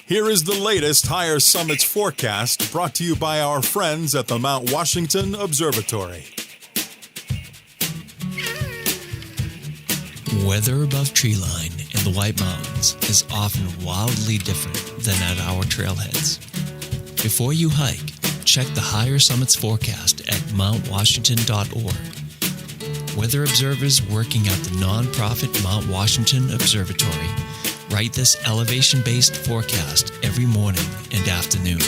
Here is the latest Higher Summits forecast brought to you by our friends at the Mount Washington Observatory. Weather above treeline in the White Mountains is often wildly different than at our trailheads. Before you hike, check the Higher Summits forecast at mountwashington.org. Weather observers working at the nonprofit Mount Washington Observatory write this elevation-based forecast every morning and afternoon.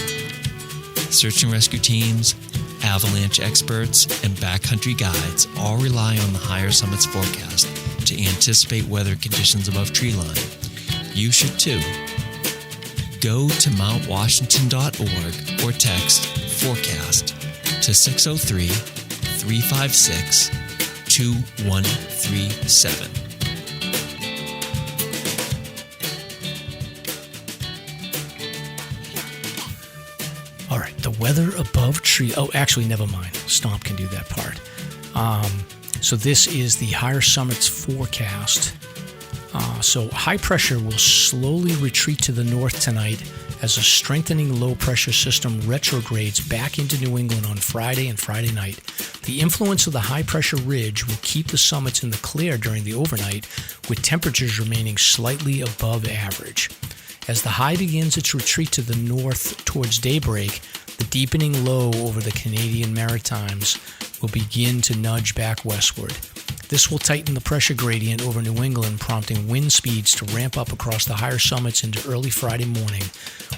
Search and rescue teams, avalanche experts, and backcountry guides all rely on the Higher Summits forecast to anticipate weather conditions above treeline. You should too. Go to mountwashington.org or text forecast to 603-356-2137. All right, the weather above tree. Oh, actually, never mind. Stomp can do that part. So this is the Higher Summits forecast. So high pressure will slowly retreat to the north tonight as a strengthening low pressure system retrogrades back into New England on Friday and Friday night. The influence of the high pressure ridge will keep the summits in the clear during the overnight, with temperatures remaining slightly above average. As the high begins its retreat to the north towards daybreak, the deepening low over the Canadian Maritimes will begin to nudge back westward. This will tighten the pressure gradient over New England, prompting wind speeds to ramp up across the higher summits into early Friday morning.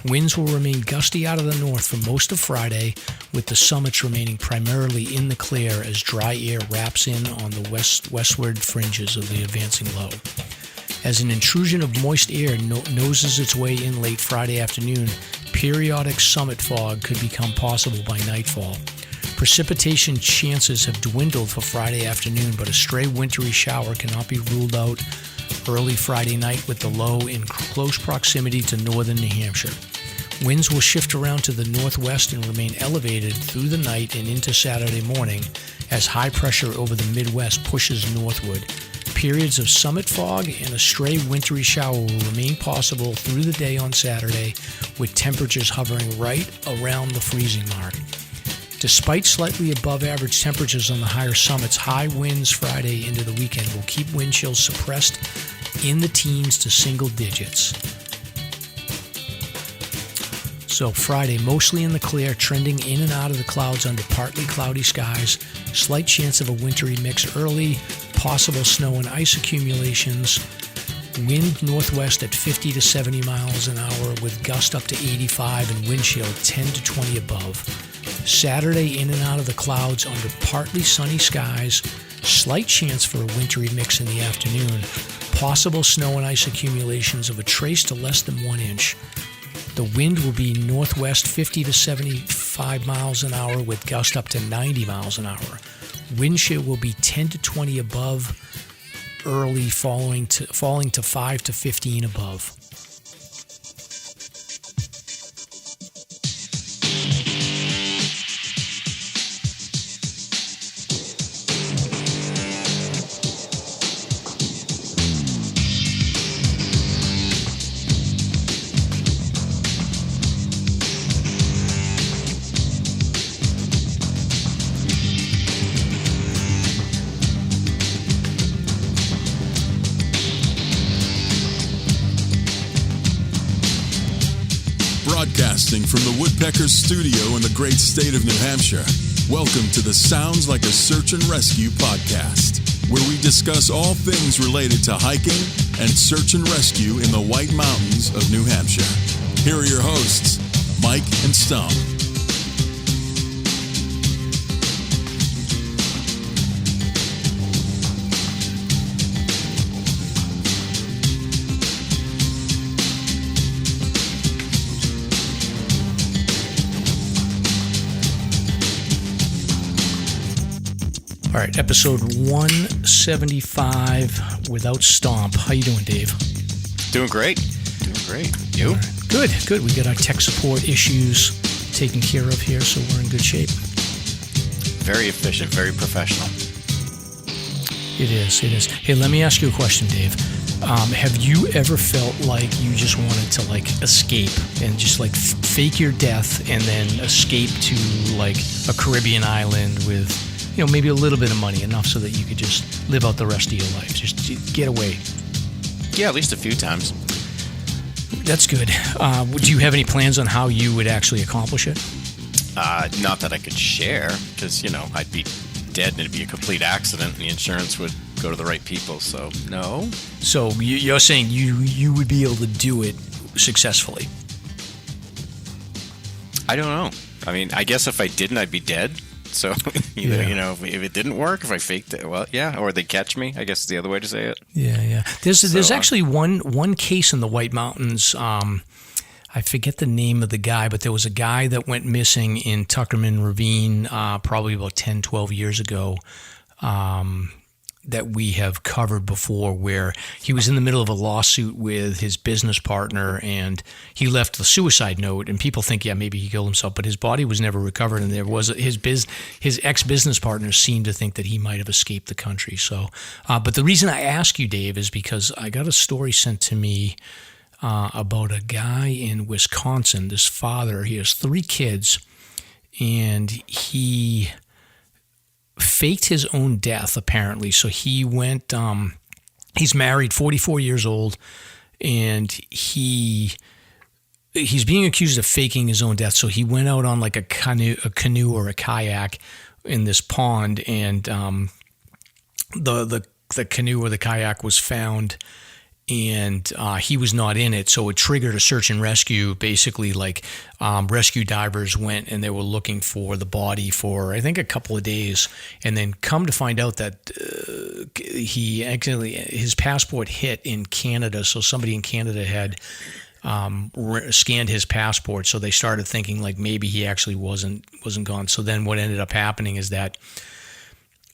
Winds will remain gusty out of the north for most of Friday, with the summits remaining primarily in the clear as dry air wraps in on the westward fringes of the advancing low. As an intrusion of moist air noses its way in late Friday afternoon, periodic summit fog could become possible by nightfall. Precipitation chances have dwindled for Friday afternoon, but a stray wintry shower cannot be ruled out early Friday night with the low in close proximity to northern New Hampshire. Winds will shift around to the northwest and remain elevated through the night and into Saturday morning as high pressure over the Midwest pushes northward. Periods of summit fog and a stray wintry shower will remain possible through the day on Saturday, with temperatures hovering right around the freezing mark. Despite slightly above average temperatures on the higher summits, high winds Friday into the weekend will keep wind chills suppressed in the teens to single digits. So Friday, mostly in the clear, trending in and out of the clouds under partly cloudy skies, slight chance of a wintry mix early, possible snow and ice accumulations, wind northwest at 50 to 70 miles an hour with gust up to 85 and wind chill 10 to 20 above. Saturday, in and out of the clouds under partly sunny skies, slight chance for a wintry mix in the afternoon, possible snow and ice accumulations of a trace to less than 1 inch. The wind will be northwest 50 to 75 miles an hour with gust up to 90 miles an hour. Wind chill will be 10 to 20 above, early falling to 5 to 15 above. Broadcasting from the Woodpecker Studio in the great state of New Hampshire, welcome to the Sounds Like a Search and Rescue podcast, where we discuss all things related to hiking and search and rescue in the White Mountains of New Hampshire. Here are your hosts, Mike and Stomp. All right, episode 175 without Stomp. How you doing, Dave? Doing great. You? Right. Good. We got our tech support issues taken care of here, so we're in good shape. Very efficient, very professional. It is. Hey, let me ask you a question, Dave. Have you ever felt like you just wanted to like escape and just like fake your death and then escape to like a Caribbean island with, you know, maybe a little bit of money, enough so that you could just live out the rest of your life, just get away? Yeah, at least a few times. That's good. Do you have any plans on how you would actually accomplish it? Not that I could share, because, you know, I'd be dead and it'd be a complete accident and the insurance would go to the right people, so no. So you're saying you would be able to do it successfully? I don't know. I mean, I guess if I didn't, I'd be dead. So, you know, if it didn't work, if I faked it, well, yeah, or they catch me, I guess is the other way to say it. Yeah. There's actually one case in the White Mountains. I forget the name of the guy, but there was a guy that went missing in Tuckerman Ravine probably about 10, 12 years ago that we have covered before, where he was in the middle of a lawsuit with his business partner and he left the suicide note, and people think, yeah, maybe he killed himself, but his body was never recovered, and there was his ex-business partner seemed to think that he might have escaped the country. So, but the reason I ask you, Dave, is because I got a story sent to me about a guy in Wisconsin. This father, he has 3 kids, and he faked his own death, apparently. So he went, he's married, 44 years old, and he's being accused of faking his own death. So he went out on like a canoe or a kayak in this pond, and the canoe or the kayak was found, and he was not in it, so it triggered a search and rescue. Basically, like rescue divers went and they were looking for the body for, I think, a couple of days, and then come to find out that his passport hit in Canada, so somebody in Canada had scanned his passport, so they started thinking like maybe he actually wasn't gone. So then what ended up happening is that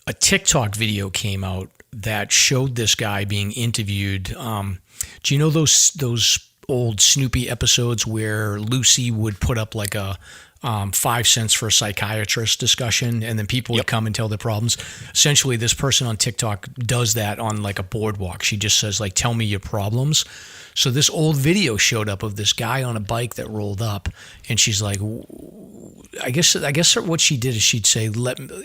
a TikTok video came out that showed this guy being interviewed. Do you know those old Snoopy episodes where Lucy would put up like a 5 cents for a psychiatrist discussion, and then people would come and tell their problems? Essentially, this person on TikTok does that on like a boardwalk. She just says like, tell me your problems. So this old video showed up of this guy on a bike that rolled up, and she's like, I guess what she did is she'd say,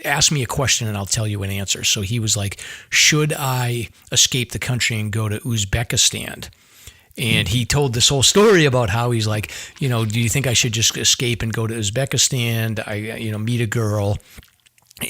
ask me a question and I'll tell you an answer. So he was like, should I escape the country and go to Uzbekistan? And he told this whole story about how he's like, you know, do you think I should just escape and go to Uzbekistan? Meet a girl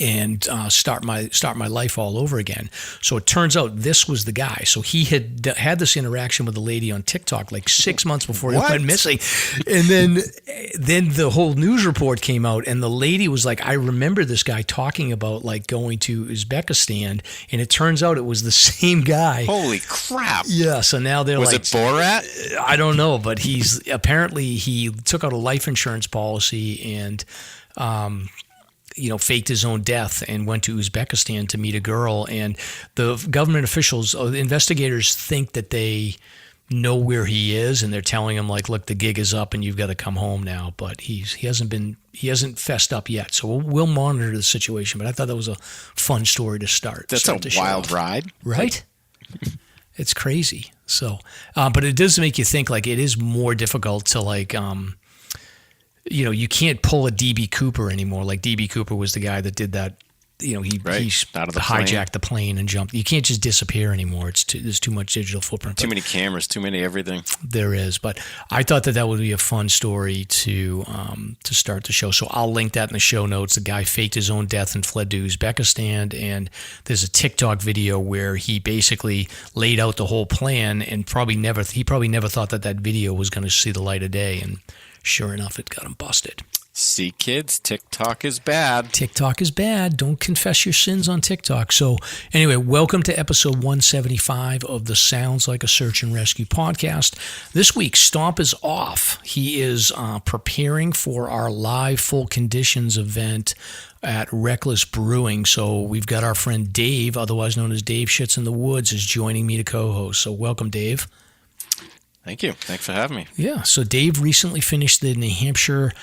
and start my life all over again. So it turns out this was the guy. So he had this interaction with a lady on TikTok like 6 months before he went missing. And then the whole news report came out, and the lady was like, I remember this guy talking about like going to Uzbekistan, and it turns out it was the same guy. Holy crap. Yeah, so now they're was like... Was it Borat? I don't know, but he took out a life insurance policy and... faked his own death and went to Uzbekistan to meet a girl. And the government officials, the investigators, think that they know where he is, and they're telling him like, look, the gig is up and you've got to come home now. But he hasn't fessed up yet. So we'll monitor the situation. But I thought that was a fun story to start. That's a wild ride. Right? It's crazy. So, but it does make you think like it is more difficult to like, you can't pull a D.B. Cooper anymore. Like D.B. Cooper was the guy that did that. He hijacked the plane and jumped. You can't just disappear anymore. There's too much digital footprint. Too many cameras, too many everything. There is, but I thought that would be a fun story to start the show. So I'll link that in the show notes. The guy faked his own death and fled to Uzbekistan, and there's a TikTok video where he basically laid out the whole plan, and he probably never thought that video was going to see the light of day, and sure enough, it got him busted. See, kids, TikTok is bad. TikTok is bad. Don't confess your sins on TikTok. So anyway, welcome to episode 175 of the Sounds Like a Search and Rescue podcast. This week, Stomp is off. He is preparing for our live full conditions event at Rek Lis Brewing. So we've got our friend Dave, otherwise known as Dave Shits in the Woods, is joining me to co-host. So welcome, Dave. Thank you. Thanks for having me. Yeah. So Dave recently finished the New Hampshire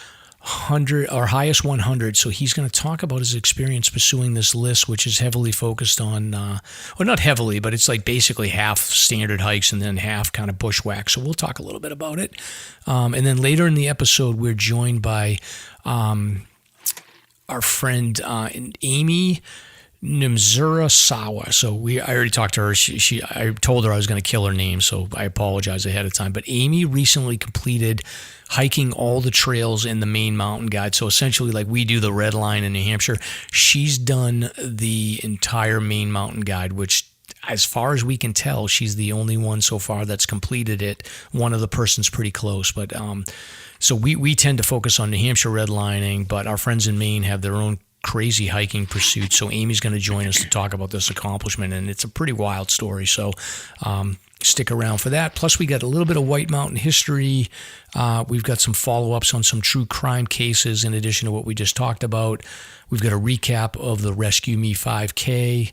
Highest 100. So he's going to talk about his experience pursuing this list, which is heavily focused on, well, not heavily, but it's like basically half standard hikes and then half kind of bushwhacks. So we'll talk a little bit about it. And then later in the episode, we're joined by our friend Amy Niemczura Sowa. So I already talked to her. I told her I was going to kill her name, so I apologize ahead of time. But Amy recently completed hiking all the trails in the Maine Mountain Guide. So essentially, like we do the Red Line in New Hampshire, she's done the entire Maine Mountain Guide, which, as far as we can tell, she's the only one so far that's completed it. One of the person's pretty close, but so we tend to focus on New Hampshire redlining, but our friends in Maine have their own crazy hiking pursuits. So Amy's going to join us to talk about this accomplishment, and it's a pretty wild story. So stick around for that. Plus, we got a little bit of White Mountain history. We've got some follow-ups on some true crime cases in addition to what we just talked about. We've got a recap of the Rescue Me 5K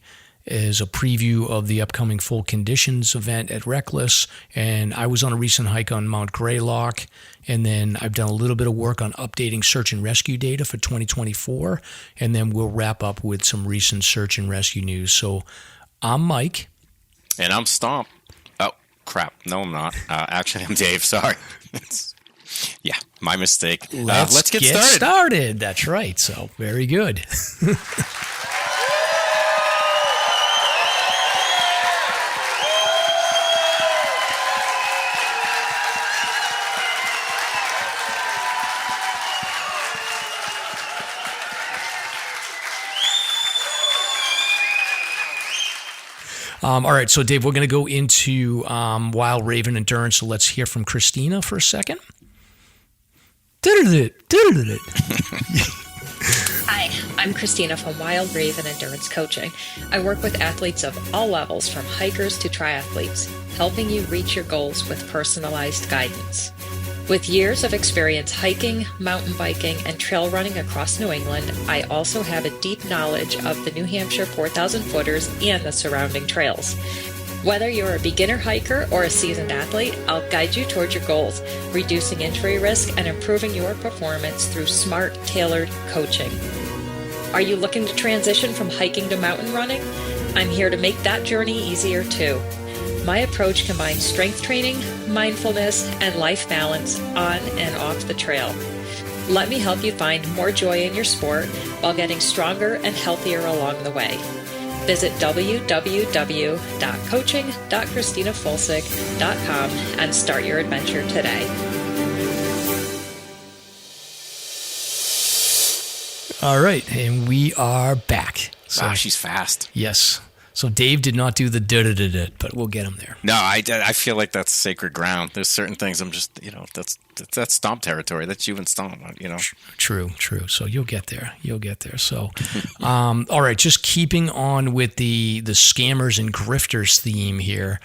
as a preview of the upcoming full conditions event at Reklis. And I was on a recent hike on Mount Greylock. And then I've done a little bit of work on updating search and rescue data for 2024. And then we'll wrap up with some recent search and rescue news. So I'm Mike. And I'm Stomp. Oh, crap. No, I'm not. Actually, I'm Dave. Sorry. Yeah, my mistake. Let's get started. That's right. So very good. All right, so Dave, we're going to go into Wild Raven Endurance, so let's hear from Christina for a second. Hi, I'm Christina from Wild Raven Endurance Coaching. I work with athletes of all levels, from hikers to triathletes, helping you reach your goals with personalized guidance. With years of experience hiking, mountain biking, and trail running across New England, I also have a deep knowledge of the New Hampshire 4,000 footers and the surrounding trails. Whether you're a beginner hiker or a seasoned athlete, I'll guide you towards your goals, reducing injury risk and improving your performance through smart, tailored coaching. Are you looking to transition from hiking to mountain running? I'm here to make that journey easier too. My approach combines strength training, mindfulness, and life balance on and off the trail. Let me help you find more joy in your sport while getting stronger and healthier along the way. Visit www.coaching.christinafolsick.com and start your adventure today. All right, and we are back. So, wow, she's fast. Yes. So Dave did not do the da-da-da-da, but we'll get him there. No, I feel like that's sacred ground. There's certain things I'm just, that's Stomp territory. That's you and Stomp, True. So you'll get there. So, all right, just keeping on with the scammers and grifters theme here.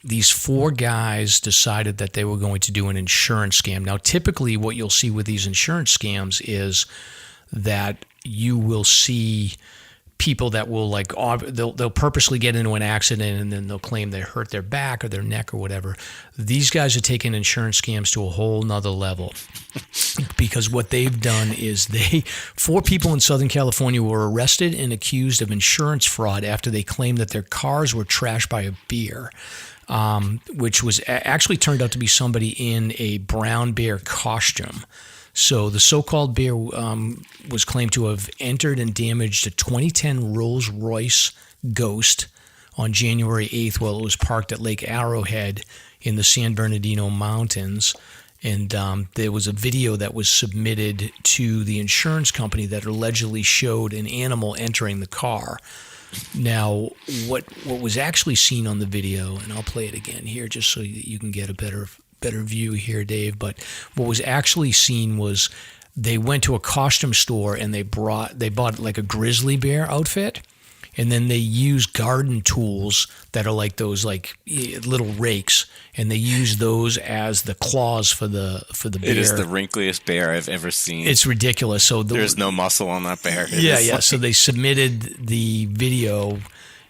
These four guys decided that they were going to do an insurance scam. Now, typically what you'll see with these insurance scams is that you will see people that will they'll purposely get into an accident and then they'll claim they hurt their back or their neck or whatever. These guys are taking insurance scams to a whole nother level because what they've done is four people in Southern California were arrested and accused of insurance fraud after they claimed that their cars were trashed by a bear, which was actually turned out to be somebody in a brown bear costume. So the so-called bear was claimed to have entered and damaged a 2010 Rolls-Royce Ghost on January 8th while it was parked at Lake Arrowhead in the San Bernardino Mountains. And there was a video that was submitted to the insurance company that allegedly showed an animal entering the car. Now, what was actually seen on the video, and I'll play it again here just so you can get a better view here, Dave, but what was actually seen was they went to a costume store and they bought like a grizzly bear outfit, and then they used garden tools that are like those like little rakes, and they use those as the claws for the bear. It is the wrinkliest bear I've ever seen. It's ridiculous. So there's no muscle on that bear. Yeah. So they submitted the video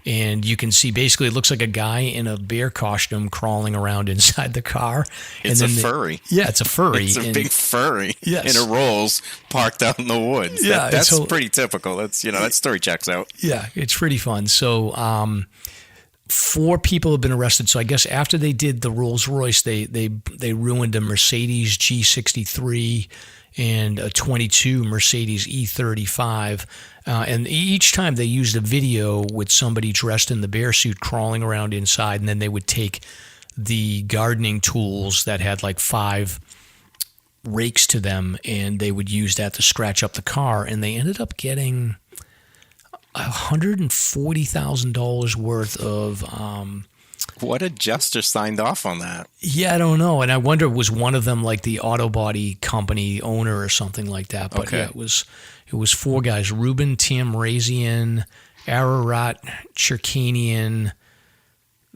And you can see basically it looks like a guy in a bear costume crawling around inside the car. It's a furry. Yeah, it's a furry. It's a big furry yes. in a Rolls parked out in the woods. Yeah, that's pretty typical. That story checks out. Yeah, it's pretty fun. So 4 people have been arrested. So I guess after they did the Rolls Royce, they ruined a Mercedes G63 and a 22 Mercedes E35. And each time they used a video with somebody dressed in the bear suit crawling around inside, and then they would take the gardening tools that had like 5 rakes to them, and they would use that to scratch up the car. And they ended up getting $140,000 worth of... What adjuster signed off on that? Yeah, I don't know. And I wonder, was one of them like the auto body company owner or something like that? But okay. Yeah, it was 4 guys: Ruben Tamrazian, Ararat Cherkanian,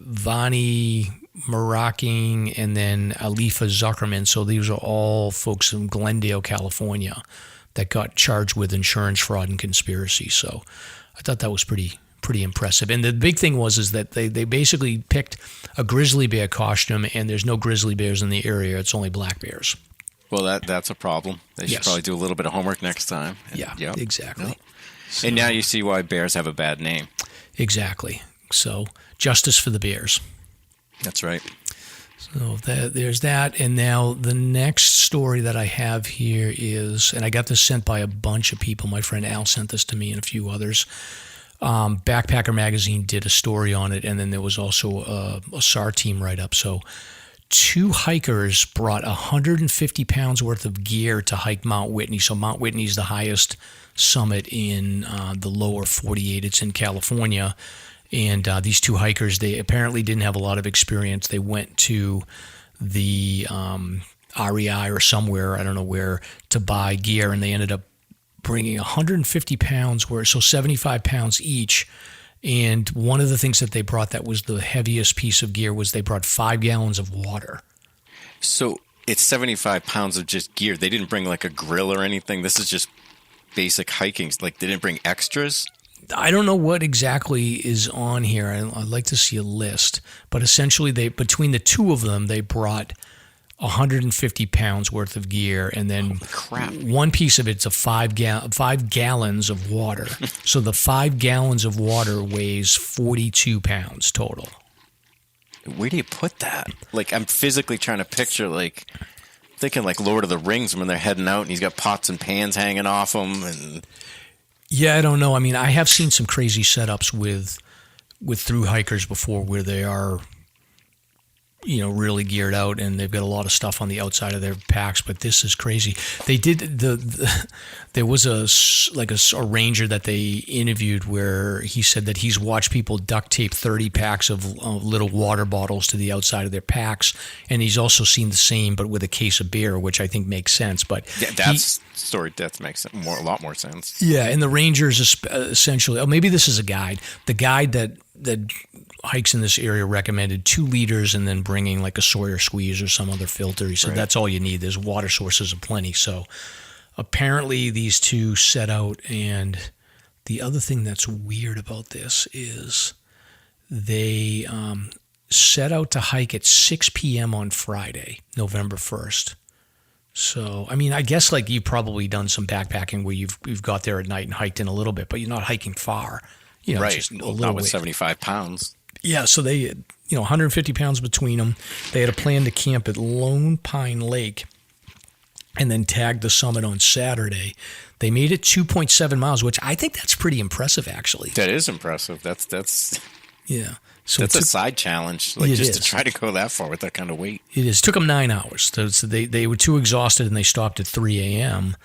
Vani Maraking, and then Alifa Zuckerman. So these are all folks in Glendale, California, that got charged with insurance fraud and conspiracy. So I thought that was pretty impressive. And the big thing is that they basically picked a grizzly bear costume, and there's no grizzly bears in the area. It's only black bears. Well, that's a problem. They should probably do a little bit of homework next time. Yeah, yep. Exactly. Yep. So, and now you see why bears have a bad name. Exactly. So justice for the bears. That's right. So there's that. And now the next story that I have here is, and I got this sent by a bunch of people. My friend Al sent this to me and a few others. Backpacker Magazine did a story on it, and then there was also a SAR team write-up. So 2 hikers brought 150 pounds worth of gear to hike Mount Whitney. So Mount Whitney is the highest summit in the lower 48. It's in California. And these 2 hikers, they apparently didn't have a lot of experience. They went to the REI or somewhere, I don't know where, to buy gear, and they ended up bringing 150 pounds worth, so 75 pounds each. And one of the things that they brought that was the heaviest piece of gear was they brought 5 gallons of water. So it's 75 pounds of just gear. They didn't bring like a grill or anything. This is just basic hiking. Like they didn't bring extras? I don't know what exactly is on here. I'd like to see a list. But essentially, between the 2 of them, they brought 150 pounds worth of gear, and then one piece of it's a 5 gallons of water. So the 5 gallons of water weighs 42 pounds total. Where do you put that? Like, I'm physically trying to picture, thinking like Lord of the Rings when they're heading out and he's got pots and pans hanging off him. And yeah, I don't know. I mean, I have seen some crazy setups with through hikers before where they are, really geared out, and they've got a lot of stuff on the outside of their packs, but this is crazy. They did there was a ranger that they interviewed where he said that he's watched people duct tape 30 packs of little water bottles to the outside of their packs, and he's also seen the same but with a case of beer, which I think makes sense. But yeah, that makes a lot more sense. Yeah, and the rangers essentially, maybe this is a guide. The guide that hikes in this area recommended 2 liters and then bringing like a Sawyer squeeze or some other filter. He said that's all you need. There's water sources aplenty. So apparently these 2 set out, and the other thing that's weird about this is they set out to hike at 6 p.m. on Friday, November 1st. So, I mean, I guess like you've probably done some backpacking where you've got there at night and hiked in a little bit, but you're not hiking far. Right, just a little not with way. 75 pounds. Yeah, so they, 150 pounds between them. They had a plan to camp at Lone Pine Lake and then tag the summit on Saturday. They made it 2.7 miles, which I think that's pretty impressive, actually. That is impressive. That's yeah. So that's a side challenge, to try to go that far with that kind of weight. It is. It took them 9 hours. So they were too exhausted, and they stopped at 3 a.m.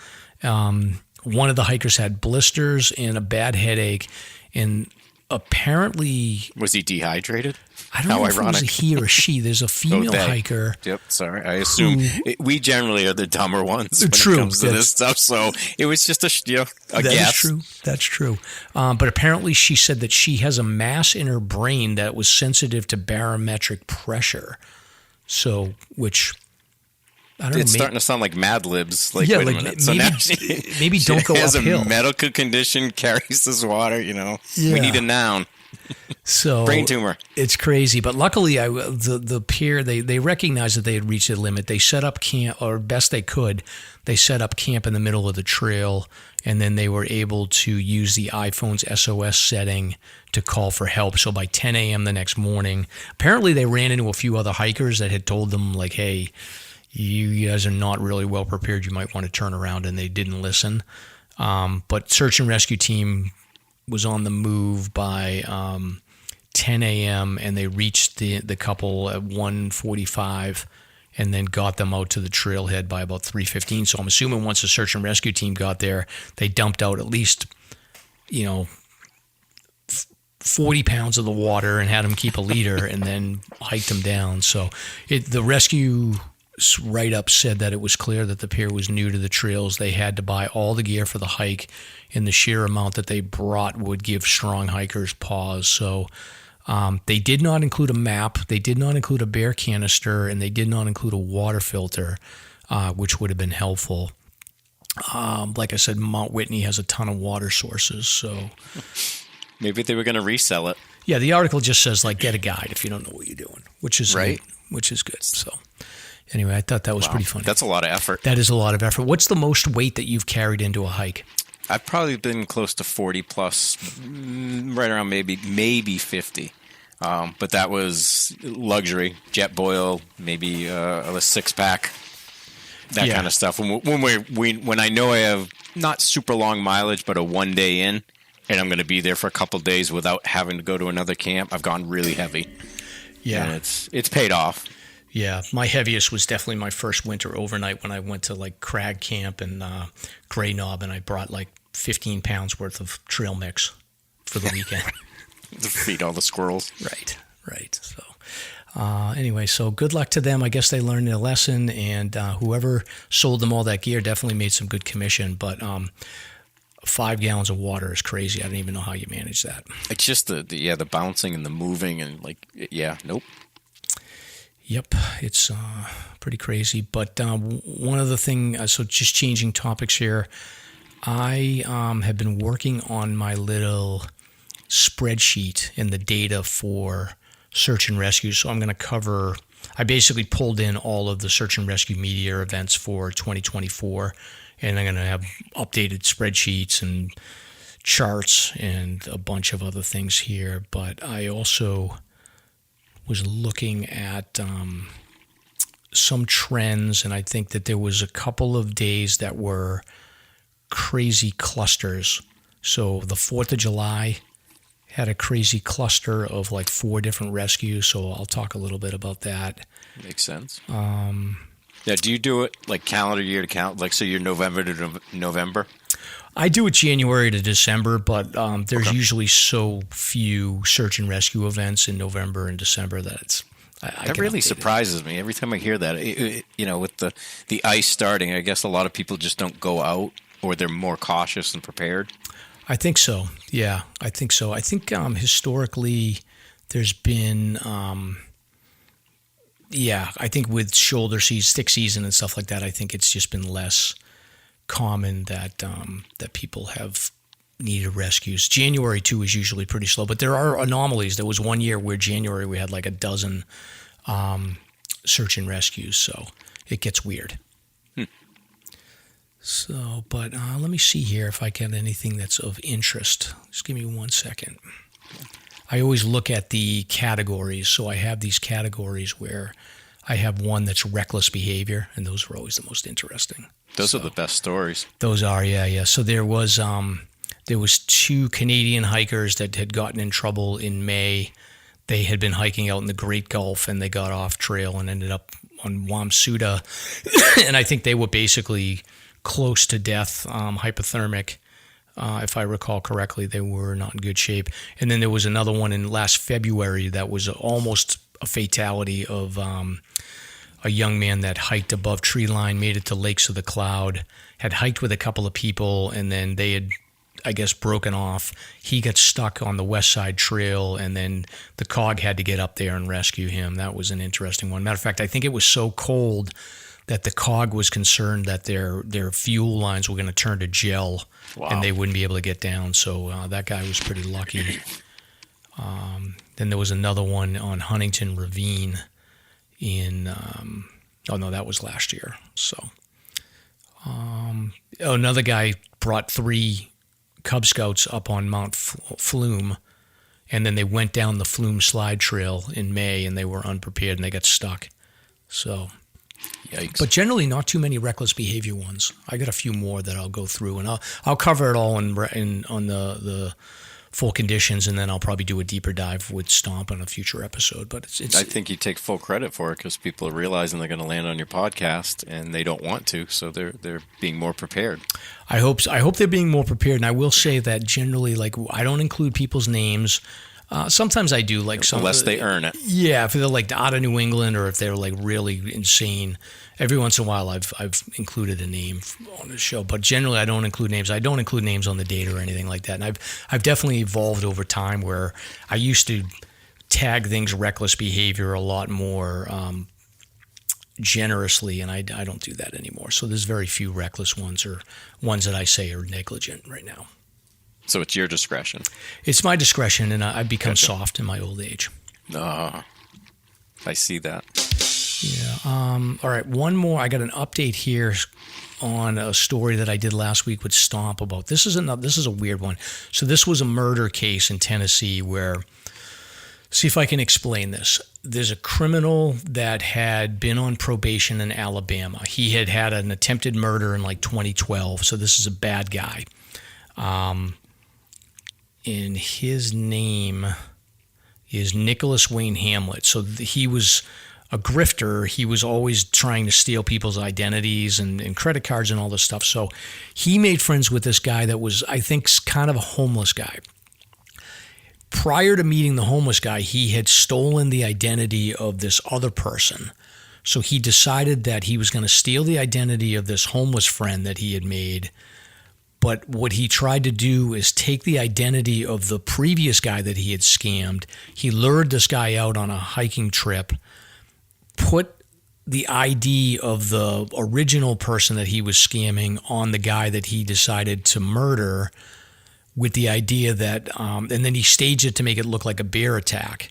One of the hikers had blisters and a bad headache, and apparently... Was he dehydrated? I don't know if it was a he or a she. There's a female hiker. Yep, sorry. I assume we generally are the dumber ones when it comes to this stuff, so it was just a guess. That's true. But apparently she said that she has a mass in her brain that was sensitive to barometric pressure, which It's starting to sound like Mad Libs. Like, wait a minute. So maybe don't go uphill. He has a medical condition, carries this water, We need a noun. So brain tumor. It's crazy. But luckily, the pier, they recognized that they had reached their limit. They set up camp, or best they could, they set up camp in the middle of the trail, and then they were able to use the iPhone's SOS setting to call for help. So by 10 a.m. the next morning, apparently they ran into a few other hikers that had told them, like, hey, you guys are not really well prepared. You might want to turn around, and they didn't listen. But search and rescue team was on the move by 10 a.m. and they reached the couple at 1:45 and then got them out to the trailhead by about 3:15. So I'm assuming once the search and rescue team got there, they dumped out at least, 40 pounds of the water and had them keep a liter and then hiked them down. So the rescue write-up said that it was clear that the pier was new to the trails. They had to buy all the gear for the hike, and the sheer amount that they brought would give strong hikers pause. So they did not include a map, they did not include a bear canister, and they did not include a water filter, which would have been helpful. Like I said, Mount Whitney has a ton of water sources, so maybe they were going to resell it. Yeah, the article just says, like, get a guide if you don't know what you're doing, which is right. Which is good. So anyway, I thought that was pretty funny. That's a lot of effort. That is a lot of effort. What's the most weight that you've carried into a hike? I've probably been close to 40 plus, right around maybe 50. But that was luxury, jet boil, maybe a 6-pack, that kind of stuff. When I know I have not super long mileage, but a 1 day in, and I'm going to be there for a couple of days without having to go to another camp, I've gone really heavy. Yeah, and it's paid off. Yeah, my heaviest was definitely my first winter overnight when I went to like Crag Camp and Grey Knob, and I brought like 15 pounds worth of trail mix for the weekend. To feed all the squirrels. Right. So anyway, so good luck to them. I guess they learned their lesson, and whoever sold them all that gear definitely made some good commission. But 5 gallons of water is crazy. I don't even know how you manage that. It's just the bouncing and the moving and nope. Yep, it's pretty crazy. But one other thing, so just changing topics here, I have been working on my little spreadsheet and the data for search and rescue. So I'm going to cover, I basically pulled in all of the search and rescue media events for 2024, and I'm going to have updated spreadsheets and charts and a bunch of other things here. But I also was looking at some trends, and I think that there was a couple of days that were crazy clusters. So the 4th of July had a crazy cluster of like 4 different rescues, so I'll talk a little bit about that. Makes sense. Do you do it like calendar year to count, like so you're November to November? I do it January to December, but there's usually so few search and rescue events in November and December that it's. That really surprises me every time I hear that. With the ice starting, I guess a lot of people just don't go out, or they're more cautious and prepared. I think so. Yeah, I think so. I think historically there's been, I think with shoulder season, stick season and stuff like that, I think it's just been less common that people have needed rescues. January too is usually pretty slow, but there are anomalies. There was one year where January we had like a dozen search and rescues, so it gets weird. So, but let me see here if I get anything that's of interest. Just give me 1 second. I always look at the categories, so I have these categories where I have one that's reckless behavior, and those are always the most interesting. Those are the best stories. Those are, yeah. So there was 2 Canadian hikers that had gotten in trouble in May. They had been hiking out in the Great Gulf, and they got off trail and ended up on Wamsuta. And I think they were basically close to death, hypothermic. If I recall correctly, they were not in good shape. And then there was another one in last February that was almost a fatality of a young man that hiked above tree line, made it to Lakes of the Cloud, had hiked with a couple of people, and then they had, I guess, broken off. He got stuck on the West Side Trail, and then the COG had to get up there and rescue him. That was an interesting one. Matter of fact, I think it was so cold that the COG was concerned that their fuel lines were going to turn to gel, and they wouldn't be able to get down. So that guy was pretty lucky. Then there was another one on Huntington Ravine in, that was last year. So another guy brought 3 Cub Scouts up on Mount Flume, and then they went down the Flume slide trail in May, and they were unprepared, and they got stuck. So, yikes. But generally not too many reckless behavior ones. I got a few more that I'll go through, and I'll cover it all on the full conditions, and then I'll probably do a deeper dive with Stomp on a future episode. But it's I think you take full credit for it because people are realizing they're going to land on your podcast and they don't want to, so they're being more prepared. I hope they're being more prepared, and I will say that generally, like, I don't include people's names. Sometimes I do, like, unless they earn it. Yeah, if they're like out of New England or if they're like really insane. Every once in a while, I've included a name on the show, but generally I don't include names. I don't include names on the data or anything like that. And I've definitely evolved over time where I used to tag things reckless behavior a lot more generously, and I don't do that anymore. So there's very few reckless ones or ones that I say are negligent right now. So it's your discretion. It's my discretion, and I've become soft in my old age. I see that. Yeah. All right. One more. I got an update here on a story that I did last week with Stomp about. This is a weird one. So this was a murder case in Tennessee where, see if I can explain this. There's a criminal that had been on probation in Alabama. He had an attempted murder in like 2012. So this is a bad guy. And his name is Nicholas Wayne Hamlet. So he was a grifter. He was always trying to steal people's identities and credit cards and all this stuff. So he made friends with this guy that was, I think, kind of a homeless guy. Prior to meeting the homeless guy, he had stolen the identity of this other person. So he decided that he was going to steal the identity of this homeless friend that he had made. But what he tried to do is take the identity of the previous guy that he had scammed. He lured this guy out on a hiking trip, put the ID of the original person that he was scamming on the guy that he decided to murder with the idea that, and then he staged it to make it look like a bear attack,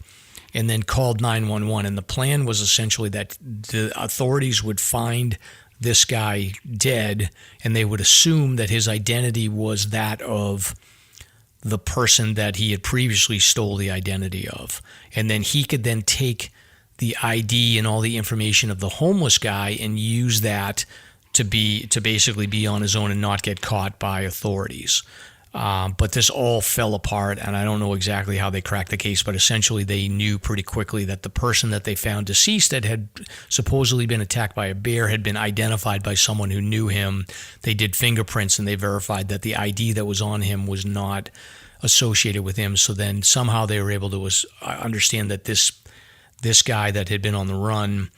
and then called 911. And the plan was essentially that the authorities would find this guy dead, and they would assume that his identity was that of the person that he had previously stole the identity of. And then he could then take the ID and all the information of the homeless guy and use that to basically be on his own and not get caught by authorities. But this all fell apart, and I don't know exactly how they cracked the case, but essentially they knew pretty quickly that the person that they found deceased that had supposedly been attacked by a bear had been identified by someone who knew him. They did fingerprints, and they verified that the ID that was on him was not associated with him. So then somehow they were able to understand that this guy that had been on the run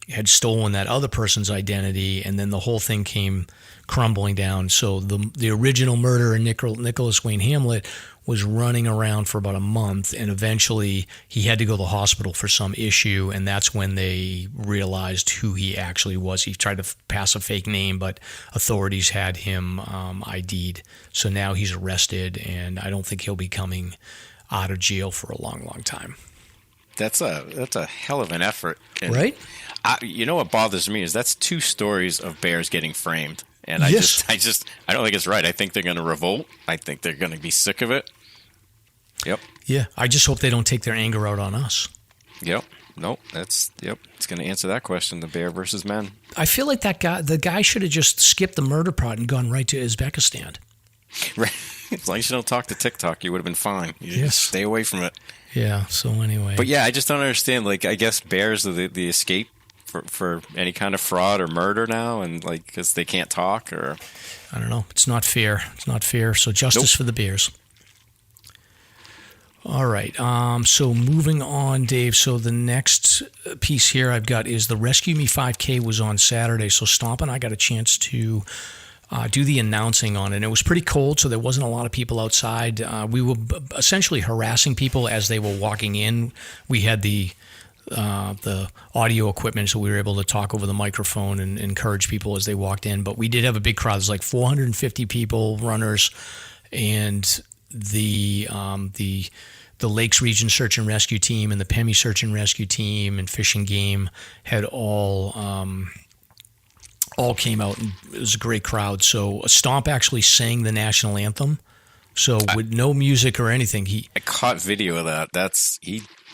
had stolen that other person's identity, and then the whole thing came crumbling down. So the original murderer, Nicholas Wayne Hamlet, was running around for about a month, and eventually he had to go to the hospital for some issue, and that's when they realized who he actually was. He tried to pass a fake name, but authorities had him ID'd. So now he's arrested, and I don't think he'll be coming out of jail for a long, long time. That's a hell of an effort. And right? You know what bothers me is that's 2 stories of bears getting framed. And yes. I don't think it's right. I think they're going to revolt. I think they're going to be sick of it. Yep. Yeah. I just hope they don't take their anger out on us. Yep. Nope. It's going to answer that question, the bear versus men. I feel like the guy should have just skipped the murder part and gone right to Uzbekistan. Right. As long as you don't talk to TikTok, you would have been fine. You just stay away from it. Yeah. So anyway. But yeah, I just don't understand. Like, I guess bears are the escape for any kind of fraud or murder now, and like because they can't talk, or I don't know. It's not fair. It's not fair. So justice for the bears. All right. So moving on, Dave. So the next piece here I've got is the Rescue Me 5K was on Saturday. So Stomp and I got a chance to do the announcing on it. And it was pretty cold, so there wasn't a lot of people outside. We were essentially harassing people as they were walking in. We had the the audio equipment, so we were able to talk over the microphone and encourage people as they walked in. But we did have a big crowd. There's like 450 people, runners, and the Lakes Region Search and Rescue Team and the Pemmy Search and Rescue Team and Fish and Game had all came out, and it was a great crowd. So Stomp actually sang the national anthem. So with no music or anything, I caught video of that.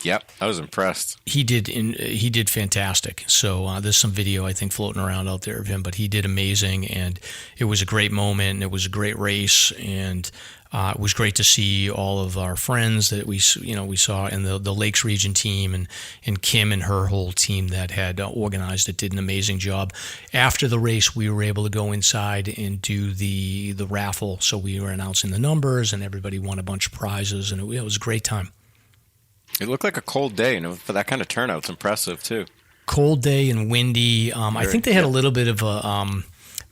Yep, I was impressed. He did fantastic. So there's some video, I think, floating around out there of him, but he did amazing, and it was a great moment, and it was a great race, and it was great to see all of our friends that we saw, and the Lakes Region team, and Kim and her whole team that had organized it did an amazing job. After the race, we were able to go inside and do the raffle, so we were announcing the numbers, and everybody won a bunch of prizes, and it was a great time. It looked like a cold day, and for that kind of turnout, it's impressive too. Cold day and windy. I think they had a little bit of a.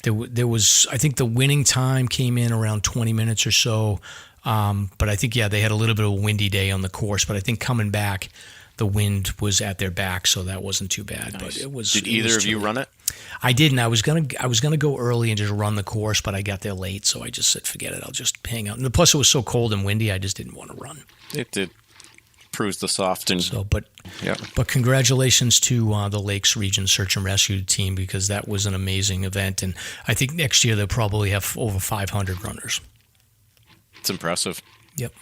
There was. I think the winning time came in around 20 minutes or so. But I think they had a little bit of a windy day on the course. But I think coming back, the wind was at their back, so that wasn't too bad. Nice. But it was. Did either of you run it? I didn't. I was gonna go early and just run the course, but I got there late, so I just said, forget it. I'll just hang out. And plus, it was so cold and windy, I just didn't want to run. It did. Proves the soft and but congratulations to the Lakes Region Search and Rescue team, because that was an amazing event, and I think next year they'll probably have over 500 runners. It's impressive. Yep.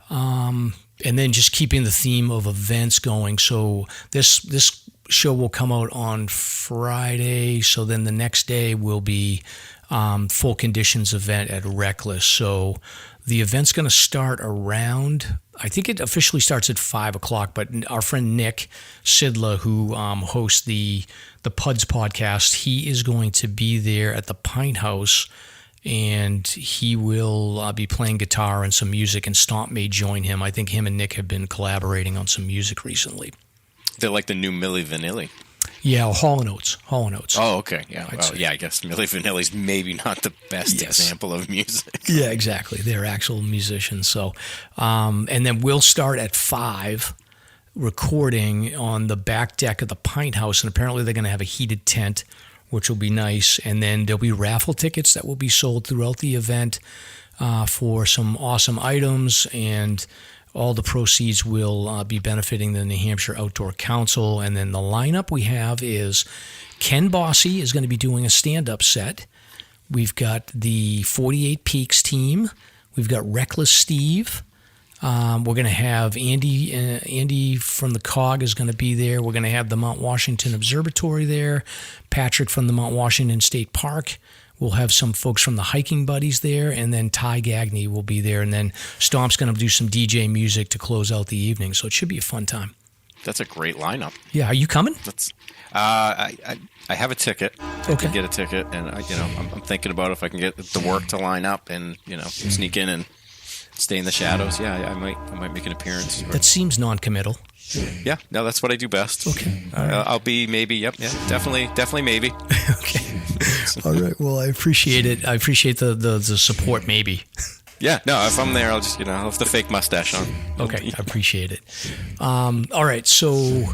And then just keeping the theme of events going. So this show will come out on Friday. So then the next day will be full conditions event at Reklis. So the event's going to start around, I think it officially starts at 5 o'clock, but our friend Nick Sidla, who hosts the Puds podcast, he is going to be there at the Pint House, and he will be playing guitar and some music, and Stomp may join him. I think him and Nick have been collaborating on some music recently. They're like the new Milli Vanilli. Yeah, Hall & Oates. Oh, okay. Yeah. I guess Milli Vanilli's maybe not the best example of music. Yeah, exactly. They're actual musicians. So, and then we'll start at 5 recording on the back deck of the Pint House, and apparently they're going to have a heated tent, which will be nice. And then there'll be raffle tickets that will be sold throughout the event for some awesome items, and all the proceeds will be benefiting the New Hampshire Outdoor Council. And then the lineup we have is Ken Bossy is going to be doing a stand-up set. We've got the 48 Peaks team. We've got Reckless Steve. We're going to have Andy from the COG is going to be there. We're going to have the Mount Washington Observatory there. Patrick from the Mount Washington State Park. We'll have some folks from the Hiking Buddies there, and then Ty Gagney will be there. And then Stomp's going to do some DJ music to close out the evening. So it should be a fun time. That's a great lineup. Yeah, are you coming? I have a ticket. Okay. I can get a ticket, and I'm thinking about if I can get the work to line up and sneak in and stay in the shadows. Yeah, I might make an appearance. That seems non-committal. Yeah, no, that's what I do best. Okay. I'll be maybe. Yep. Yeah. Definitely maybe. Okay. All right. Well, I appreciate it. I appreciate the support. Maybe. Yeah. No, if I'm there, I'll just I'll have the fake mustache on. Okay. I appreciate it. All right. So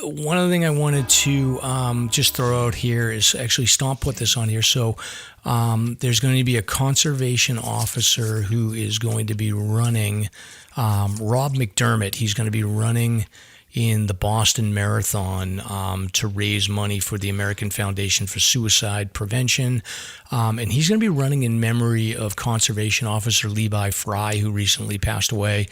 one other thing I wanted to just throw out here is actually Stomp put this on here. So there's going to be a conservation officer who is going to be running. Rob McDermott, he's going to be running in the Boston Marathon to raise money for the American Foundation for Suicide Prevention. And he's going to be running in memory of Conservation Officer Levi Fry, who recently passed away.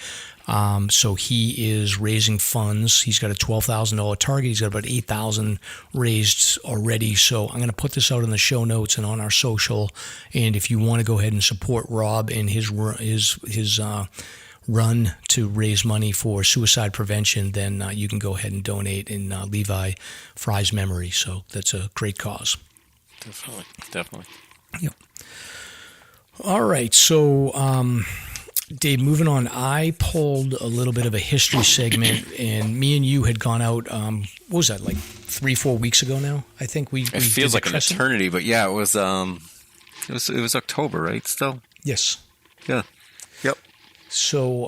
So he is raising funds. He's got a $12,000 target. He's got about $8,000 raised already. So I'm going to put this out in the show notes and on our social. And if you want to go ahead and support Rob in his run to raise money for suicide prevention, then you can go ahead and donate in Levi Fry's memory. So that's a great cause. Definitely. Yep. All right. So, Dave, moving on, I pulled a little bit of a history segment, and me and you had gone out, what was that, like 3-4 weeks ago now? I think we It feels like an eternity, but yeah, it was October, right, still? Yes. Yeah. Yep. So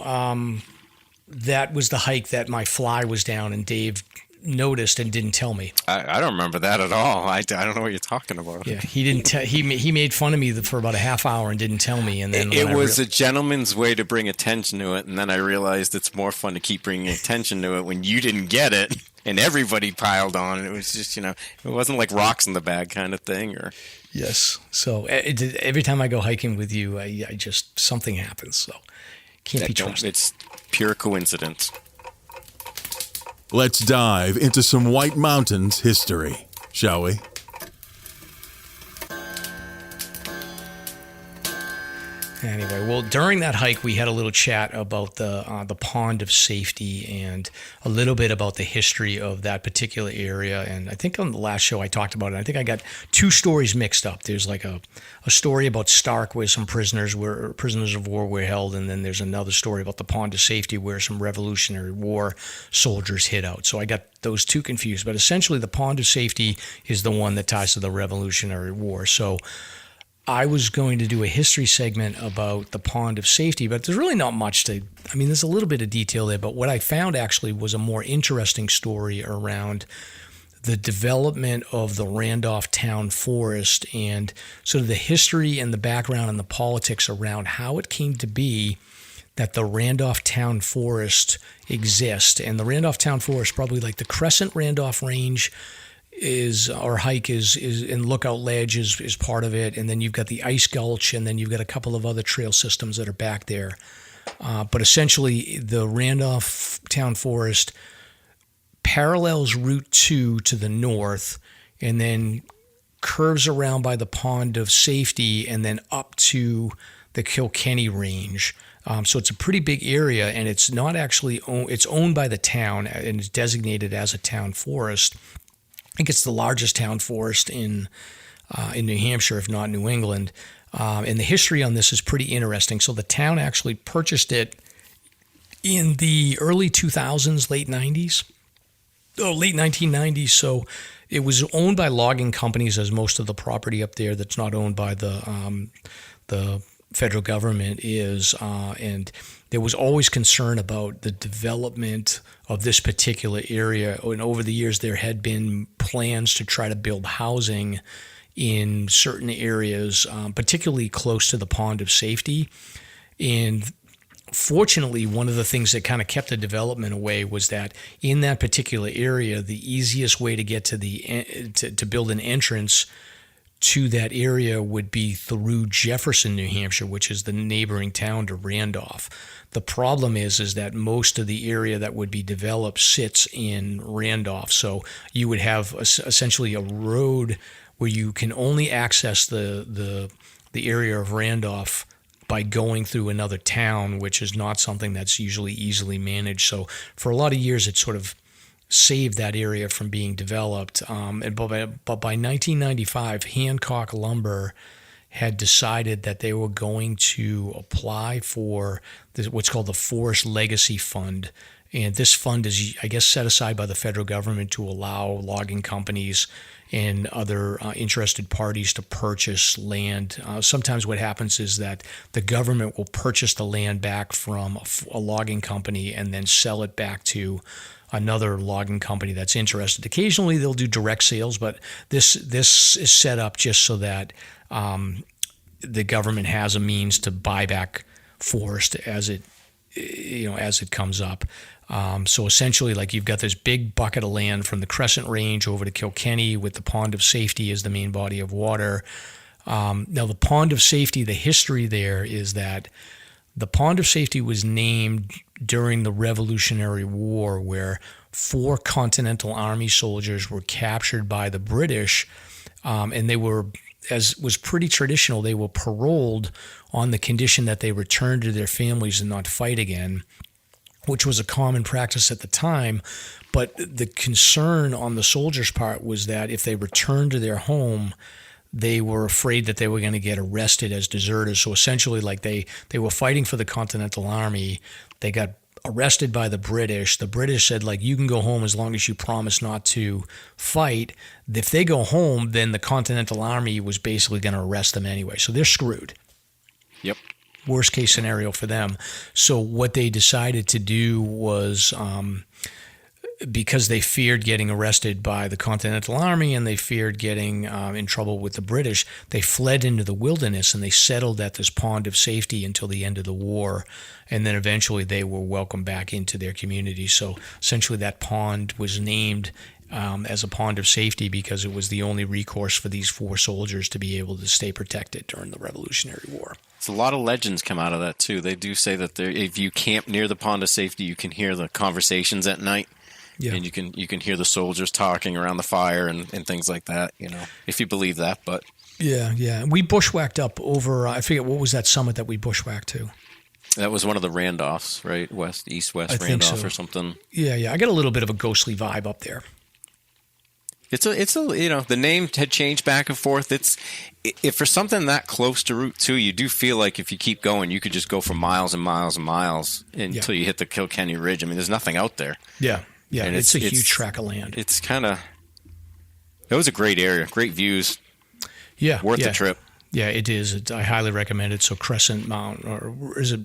that was the hike that my fly was down and Dave noticed and didn't tell me. I don't remember that at all. I don't know what you're talking about. Yeah, he didn't tell. He made fun of me for about a half hour and didn't tell me. And then it was a gentleman's way to bring attention to it. And then I realized it's more fun to keep bringing attention to it when you didn't get it and everybody piled on. And it was just, it wasn't like rocks in the bag kind of thing. Or yes. So every time I go hiking with you, I just something happens. So can't be trusted. It's pure coincidence. Let's dive into some White Mountains history, shall we? Anyway, well, during that hike, we had a little chat about the pond of safety and a little bit about the history of that particular area. And I think on the last show I talked about it. I think I got two stories mixed up. There's like a story about Stark where some prisoners of war were held, and then there's another story about the pond of safety where some Revolutionary War soldiers hid out. So I got those two confused. But essentially, the pond of safety is the one that ties to the Revolutionary War. So I was going to do a history segment about the pond of safety, but there's really not much there's a little bit of detail there, but what I found actually was a more interesting story around the development of the Randolph Town Forest and sort of the history and the background and the politics around how it came to be that the Randolph Town Forest exists. And the Randolph Town Forest, probably like the Crescent Randolph Range, hike is and Lookout Ledge is part of it, and then you've got the Ice Gulch, and then you've got a couple of other trail systems that are back there. But essentially, the Randolph Town Forest parallels Route 2 to the north, and then curves around by the Pond of Safety, and then up to the Kilkenny Range. So it's a pretty big area, and it's not actually it's owned by the town and is designated as a town forest. I think it's the largest town forest in New Hampshire, if not New England. And the history on this is pretty interesting. So the town actually purchased it in the early 2000s, late 1990s. So it was owned by logging companies, as most of the property up there that's not owned by the federal government is. And there was always concern about the development of this particular area. And over the years, there had been plans to try to build housing in certain areas, particularly close to the Pond of Safety. And fortunately, one of the things that kind of kept the development away was that in that particular area, the easiest way to get to build an entrance to that area would be through Jefferson, New Hampshire, which is the neighboring town to Randolph. The problem is that most of the area that would be developed sits in Randolph. So you would have essentially a road where you can only access the area of Randolph by going through another town, which is not something that's usually easily managed. So for a lot of years, it sort of saved that area from being developed. But by 1995, Hancock Lumber had decided that they were going to apply for what's called the Forest Legacy Fund. And this fund is, I guess, set aside by the federal government to allow logging companies and other interested parties to purchase land. Sometimes what happens is that the government will purchase the land back from a logging company and then sell it back to another logging company that's interested. Occasionally they'll do direct sales, but this is set up just so that the government has a means to buy back forest as it comes up. So essentially, like, you've got this big bucket of land from the Crescent Range over to Kilkenny with the Pond of Safety as the main body of water. Now, the Pond of Safety, the history there is that the Pond of Safety was named during the Revolutionary War, where 4 Continental Army soldiers were captured by the British, and they were, as was pretty traditional, they were paroled on the condition that they return to their families and not fight again, which was a common practice at the time. But the concern on the soldiers' part was that if they returned to their home, they were afraid that they were going to get arrested as deserters. So essentially, like, they were fighting for the Continental Army. They got arrested by the British. The British said, like, you can go home as long as you promise not to fight. If they go home, then the Continental Army was basically going to arrest them anyway. So they're screwed. Yep. worst case scenario for them. So what they decided to do was, because they feared getting arrested by the Continental Army and they feared getting in trouble with the British, they fled into the wilderness and they settled at this pond of safety until the end of the war. And then eventually they were welcomed back into their community. So essentially that pond was named as a pond of safety because it was the only recourse for these 4 soldiers to be able to stay protected during the Revolutionary War. It's a lot of legends come out of that too. They do say that if you camp near the pond of safety, you can hear the conversations at night. Yeah. And you can hear the soldiers talking around the fire and things like that, if you believe that. But yeah. We bushwhacked up over, I forget, what was that summit that we bushwhacked to? That was one of the Randolphs, right? East-West Randolph or something. Yeah. I got a little bit of a ghostly vibe up there. It's a the name had changed back and forth. If for something that close to Route 2, you do feel like if you keep going, you could just go for miles and miles and miles until you hit the Kilkenny Ridge. I mean, there's nothing out there. Yeah. Yeah, and it's a huge tract of land. It was a great area, great views. Yeah. Worth the trip. Yeah, it is. I highly recommend it. So Crescent Mountain, or is it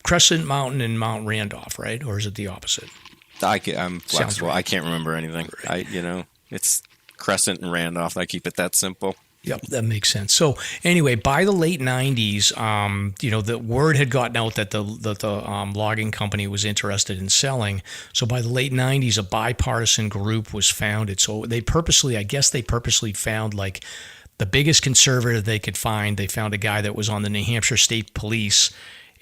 Crescent Mountain and Mount Randolph, right? Or is it the opposite? I'm flexible. Right. I can't remember anything. Right. It's Crescent and Randolph. I keep it that simple. Yep, that makes sense. So anyway, by the late 90s, the word had gotten out that the logging company was interested in selling. So by the late 90s, a bipartisan group was founded. So they purposely found like the biggest conservative they could find. They found a guy that was on the New Hampshire State Police,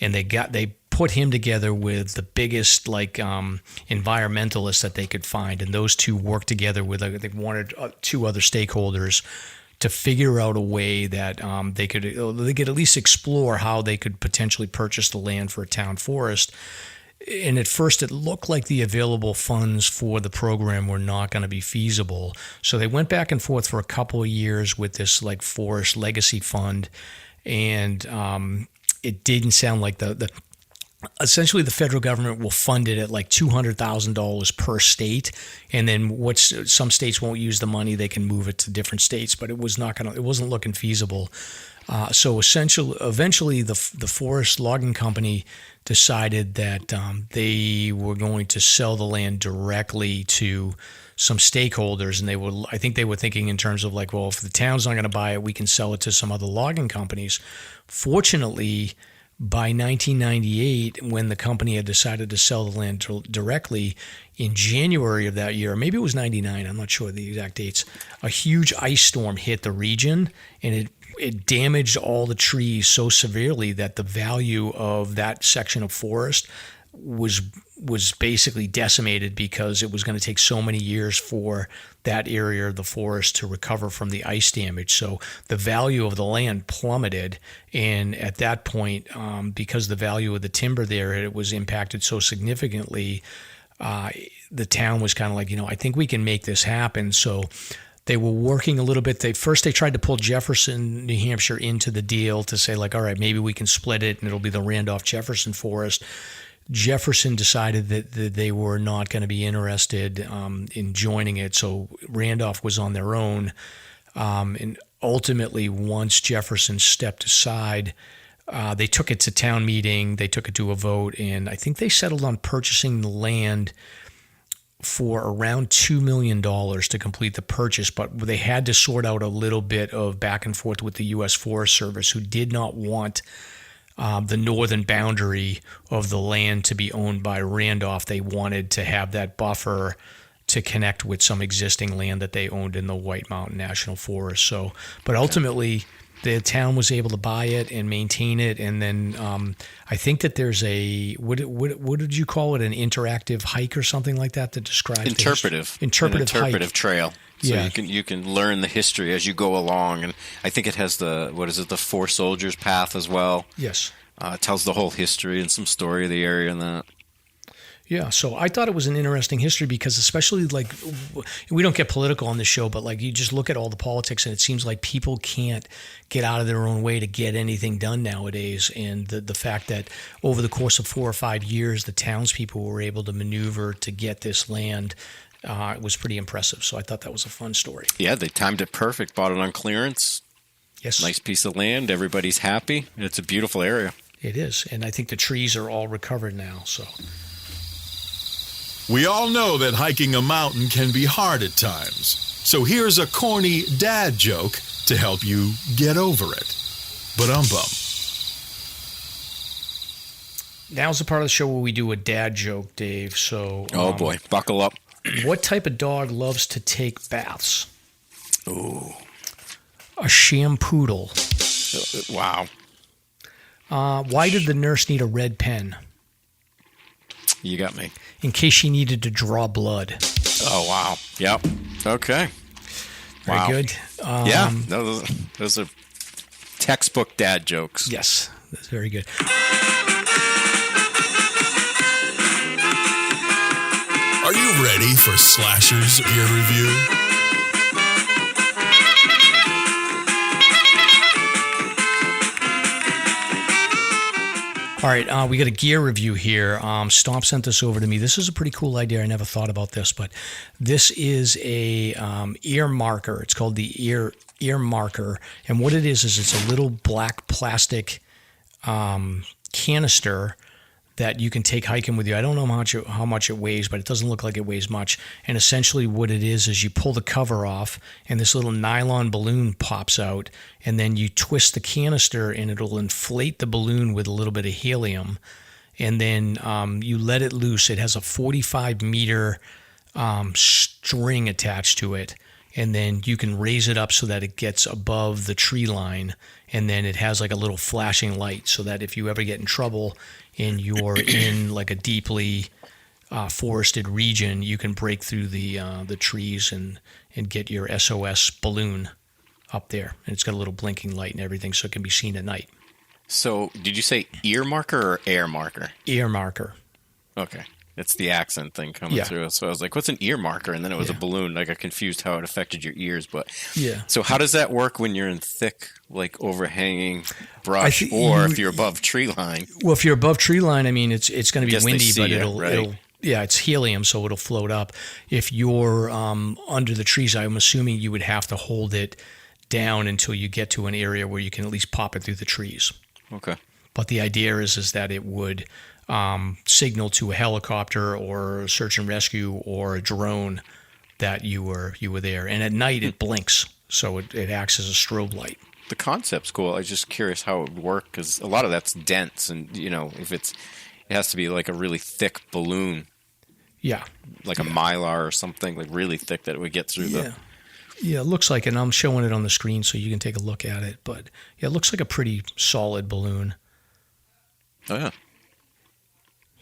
and they put him together with the biggest environmentalists that they could find, and those two worked together with they wanted 2 other stakeholders to figure out a way that they could at least explore how they could potentially purchase the land for a town forest. And at first it looked like the available funds for the program were not going to be feasible. So they went back and forth for a couple of years with this Forest Legacy Fund, and it didn't sound like essentially the federal government will fund it at like $200,000 per state, and then some states won't use the money, they can move it to different states, but it wasn't looking feasible. So eventually the forest logging company decided that they were going to sell the land directly to some stakeholders, and I think they were thinking in terms of like, well, if the town's not going to buy it, we can sell it to some other logging companies. Fortunately, by 1998, when the company had decided to sell the land directly, in January of that year, maybe it was 99, I'm not sure the exact dates, a huge ice storm hit the region, and it damaged all the trees so severely that the value of that section of forest was basically decimated, because it was going to take so many years for that area of the forest to recover from the ice damage. So the value of the land plummeted, and at that point, because the value of the timber there, it was impacted so significantly, the town was kind of like, I think we can make this happen. So they were working a little bit. They tried to pull Jefferson, New Hampshire into the deal to say like, all right, maybe we can split it and it'll be the Randolph-Jefferson forest. Jefferson decided that they were not going to be interested in joining it, so Randolph was on their own. And ultimately, once Jefferson stepped aside, they took it to town meeting, they took it to a vote, and I think they settled on purchasing the land for around $2 million to complete the purchase, but they had to sort out a little bit of back and forth with the U.S. Forest Service, who did not want the northern boundary of the land to be owned by Randolph. They wanted to have that buffer to connect with some existing land that they owned in the White Mountain National Forest. So, but ultimately, the town was able to buy it and maintain it, and then I think that there's what did you call it? An interactive hike or something like that describes interpretive trail. So yeah. you can learn the history as you go along, and I think it has the 4 Soldiers Path as well. Yes, it tells the whole history and some story of the area and that. Yeah, so I thought it was an interesting history because especially like we don't get political on this show, but like you just look at all the politics and it seems like people can't get out of their own way to get anything done nowadays. And the fact that over the course of 4 or 5 years, the townspeople were able to maneuver to get this land was pretty impressive. So I thought that was a fun story. Yeah, they timed it perfect, bought it on clearance. Yes. Nice piece of land. Everybody's happy. It's a beautiful area. It is. And I think the trees are all recovered now. So We all know that hiking a mountain can be hard at times. So here's a corny dad joke to help you get over it. Ba-dum-bum. now's the part of the show where we do a dad joke, Dave. So, Oh boy, buckle up. what type of dog loves to take baths? Ooh, A shampoodle. wow. Why did the nurse need a red pen? You got me. In case she needed to draw blood. Oh wow. Yep. Okay. Very Wow. good. Yeah. Those are textbook dad jokes. Yes, that's very good. Are you ready for Slasher's Gear Review? All right, we got a gear review here. Stomp sent this over to me. This is a pretty cool idea. I never thought about this, but this is a ear marker. It's called the ear marker, and what it is it's a little black plastic canister that you can take hiking with you. I don't know how much it weighs, but it doesn't look like it weighs much. And essentially what it is you pull the cover off and this little nylon balloon pops out, and then you twist the canister and it'll inflate the balloon with a little bit of helium. And then you let it loose. It has a 45-meter string attached to it. And then you can raise it up so that it gets above the tree line. And then it has like a little flashing light so that if you ever get in trouble and you're in like a deeply forested region, you can break through the trees and get your SOS balloon up there. And it's got a little blinking light and everything so it can be seen at night. So, did you say ear marker or air marker? Ear marker. Okay. It's the accent thing coming through. So I was like, what's an ear marker? And then it was a balloon. Like, I confused how it affected your ears. But yeah. So how does that work when you're in thick, like, overhanging brush or if you're above tree line? Well, if you're above tree line, I mean, it's going to be windy, but it'll it's helium, so it'll float up. If you're under the trees, I'm assuming you would have to hold it down until you get to an area where you can at least pop it through the trees. Okay. But the idea is that it would signal to a helicopter or a search and rescue or a drone that you were there. And at night it blinks, so it acts as a strobe light. The concept's cool. I was just curious how it would work because a lot of that's dense, and if it has to be like a really thick balloon. Yeah. Like a mylar or something, like really thick that it would get through the. Yeah, it looks like, and I'm showing it on the screen so you can take a look at it. But yeah, it looks like a pretty solid balloon. Oh yeah.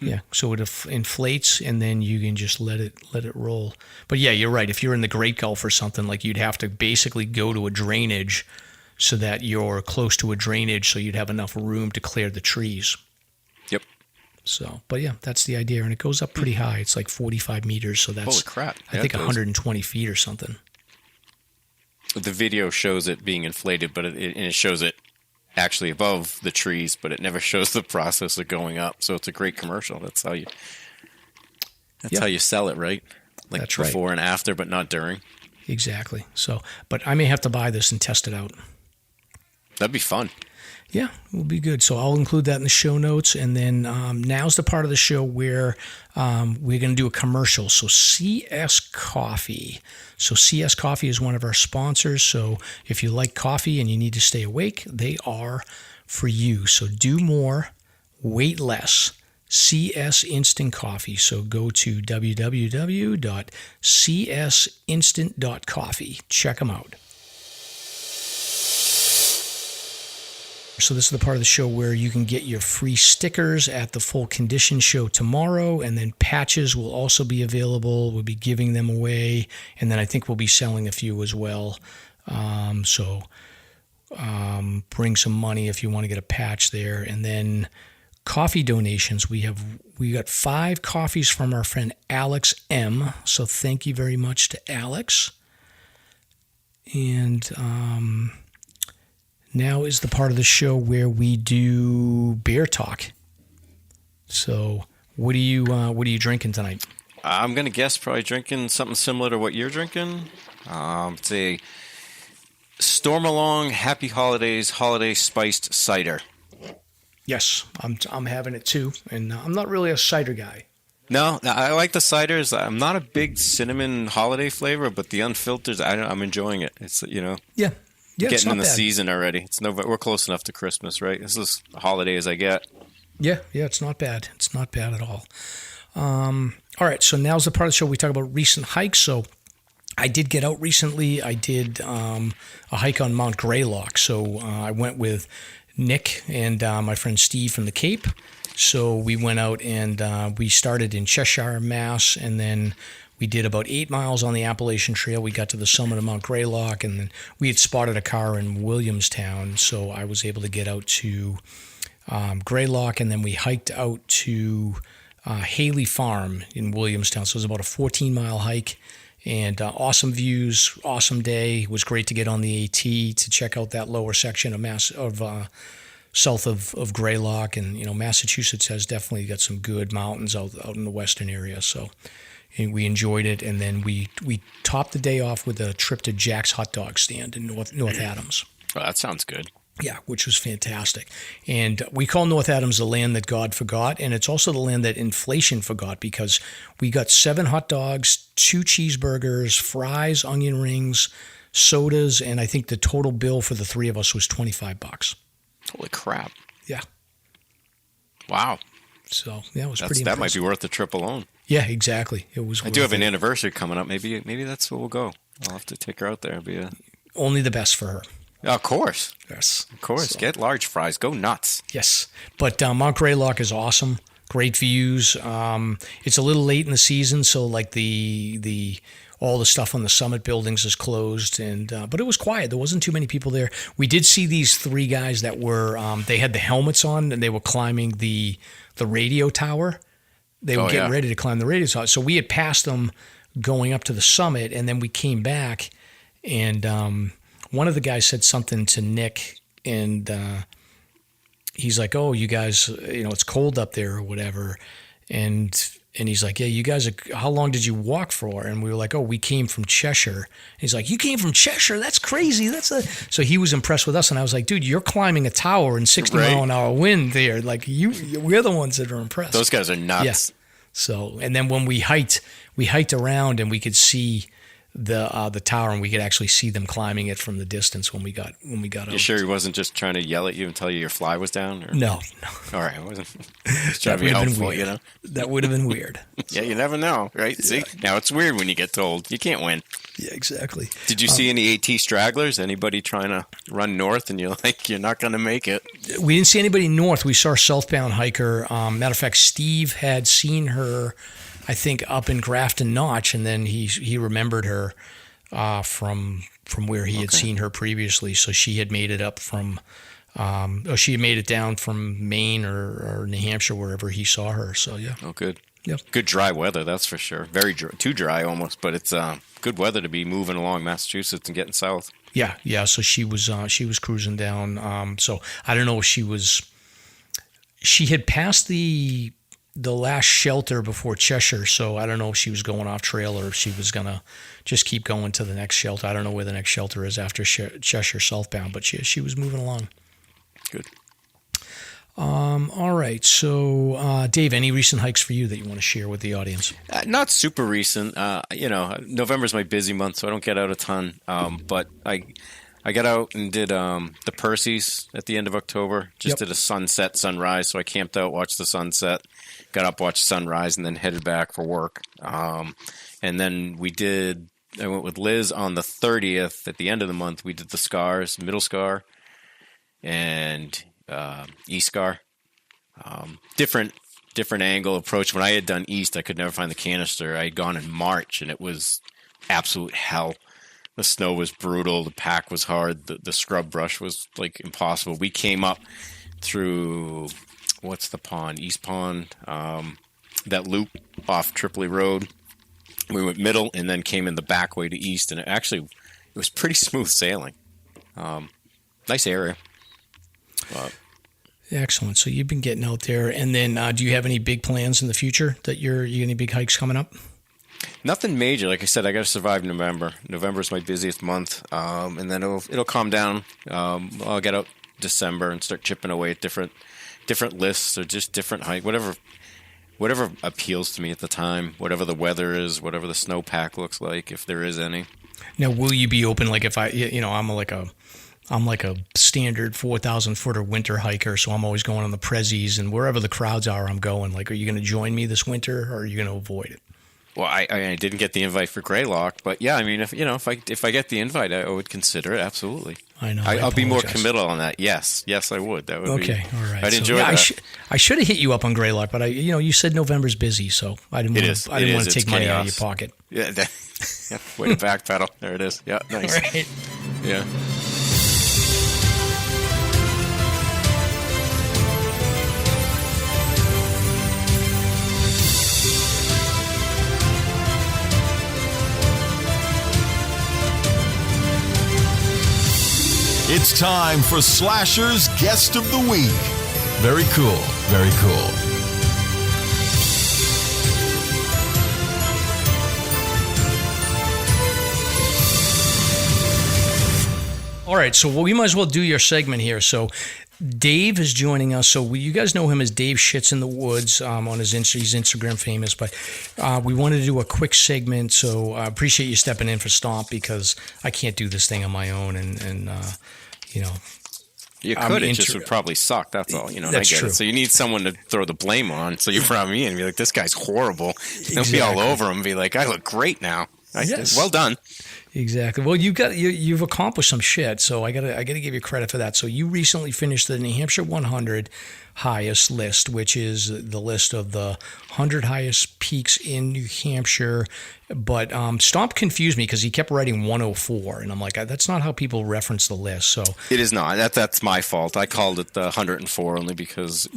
Yeah, so it inflates, and then you can just let it roll. But yeah, you're right. If you're in the Great Gulf or something, like you'd have to basically go to a drainage so that you're close to a drainage so you'd have enough room to clear the trees. Yep. So, but yeah, that's the idea, and it goes up pretty high. It's like 45 meters, so that's holy crap. I think 120 feet or something. The video shows it being inflated, but it shows it actually above the trees, but it never shows the process of going up. So it's a great commercial. That's how you sell it, right? Like that's before right. and after, but not during. Exactly. So, but I may have to buy this and test it out. That'd be fun. Yeah, it will be good. So I'll include that in the show notes. And then now's the part of the show where we're going to do a commercial. So CS Coffee. So CS Coffee is one of our sponsors. So if you like coffee and you need to stay awake, they are for you. So do more, wait less. CS Instant Coffee. So go to www.csinstant.coffee. Check them out. So this is the part of the show where you can get your free stickers at the Full Condition show tomorrow, and then patches will also be available. We'll be giving them away, and then I think we'll be selling a few as well. So bring some money if you want to get a patch there. And then coffee donations. We got 5 coffees from our friend Alex M. So thank you very much to Alex. And now is the part of the show where we do beer talk. So, what are you drinking tonight? I'm gonna guess probably drinking something similar to what you're drinking. It's a Stormalong Happy Holidays Holiday Spiced Cider. Yes, I'm having it too, and I'm not really a cider guy. No, I like the ciders. I'm not a big cinnamon holiday flavor, but the unfiltered, I'm enjoying it. It's Yeah, it's getting not in the bad. season already. We're close enough to Christmas, right? This is a holiday as I get. Yeah, it's not bad. It's not bad at all. All right, so now's the part of the show we talk about recent hikes. So I did get out recently. I did a hike on Mount Greylock. So I went with Nick and my friend Steve from the Cape. So we went out and we started in Cheshire, Mass, and then we did about 8 miles on the Appalachian Trail. We got to the summit of Mount Greylock, and then we had spotted a car in Williamstown, so I was able to get out to Greylock, and then we hiked out to Haley Farm in Williamstown. So it was about a 14-mile hike, and awesome views, awesome day. It was great to get on the AT to check out that lower section of south of Greylock, and Massachusetts has definitely got some good mountains out in the western area. So we enjoyed it, and then we topped the day off with a trip to Jack's Hot Dog Stand in North Adams. Oh, that sounds good. Yeah, which was fantastic. And we call North Adams the land that God forgot, and it's also the land that inflation forgot, because we got 7 hot dogs, 2 cheeseburgers, fries, onion rings, sodas, and I think the total bill for the 3 of us was $25. Holy crap. Yeah. Wow. So, yeah, it was pretty impressive. That might be worth the trip alone. Yeah, exactly. It was. I do have an anniversary coming up. Maybe that's where we'll go. I'll have to take her out there. Only the best for her. Of course. Yes. Of course. So, get large fries. Go nuts. Yes. But Mount Greylock is awesome. Great views. It's a little late in the season, so like the all the stuff on the summit buildings is closed, but it was quiet. There wasn't too many people there. We did see these 3 guys that were they had the helmets on, and they were climbing the radio tower. They were getting ready to climb the radio tower. So we had passed them going up to the summit, and then we came back, and one of the guys said something to Nick, and he's like, "Oh, you guys, it's cold up there or whatever," and he's like, "Yeah, you guys, how long did you walk for?" And we were like, "Oh, we came from Cheshire." He's like, "You came from Cheshire? That's crazy." So he was impressed with us, and I was like, "Dude, you're climbing a tower in 60 mile an hour wind there. Like we're the ones that are impressed." Those guys are nuts. Yeah. So, and then when we hiked around, and we could see the tower, and we could actually see them climbing it from the distance when we got out. You sure he wasn't just trying to yell at you and tell you your fly was down? Or? No. All right, I wasn't just trying to be helpful, That would have been weird. Yeah, you never know, right? Yeah. See, now it's weird when you get told you can't win. Yeah, exactly. Did you see any AT stragglers? Anybody trying to run north, and you're like, you're not going to make it? We didn't see anybody north. We saw a southbound hiker. Matter of fact, Steve had seen her, I think, up in Grafton Notch, and then he remembered her from where he had seen her previously. So she had made it up from, she had made it down from Maine or New Hampshire, wherever he saw her. So yeah. Oh, good. Yep. Good dry weather, that's for sure. Very dry, too dry almost, but it's good weather to be moving along Massachusetts and getting south. Yeah. So she was cruising down. So I don't know if she had passed the last shelter before Cheshire, so I don't know if she was going off trail or if she was gonna just keep going to the next shelter. I don't know where the next shelter is after Cheshire southbound, but she was moving along. Good. All right. So, Dave, any recent hikes for you that you want to share with the audience? Not super recent. November's my busy month, so I don't get out a ton. But I got out and did the Percy's at the end of October. Just did a sunrise. So I camped out, watched the sunset, got up, watched sunrise, and then headed back for work. And then I went with Liz on the 30th. At the end of the month, we did the Scars, Middle Scar, and East Scar. Different angle approach. When I had done East, I could never find the canister. I had gone in March, and it was absolute hell. The snow was brutal. The pack was hard. The scrub brush was like impossible. We came up through, what's the pond? East Pond. That loop off Tripoli Road. We went middle and then came in the back way to East. And it was pretty smooth sailing. Nice area. Excellent. So you've been getting out there. And then do you have any big plans in the future that you any big hikes coming up? Nothing major. Like I said, I got to survive November. November is my busiest month, and then it'll calm down. I'll get out December and start chipping away at different different lists or just different height, whatever appeals to me at the time, whatever the weather is, whatever the snowpack looks like, if there is any. Now, will you be open? Like if I'm like a standard 4,000 footer winter hiker, so I'm always going on the Prezzies and wherever the crowds are, I'm going. Like, are you going to join me this winter, or are you going to avoid it? Well, I didn't get the invite for Greylock, but yeah, I mean, if I get the invite, I would consider it, absolutely. I know. I'll be more committal on that. Yes, I would. That would okay. All right. I'd enjoy that. I should have hit you up on Greylock, but you said November's busy, so I didn't want to take money out of your pocket. Yeah. Way to backpedal. There it is. Yeah. Nice. Right. Yeah. It's time for Slasher's Guest of the Week. Very cool. Very cool. All right, so we might as well do your segment here. So Dave is joining us. So you guys know him as Dave Shits in the Woods on his he's Instagram famous. But we wanted to do a quick segment. So I appreciate you stepping in for Stomp, because I can't do this thing on my own. And you could. It just would probably suck. That's all. That's I get true. it. So you need someone to throw the blame on. So you brought me in and be like, this guy's horrible. Exactly. Don't be all over him and be like, I look great now. Yes. Well done. Exactly. Well, you've accomplished some shit, so I gotta give you credit for that. So you recently finished the New Hampshire 100 highest list, which is the list of the 100 highest peaks in New Hampshire. But Stomp confused me because he kept writing 104, and I'm like, that's not how people reference the list. So it is not. That's my fault. I called it the 104 only because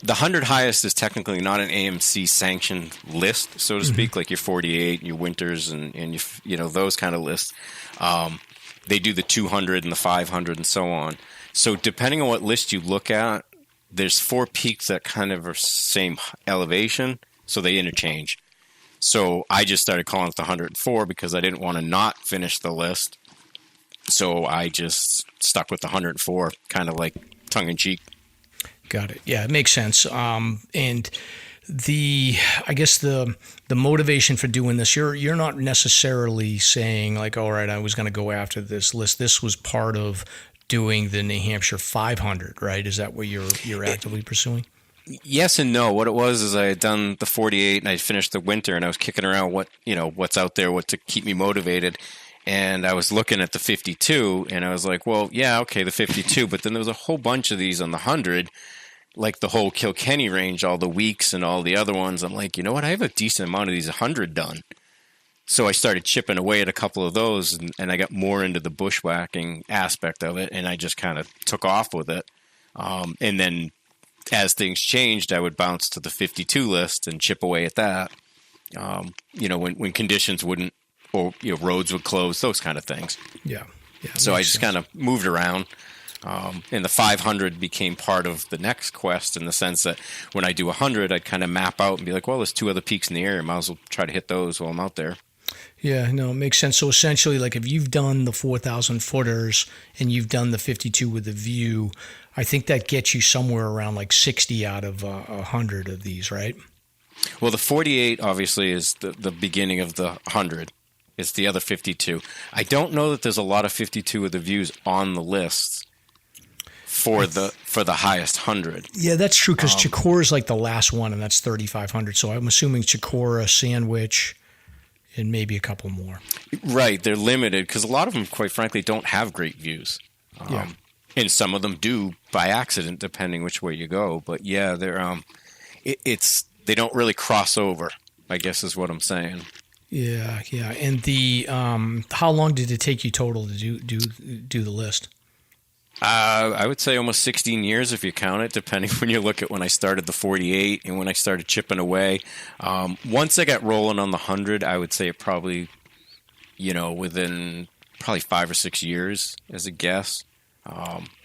the 100 highest is technically not an AMC sanctioned list, so to speak, like your 48, your winters, and those kind of lists. They do the 200 and the 500 and so on. So depending on what list you look at, there's 4 peaks that kind of are same elevation, so they interchange. So I just started calling it the 104 because I didn't want to not finish the list. So I just stuck with the 104, kind of like tongue-in-cheek. Got it. Yeah, it makes sense. And I guess the motivation for doing this, you're not necessarily saying like, all right, I was going to go after this list. This was part of doing the New Hampshire 500, right? Is that what you're actively pursuing? Yes and no. What it was is I had done the 48 and I finished the winter, and I was kicking around what's out there, what to keep me motivated. And I was looking at the 52, and I was like, well, yeah, okay, the 52. But then there was a whole bunch of these on the 100, like the whole Kilkenny range, all the weeks and all the other ones. I'm like, you know what? I have a decent amount of these 100 done. So I started chipping away at a couple of those, and I got more into the bushwhacking aspect of it, and I just kind of took off with it. And then as things changed, I would bounce to the 52 list and chip away at that, when conditions wouldn't, or roads would close, those kind of things. Yeah. So I just kind of moved around. And the 500 became part of the next quest in the sense that when I do 100, I'd kind of map out and be like, well, there's 2 other peaks in the area. Might as well try to hit those while I'm out there. Yeah, no, it makes sense. So essentially, like if you've done the 4,000 footers and you've done the 52 with the view, I think that gets you somewhere around like 60 out of 100 of these, right? Well, the 48 obviously is the beginning of the 100. It's the other 52. I don't know that there's a lot of 52 with the views on the lists for the highest 100. Yeah, that's true, because Chikora is like the last one, and that's 3,500. So I'm assuming Chikora, Sandwich, and maybe a couple more. Right, they're limited because a lot of them, quite frankly, don't have great views. And some of them do by accident, depending which way you go. But yeah, they're they don't really cross over, I guess is what I'm saying. Yeah. And the how long did it take you total to do the list? I would say almost 16 years if you count it, depending when you look at when I started the 48 and when I started chipping away. Once I got rolling on the 100, I would say it probably, within probably 5 or 6 years as a guess.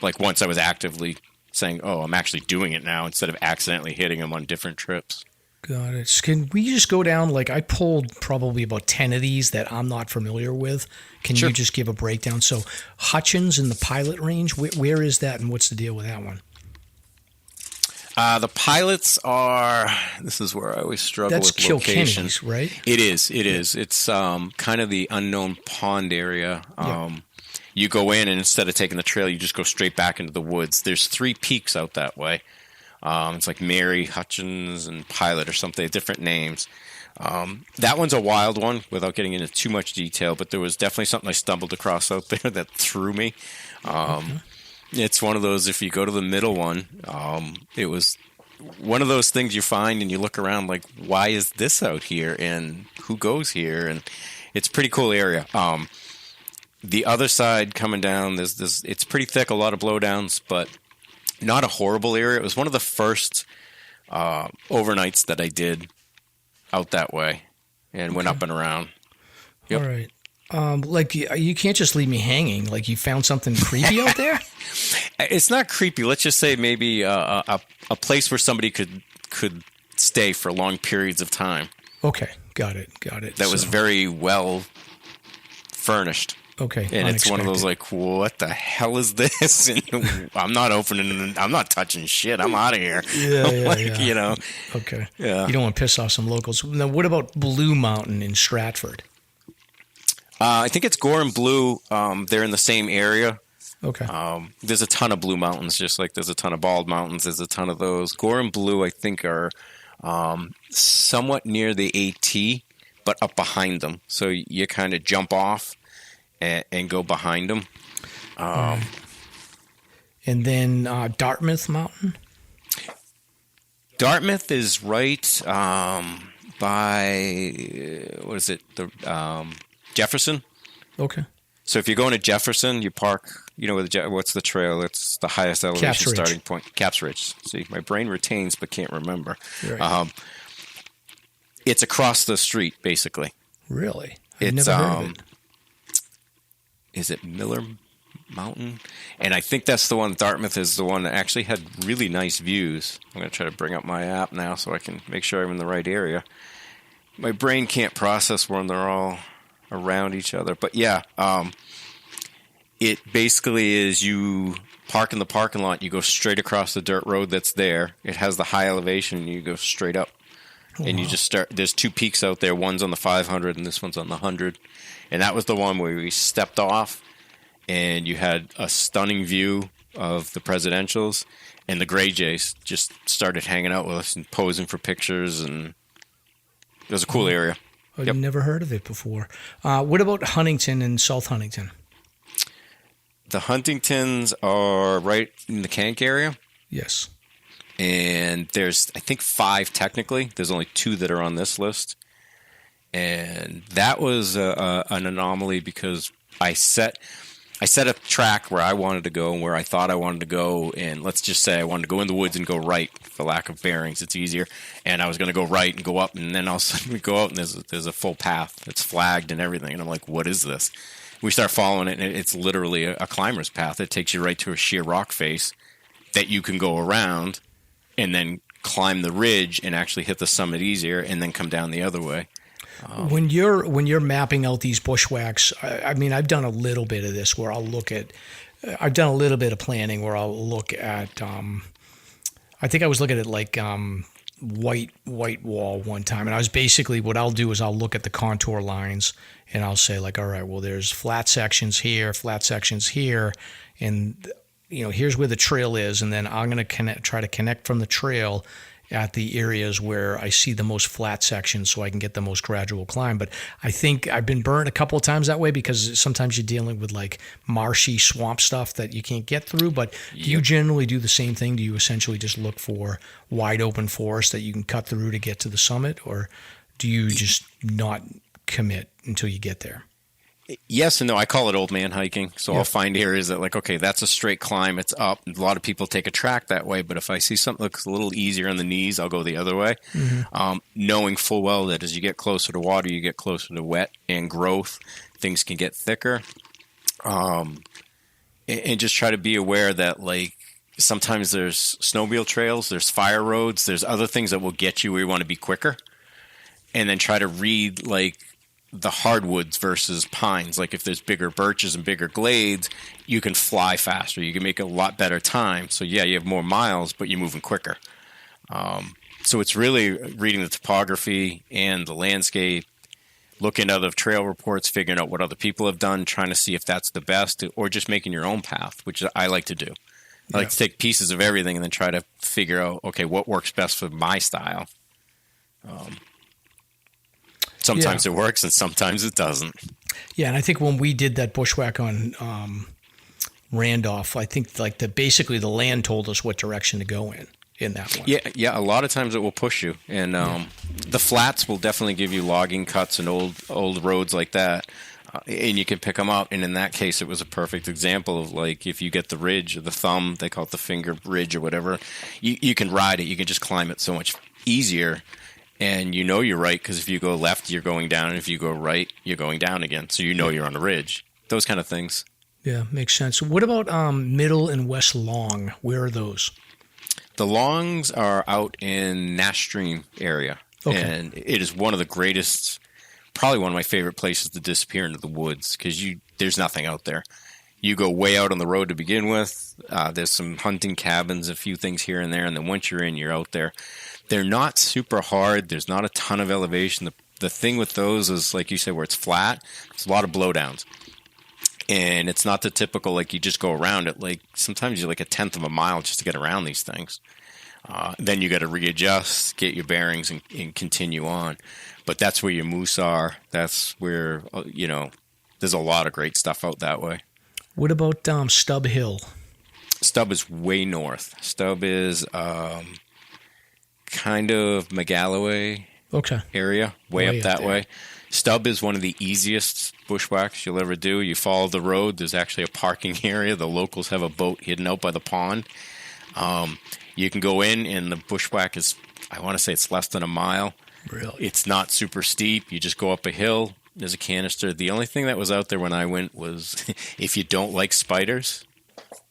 Like once I was actively saying, oh, I'm actually doing it now instead of accidentally hitting them on different trips. Got it. Can we just go down, like I pulled probably about 10 of these that I'm not familiar with. Can you just give a breakdown? So Hutchins in the Pilot Range, where is that and what's the deal with that one? The pilots are. This is where I always struggle That's with location. Kilkenny's, right? It is. It's kind of the unknown pond area. Yeah. You go in, and instead of taking the trail, you just go straight back into the woods. There's 3 peaks out that way. It's like Mary, Hutchins, and Pilot or something, different names. That one's a wild one without getting into too much detail, but there was definitely something I stumbled across out there that threw me. It's one of those, if you go to the middle one, it was one of those things you find and you look around like, why is this out here and who goes here? And it's a pretty cool area. The other side coming down, there's this. It's pretty thick, a lot of blowdowns, but not a horrible area. It was one of the first overnights that I did out that way and went up and around. Yep. All right. Like you can't just leave me hanging. Like you found something creepy out there? It's not creepy. Let's just say maybe a place where somebody could stay for long periods of time. Okay, got it. That was very well furnished. Okay, and it's one of those like, what the hell is this? And I'm not opening. I'm not touching shit. I'm out of here. Yeah. You know. Okay. Yeah. You don't want to piss off some locals. Now, what about Blue Mountain in Stratford? I think it's Gore and Blue. They're in the same area. Okay. There's a ton of blue mountains, just like there's a ton of bald mountains. There's a ton of those. Gore and Blue, I think, are somewhat near the AT, but up behind them. So you kind of jump off and go behind them. And then Dartmouth Mountain? Dartmouth is right by, what is it, Jefferson? Okay. So if you're going to Jefferson, you park, what's the trail? It's the highest elevation starting point. Caps Ridge. See, my brain retains but can't remember. Right. It's across the street, basically. Really? I've never heard of it. Is it Miller Mountain? And I think that's the one. Dartmouth is the one that actually had really nice views. I'm going to try to bring up my app now so I can make sure I'm in the right area. My brain can't process when they're all around each other. But yeah, it basically is you park in the parking lot, you go straight across the dirt road that's there. It has the high elevation, and you go straight up. And you just start, there's 2 peaks out there. One's on the 500 and this one's on the 100. And that was the one where we stepped off and you had a stunning view of the presidentials, and the Gray Jays just started hanging out with us and posing for pictures, and it was a cool area. I've never heard of it before. What about Huntington and South Huntington? The Huntingtons are right in the Kank area. Yes. And there's, I think, 5 technically. There's only 2 that are on this list. And that was an anomaly because I set a track where I wanted to go and where I thought I wanted to go. And let's just say I wanted to go in the woods and go right for lack of bearings. It's easier. And I was going to go right and go up. And then all of a sudden we go out and there's a full path that's flagged and everything. And I'm like, what is this? We start following it, and it's literally a climber's path. It takes you right to a sheer rock face that you can go around and then climb the ridge and actually hit the summit easier and then come down the other way. When you're mapping out these bushwhacks, I mean, I've done a little bit of this where I've done a little bit of planning where I'll look at, I think I was looking at like white wall one time. And I was basically, what I'll do is I'll look at the contour lines and I'll say like, all right, well, there's flat sections here, and here's where the trail is. And then I'm going to try to connect from the trail at the areas where I see the most flat sections so I can get the most gradual climb. But I think I've been burned a couple of times that way because sometimes you're dealing with like marshy swamp stuff that you can't get through. But do you generally do the same thing? Do you essentially just look for wide open forest that you can cut through to get to the summit? Or do you just not commit until you get there? Yes and no. I call it old man hiking. So I'll find areas that like, okay, that's a straight climb. It's up. A lot of people take a track that way. But if I see something that looks a little easier on the knees, I'll go the other way. Mm-hmm. Knowing full well that as you get closer to water, you get closer to wet and growth. Things can get thicker. And just try to be aware that like sometimes there's snowmobile trails, there's fire roads, there's other things that will get you where you want to be quicker. And then try to read like the hardwoods versus pines. Like if there's bigger birches and bigger glades, you can fly faster. You can make a lot better time. So yeah, you have more miles, but you're moving quicker. So it's really reading the topography and the landscape, looking at other trail reports, figuring out what other people have done, trying to see if that's the best, or just making your own path, which I like to do. I like to take pieces of everything and then try to figure out, okay, what works best for my style. Sometimes it works and sometimes it doesn't. Yeah, and I think when we did that bushwhack on Randolph, I think like basically the land told us what direction to go in that one. Yeah. A lot of times it will push you, and the flats will definitely give you logging cuts and old roads like that, and you can pick them up. And in that case, it was a perfect example of like if you get the ridge or the thumb, they call it the finger ridge or whatever, you can ride it. You can just climb it so much easier. And you know you're right, because if you go left, you're going down. And if you go right, you're going down again. So you know you're on a ridge. Those kind of things. Yeah, makes sense. What about Middle and West Long? Where are those? The Longs are out in Nash Stream area. Okay. And it is one of the greatest, probably one of my favorite places to disappear into the woods, because there's nothing out there. You go way out on the road to begin with. There's some hunting cabins, a few things here and there. And then once you're in, you're out there. They're not super hard. There's not a ton of elevation. The thing with those is, like you said, where it's flat, it's a lot of blowdowns. And it's not the typical, like, you just go around it. Like, sometimes you're like a tenth of a mile just to get around these things. Then you got to readjust, get your bearings, and continue on. But that's where your moose are. That's where, there's a lot of great stuff out that way. What about Stub Hill? Stub is way north. Stub is kind of McGalloway area, way up that way. Stub is one of the easiest bushwhacks you'll ever do. You follow the road. There's actually a parking area. The locals have a boat hidden out by the pond. You can go in, and the bushwhack is, I want to say it's less than a mile. Really? It's not super steep. You just go up a hill. There's a canister. The only thing that was out there when I went was if you don't like spiders,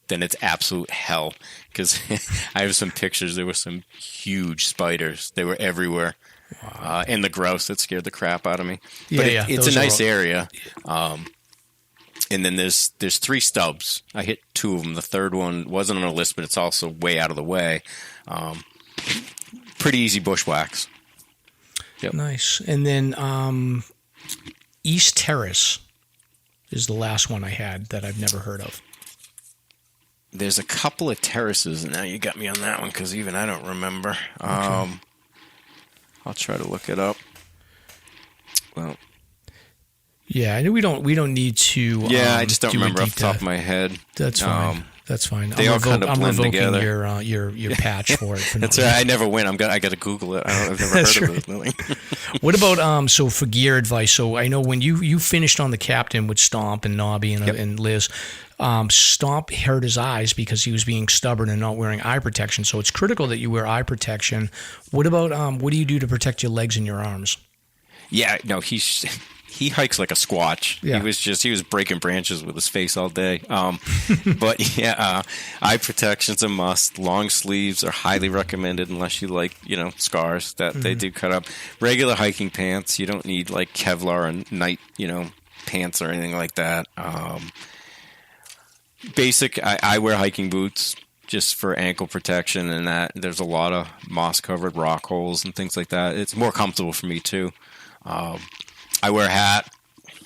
then it's absolute hell, because I have some pictures. There were some huge spiders. They were everywhere. Wow. And the grouse that scared the crap out of me. But it's a nice area. And then there's 3 stubs. I hit 2 of them. The third one wasn't on a list, but it's also way out of the way. Pretty easy bushwhacks. Yep. Nice. And then East Terrace is the last one I had that I've never heard of. There's a couple of terraces. Now you got me on that one, because even I don't remember. Okay. I'll try to look it up. Well, yeah, I know we don't need to. Yeah, I just don't remember off the top of my head. That's fine. That's fine. They all kind of blend together. Your patch for it. That's right. I never win. I got to Google it. I've never heard of it. What about so for gear advice? So I know when you finished on the Captain with Stomp and Nobby and Liz, Stomp hurt his eyes because he was being stubborn and not wearing eye protection. So it's critical that you wear eye protection. What about what do you do to protect your legs and your arms? Yeah, no, he hikes like a squatch. Yeah. He was breaking branches with his face all day. But yeah, eye protection's a must. Long sleeves are highly recommended unless you like, scars that they do cut up. Regular hiking pants, you don't need like Kevlar and night, pants or anything like that. Basic, I wear hiking boots just for ankle protection, and that there's a lot of moss-covered rock holes and things like that. It's more comfortable for me too. I wear a hat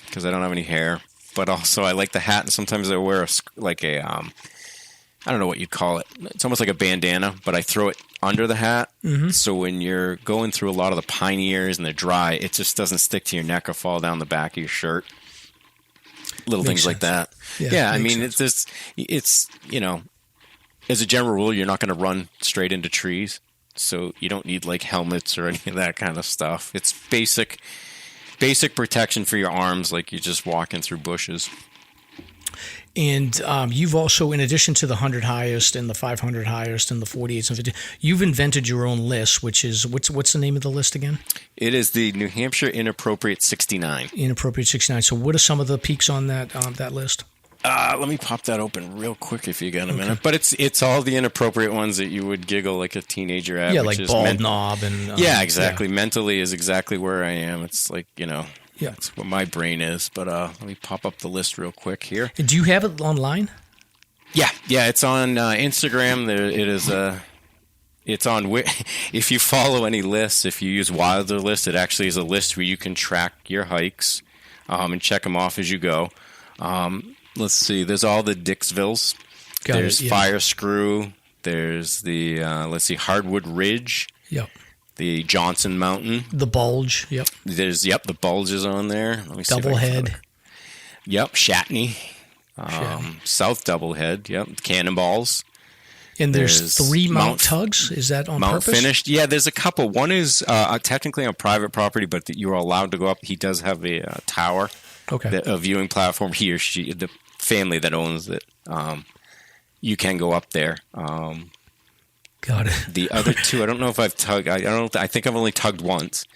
because I don't have any hair, but also I like the hat, and sometimes I wear I don't know what you'd call it. It's almost like a bandana, but I throw it under the hat. Mm-hmm. So when you're going through a lot of the piney areas and they're dry, it just doesn't stick to your neck or fall down the back of your shirt. Little things like that. Yeah, I mean, sense. it's as a general rule, you're not going to run straight into trees, so you don't need like helmets or any of that kind of stuff. It's basic protection for your arms, like you're just walking through bushes. And you've also, in addition to the 100 highest and the 500 highest and the 48s and 50, you've invented your own list, which is, what's the name of the list again? It is the New Hampshire Inappropriate 69. Inappropriate 69. So what are some of the peaks on that list? Let me pop that open real quick if you got a minute. But it's all the inappropriate ones that you would giggle like a teenager at. Yeah, like bald knob and... yeah, exactly. Yeah. Mentally is exactly where I am. It's like, that's what my brain is. But let me pop up the list real quick here. Do you have it online? Yeah, it's on Instagram. It is It's on. If you follow any lists, if you use Wilder List, it actually is a list where you can track your hikes and check them off as you go. Let's see. There's all the Dixvilles. There's Fire Screw. There's the Hardwood Ridge. Yep. The Johnson Mountain. The Bulge. Yep. There's the Bulge is on there. Let me see. Doublehead. Yep. Shatney. South Doublehead. Yep. Cannonballs. And there's 3 Mount Tugs. Is that on Mount purpose? Finished. Yeah, there's a couple. One is technically on private property, but you're allowed to go up. He does have a tower, a viewing platform. He or she, the family that owns it, you can go up there. Got it. The other 2, I don't know if I've tugged. I think I've only tugged once.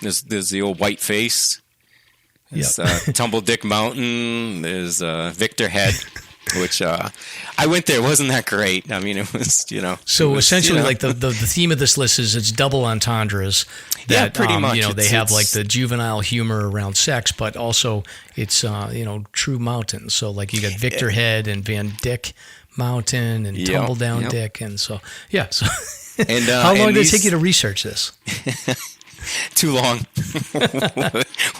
There's the old White Face. There's Tumble Dick Mountain. There's Victor Head. Which I went there. It wasn't that great. I mean, it was, So essentially, like the theme of this list is it's double entendres. That, pretty much. They have like the juvenile humor around sex, but also it's, true mountains. So like you got Victor Head and Van Dyck Mountain and Tumble Down Dick. And so, So and, how long did it take you to research this? Too long.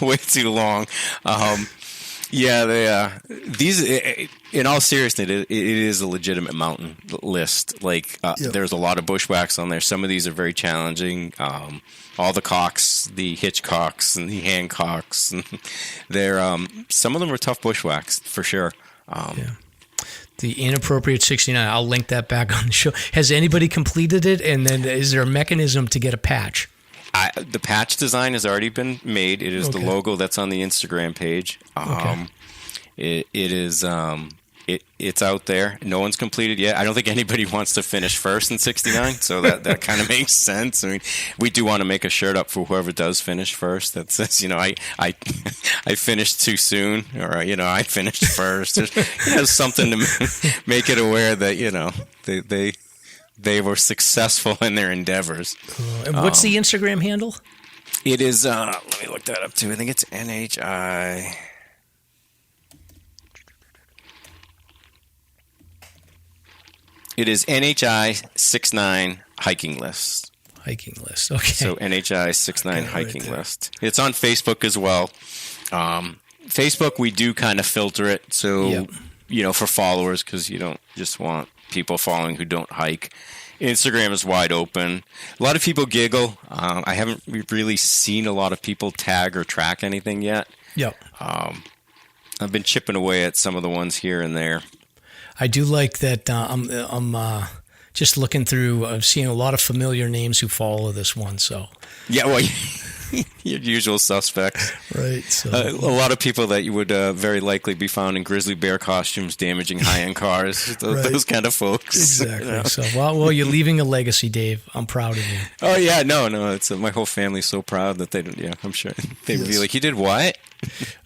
Way too long. These, in all seriousness, it is a legitimate mountain list. Like, there's a lot of bushwhacks on there. Some of these are very challenging. All the cocks, the Hitchcocks, and the Hancocks, and they're some of them are tough bushwhacks for sure. The Inappropriate 69. I'll link that back on the show. Has anybody completed it? And then is there a mechanism to get a patch? The patch design has already been made. It is the logo that's on the Instagram page. It is. It's out there. No one's completed yet. I don't think anybody wants to finish first in 69, so that kind of makes sense. I mean, we do want to make a shirt up for whoever does finish first that says, I finished too soon, or I finished first. There's something to make it aware that they were successful in their endeavors. And what's the Instagram handle? It is. Let me look that up too. I think it's NHI. It is NHI 69 hiking list. Hiking list. Okay. So NHI 69 hiking list. It's on Facebook as well. Facebook, we do kind of filter it. So, for followers, because you don't just want people following who don't hike. Instagram is wide open. A lot of people giggle. I haven't really seen a lot of people tag or track anything yet. I've been chipping away at some of the ones here and there. I do like that. I'm just looking through. I've seen a lot of familiar names who follow this one. So your usual suspects, right? So. A lot of people that you would very likely be found in grizzly bear costumes, damaging high-end cars. Those kind of folks. Exactly. So, well, you're leaving a legacy, Dave. I'm proud of you. Oh yeah, no. It's my whole family's so proud that they don't. Yeah, I'm sure they'd be like, "You did what?"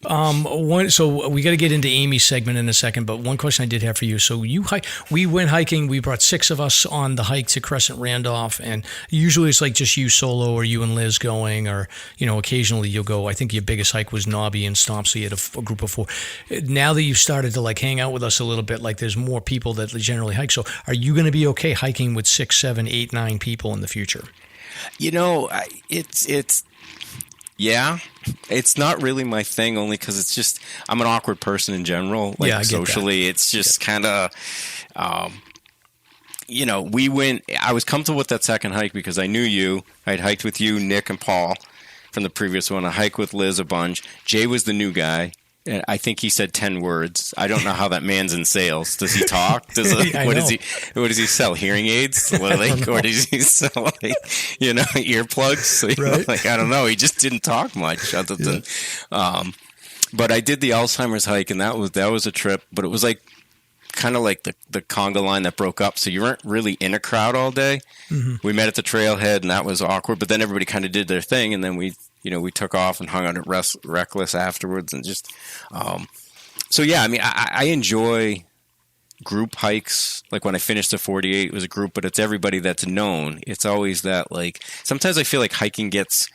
So we got to get into Amy's segment in a second, but one question I did have for you. So we went hiking. We brought 6 of us on the hike to Crescent Randolph, and usually it's like just you solo or you and Liz going, or occasionally you'll go. I think your biggest hike was Nobby and Stomp, so you had a group of 4. Now that you've started to hang out with us a little bit, there's more people that generally hike. So are you going to be okay hiking with 6, 7, 8, 9 people in the future? Yeah, it's not really my thing, only because it's just I'm an awkward person in general. Socially, it's just kind of, we went. I was comfortable with that second hike because I knew you. I'd hiked with you, Nick, and Paul from the previous one. I hiked with Liz a bunch. Jay was the new guy. I think he said 10 words. I don't know how that man's in sales. Does he talk? What does he sell? Hearing aids? Or does he sell earplugs? Right. I don't know. He just didn't talk much other than. But I did the Alzheimer's hike, and that was a trip. But it was kind of like the conga line that broke up, so you weren't really in a crowd all day. Mm-hmm. We met at the trailhead, and that was awkward. But then everybody kind of did their thing, and then we took off and hung out at Reklis afterwards, and just I enjoy group hikes. Like when I finished the 48, it was a group, but it's everybody that's known. It's always that sometimes I feel like hiking gets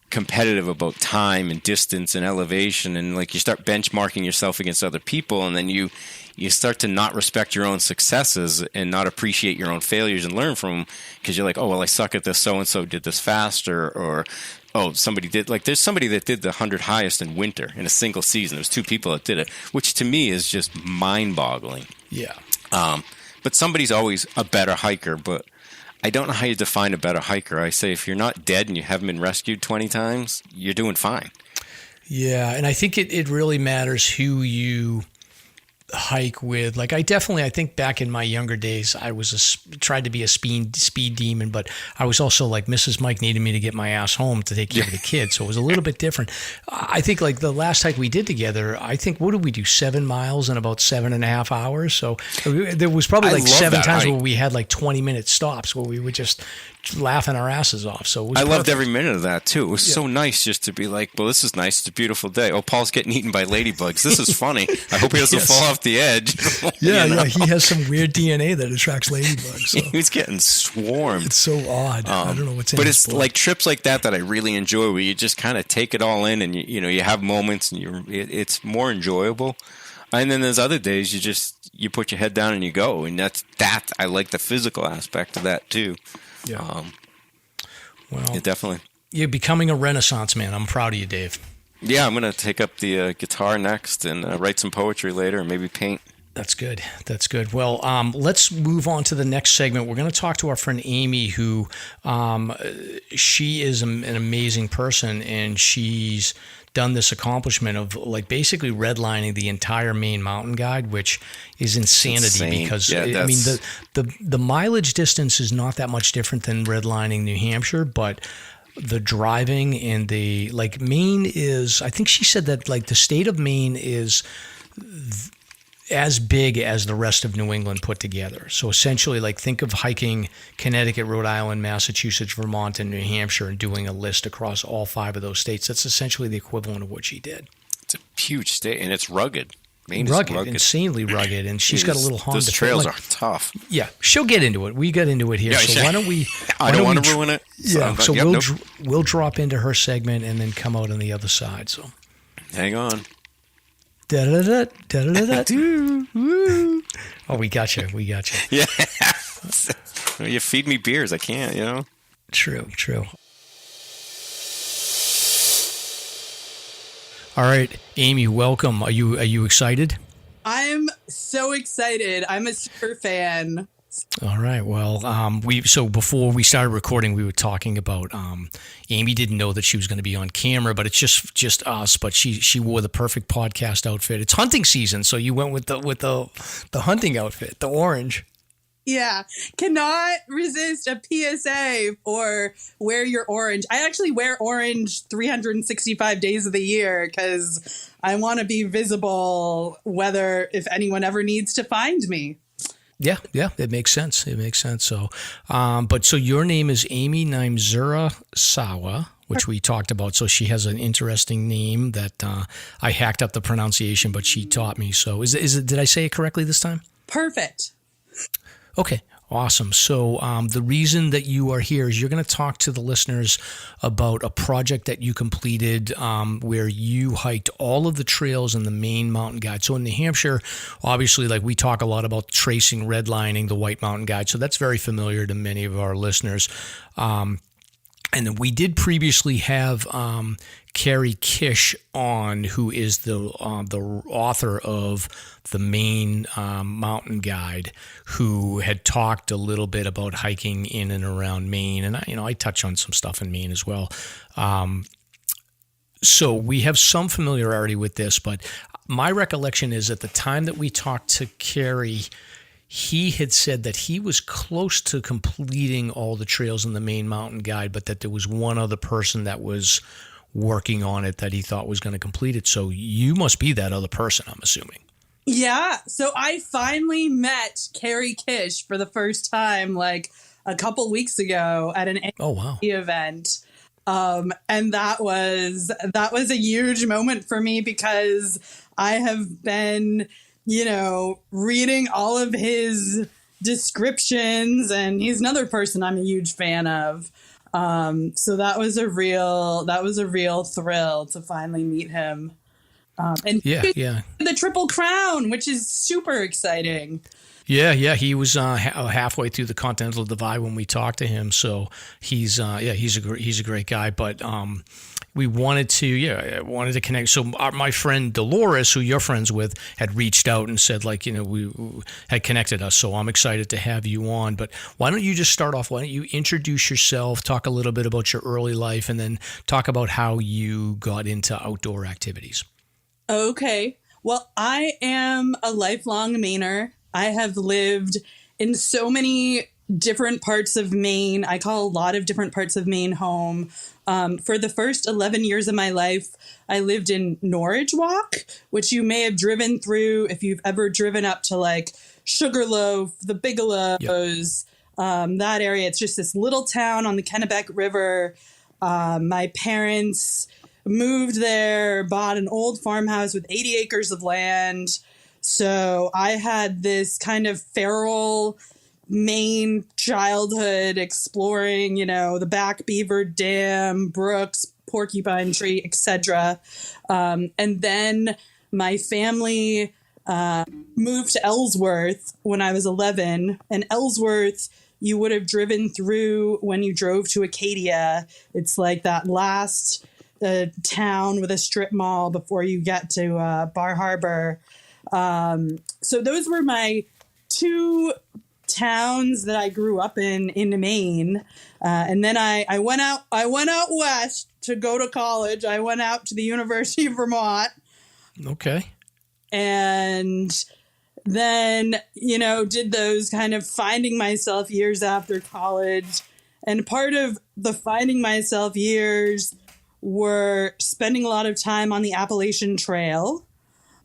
competitive about time and distance and elevation, and you start benchmarking yourself against other people, and then you you start to not respect your own successes and not appreciate your own failures and learn from them, because you're like, oh, well, I suck at this. So-and-so did this faster, or oh, somebody did, like there's somebody that did the 100 highest in winter in a single season. There's 2 people that did it, which to me is just mind-boggling. Yeah. But somebody's always a better hiker, but I don't know how you define a better hiker. I say if you're not dead and you haven't been rescued 20 times, you're doing fine. Yeah, and I think it really matters who you hike with. Like I think back in my younger days, I was tried to be a speed demon, but I was also like Mrs. Mike needed me to get my ass home to take care of the kids, so it was a little bit different. I think like the last hike we did together, I think what did we do, 7 miles in about 7.5 hours? So there was probably like 7 times where we had like 20-minute stops where we would just laughing our asses off. So it was loved every minute of that too. It was so nice just to be like, well, this is nice. It's a beautiful day. Oh, Paul's getting eaten by ladybugs. This is funny. I hope he doesn't fall off the edge. Yeah. He has some weird DNA that attracts ladybugs. So. He was getting swarmed. It's so odd. I don't know what's in but his it's blood. like trips like that I really enjoy, where you just kind of take it all in, and you have moments, and it's more enjoyable. And then there's other days you put your head down and you go, and that I like the physical aspect of that too. Yeah. Well, yeah, definitely. You're becoming a Renaissance man. I'm proud of you, Dave. Yeah, I'm going to take up the guitar next and write some poetry later, and maybe paint. That's good. That's good. Well, let's move on to the next segment. We're going to talk to our friend Amy, who she is an amazing person, and she's done this accomplishment of like basically redlining the entire Maine Mountain Guide, which is insanity because I mean the mileage distance is not that much different than redlining New Hampshire, but the driving and the like Maine is, I think she said that like the state of Maine is as big as the rest of New England put together. So essentially, like think of hiking Connecticut, Rhode Island, Massachusetts, Vermont, and New Hampshire and doing a list across all 5 of those states. That's essentially the equivalent of what she did. It's a huge state, and it's rugged. Maine rugged, is rugged. Insanely rugged, and she's got a little Honda. Those trails are tough. Yeah, she'll get into it. We got into it here, yeah, so why don't we? I don't want to ruin it. Yeah, so we'll drop into her segment and then come out on the other side. So hang on. Da-da-da, da-da-da-da. Oh, we got you. Yeah. You feed me beers. I can't, True. All right, Amy, welcome. Are you excited? I'm so excited. I'm a super fan. All right. Well, so before we started recording, we were talking about Amy didn't know that she was going to be on camera, but it's just us. But she wore the perfect podcast outfit. It's hunting season, so you went with the hunting outfit, the orange. Yeah, cannot resist a PSA or wear your orange. I actually wear orange 365 days of the year because I want to be visible, whether if anyone ever needs to find me. Yeah, it makes sense. So, so your name is Amy Niemczura Sowa, which we talked about. So she has an interesting name that I hacked up the pronunciation, but she taught me. So is it? Did I say it correctly this time? Perfect. Okay. Awesome. So the reason that you are here is you're going to talk to the listeners about a project that you completed where you hiked all of the trails in the Maine Mountain Guide. So in New Hampshire, obviously, like we talk a lot about tracing, redlining the White Mountain Guide. So that's very familiar to many of our listeners. And then we did previously have Carrie Kish on, who is the author of the Maine Mountain Guide, who had talked a little bit about hiking in and around Maine, and I touch on some stuff in Maine as well. So we have some familiarity with this, but my recollection is at the time that we talked to Carrie, he had said that he was close to completing all the trails in the Maine Mountain Guide, but that there was one other person that was working on it that he thought was going to complete it. So you must be that other person, I'm assuming. Yeah. So I finally met Carrie Kish for the first time, like a couple weeks ago at an event. And that was a huge moment for me because I have been, reading all of his descriptions, and he's another person I'm a huge fan of. So that was a real thrill to finally meet him. And the Triple Crown, which is super exciting. Yeah, he was halfway through the Continental Divide when we talked to him. So he's a great guy. But we wanted to connect. So my friend Dolores, who you're friends with, had reached out and said, like, we had connected us. So I'm excited to have you on. But why don't you just start off? Why don't you introduce yourself, talk a little bit about your early life, and then talk about how you got into outdoor activities. Okay. Well, I am a lifelong Mainer. I have lived in so many different parts of Maine. I call a lot of different parts of Maine home. For the first 11 years of my life, I lived in Norwich Walk, which you may have driven through if you've ever driven up to like Sugarloaf, the Bigelows, that area. It's just this little town on the Kennebec River. My parents moved there, bought an old farmhouse with 80 acres of land. So I had this kind of feral Maine childhood exploring, the Back Beaver Dam, brooks, porcupine tree, etc. And then my family moved to Ellsworth when I was 11. And Ellsworth, you would have driven through when you drove to Acadia. It's like that last town with a strip mall before you get to Bar Harbor. So those were my two towns that I grew up in Maine. And then I went out west to go to college. I went out to the University of Vermont. Okay. And then, did those kind of finding myself years after college. And part of the finding myself years were spending a lot of time on the Appalachian Trail.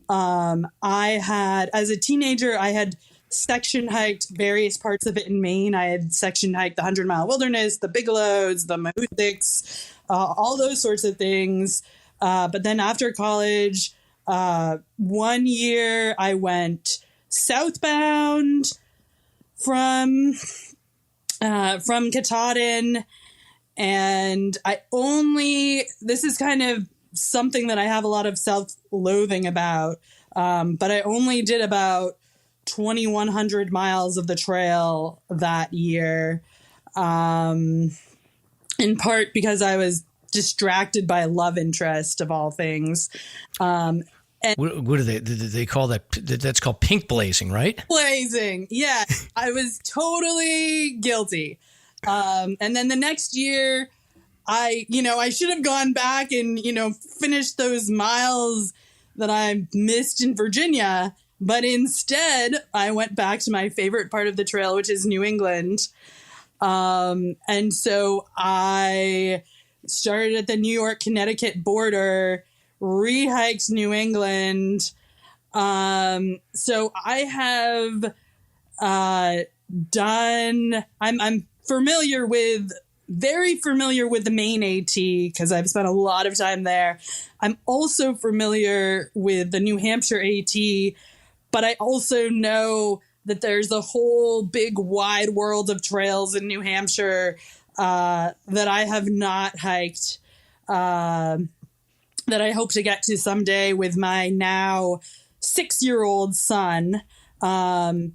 As a teenager, I had section hiked various parts of it in Maine. I had section hiked the 100 Mile Wilderness, the Bigelows, the Mahoothicks, all those sorts of things. But then after college, 1 year I went southbound from Katahdin, and this is kind of something that I have a lot of self-loathing about, but I only did about 2,100 miles of the trail that year, in part because I was distracted by a love interest of all things. And what do they call that? That's called pink blazing, right? Blazing. Yeah, I was totally guilty. And then the next year, I should have gone back and, finished those miles that I missed in Virginia. But instead, I went back to my favorite part of the trail, which is New England. And so I started at the New York-Connecticut border, re-hiked New England. So I have I'm very familiar with the Maine AT because I've spent a lot of time there. I'm also familiar with the New Hampshire AT, but I also know that there's a whole big wide world of trails in New Hampshire that I have not hiked, that I hope to get to someday with my now 6-year-old son.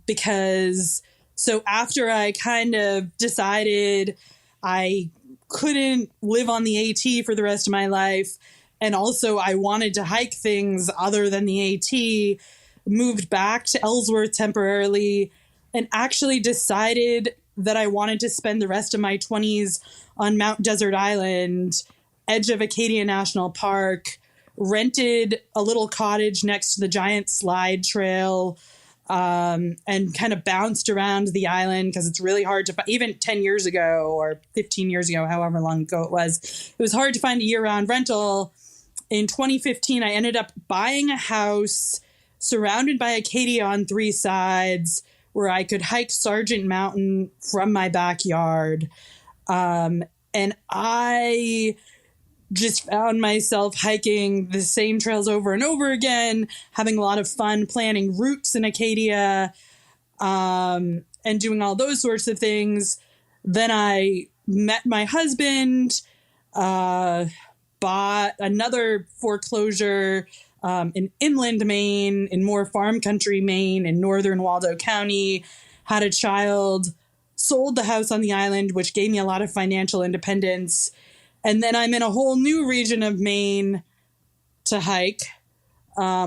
Because so after I kind of decided I couldn't live on the AT for the rest of my life, and also I wanted to hike things other than the AT, moved back to Ellsworth temporarily, and actually decided that I wanted to spend the rest of my 20s on Mount Desert Island, edge of Acadia National Park, rented a little cottage next to the giant slide trail, and kind of bounced around the island because it's really hard to find. Even 10 years ago or 15 years ago, however long ago it was hard to find a year-round rental. In 2015, I ended up buying a house surrounded by Acadia on 3 sides where I could hike Sargent Mountain from my backyard. And I just found myself hiking the same trails over and over again, having a lot of fun planning routes in Acadia, and doing all those sorts of things. Then I met my husband, bought another foreclosure in inland Maine, in more farm country Maine, in northern Waldo County, had a child, sold the house on the island, which gave me a lot of financial independence. And then I'm in a whole new region of Maine to hike,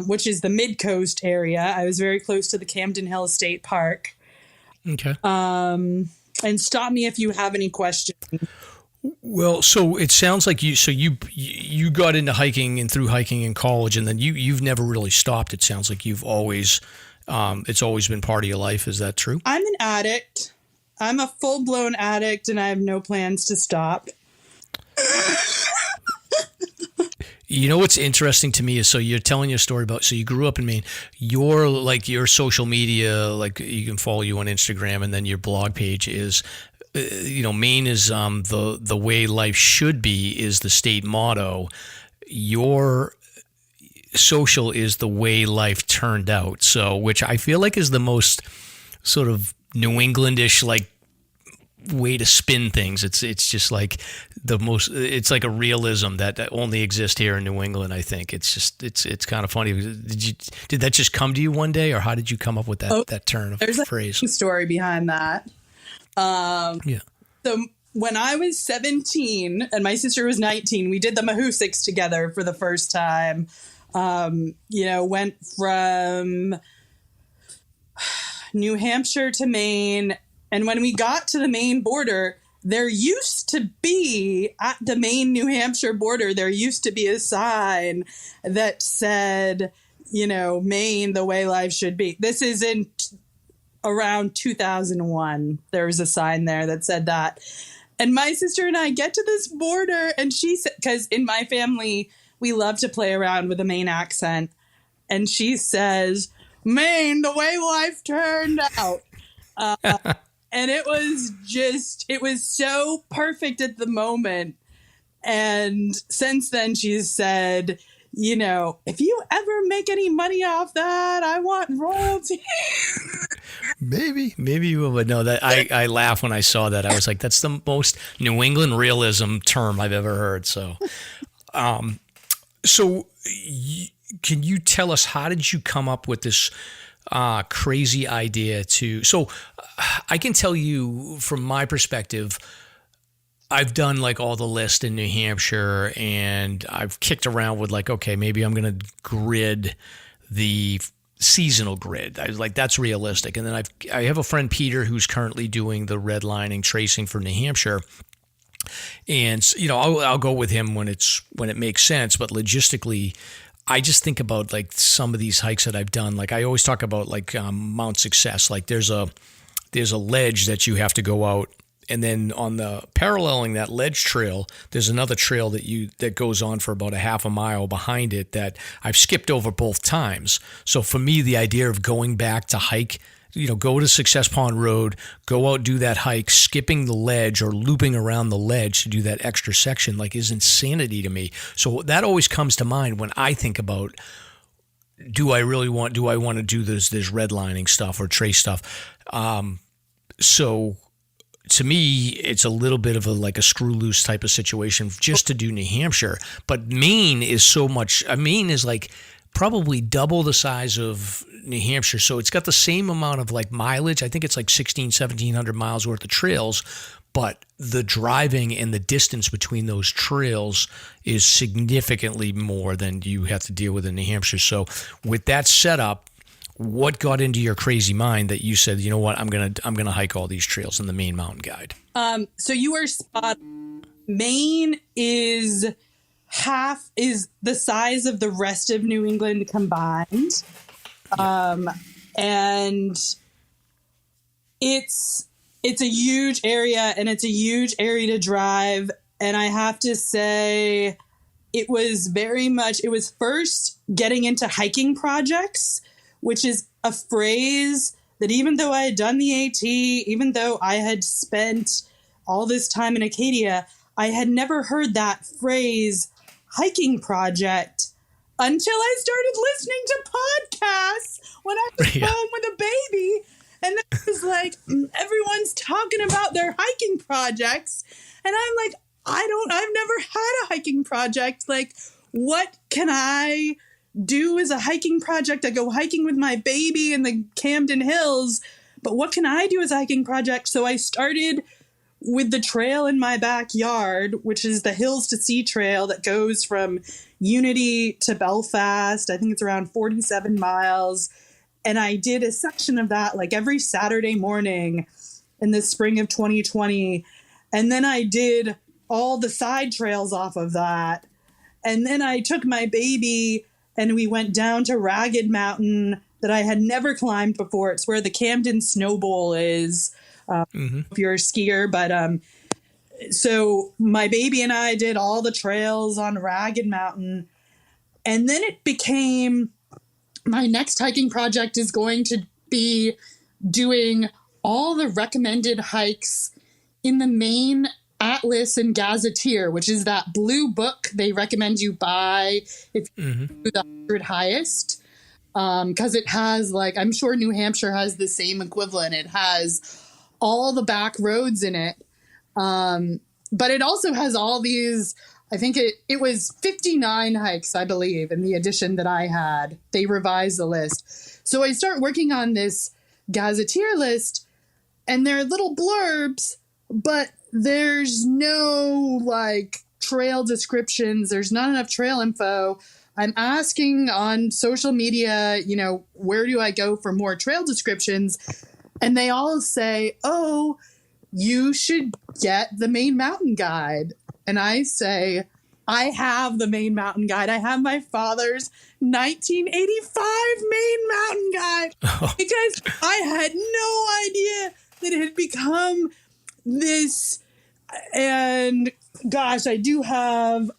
which is the mid-coast area. I was very close to the Camden Hill State Park. Okay. And stop me if you have any questions. Well, so it sounds like you got into hiking and through hiking in college, and then you've never really stopped. It sounds like you've always, it's always been part of your life. Is that true? I'm an addict. I'm a full-blown addict, and I have no plans to stop. You know what's interesting to me is, so you're telling your story about, so you grew up in Maine. Your social media, like you can follow you on Instagram, and then your blog page is, Maine is the way life should be is the state motto. Your social is the way life turned out. So, which I feel like is the most sort of New Englandish way to spin things. It's just like it's like a realism that only exists here in New England. I think it's kind of funny. Did that just come to you one day, or how did you come up with that turn of there's phrase? A story behind that. Yeah. So when I was 17 and my sister was 19, we did the Mahoosucs together for the first time. Went from New Hampshire to Maine. And when we got to the Maine border, there used to be, at the Maine-New Hampshire border, there used to be a sign that said, Maine, the way life should be. This is in around 2001. There was a sign there that said that. And my sister and I get to this border, and she said, because in my family, we love to play around with a Maine accent. And she says, Maine, the way life turned out. And it was so perfect at the moment. And since then, she's said, if you ever make any money off that, I want royalty. Maybe you will. But no, that I laugh when I saw that. I was like, that's the most New England realism term I've ever heard. So, can you tell us, how did you come up with this crazy idea so I can tell you from my perspective, I've done all the lists in New Hampshire, and I've kicked around with okay, maybe I'm going to grid the seasonal grid. I was like, that's realistic. And then I have a friend, Peter, who's currently doing the redlining tracing for New Hampshire. And, I'll go with him when it makes sense, but logistically, I just think about some of these hikes that I've done. I always talk about Mount Success. There's a ledge that you have to go out, and then on the paralleling that ledge trail, there's another trail that goes on for about a half a mile behind it that I've skipped over both times. So for me, the idea of going back to hike, go to Success Pond Road, go out, do that hike, skipping the ledge or looping around the ledge to do that extra section, is insanity to me. So that always comes to mind when I think about, do I want to do this redlining stuff or trace stuff? So to me, it's a little bit of a screw loose type of situation just to do New Hampshire. But Maine is Maine is probably double the size of New Hampshire. So it's got the same amount of mileage. I think it's 1,700 miles worth of trails, but the driving and the distance between those trails is significantly more than you have to deal with in New Hampshire. So with that setup, what got into your crazy mind that you said, you know what, I'm gonna hike all these trails in the Maine Mountain Guide? So you are spot. Maine is the size of the rest of New England combined. And it's a huge area, and it's a huge area to drive. And I have to say, it was first getting into hiking projects, which is a phrase that even though I had done the AT, even though I had spent all this time in Acadia, I had never heard that phrase, hiking project, until I started listening to podcasts when I was home with a baby. And then it was everyone's talking about their hiking projects. And I'm like, I've never had a hiking project. What can I do as a hiking project. I go hiking with my baby in the Camden Hills, but what can I do as a hiking project? So I started with the trail in my backyard, which is the Hills to Sea Trail that goes from Unity to Belfast. I think it's around 47 miles. And I did a section of that like every Saturday morning in the spring of 2020. And then I did all the side trails off of that. And then I took my baby and we went down to Ragged Mountain that I had never climbed before. It's where the Camden Snow Bowl is, if you're a skier. But so my baby and I did all the trails on Ragged Mountain. And then it became, my next hiking project is going to be doing all the recommended hikes in the Maine Atlas and Gazetteer, which is that blue book they recommend you buy if you do the Hampshire Highest. Because it has, like, I'm sure New Hampshire has the same equivalent. It has all the back roads in it. But it also has all these, I think it was 59 hikes, I believe, in the edition that I had. They revised the list. So I start working on this Gazetteer list, and there are little blurbs, but there's no, like, trail descriptions. There's not enough trail info. I'm asking on social media, you know, where do I go for more trail descriptions? And they all say, oh, you should get the Maine Mountain Guide. And I say, I have the Maine Mountain Guide. I have my father's 1985 Maine Mountain Guide because I had no idea that it had become this. And gosh, I do have,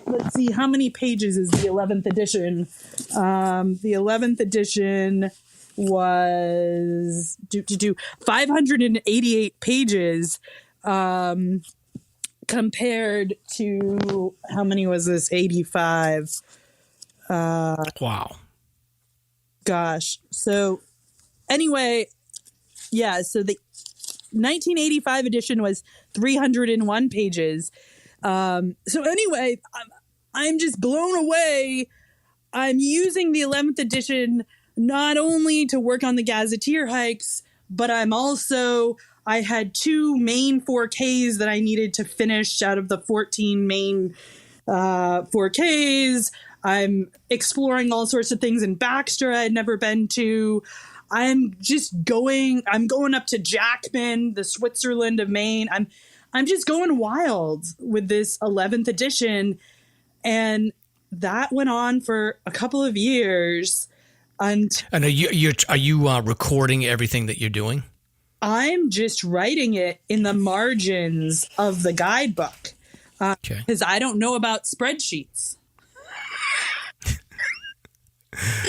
let's see, how many pages is the 11th edition? The 11th edition was 588 pages compared to, how many was this? 85. Wow. Gosh. So anyway, yeah, so the 1985 edition was 301 pages. So anyway, I'm just blown away. I'm using the 11th edition not only to work on the Gazetteer hikes, but I had 2 Maine 4Ks that I needed to finish out of the 14 Maine 4Ks. I'm exploring all sorts of things in Baxter I'd never been to. I'm going up to Jackman, the Switzerland of Maine. I'm just going wild with this 11th edition. And that went on for a couple of years. And are you recording everything that you're doing? I'm just writing it in the margins of the guidebook because I don't know about spreadsheets.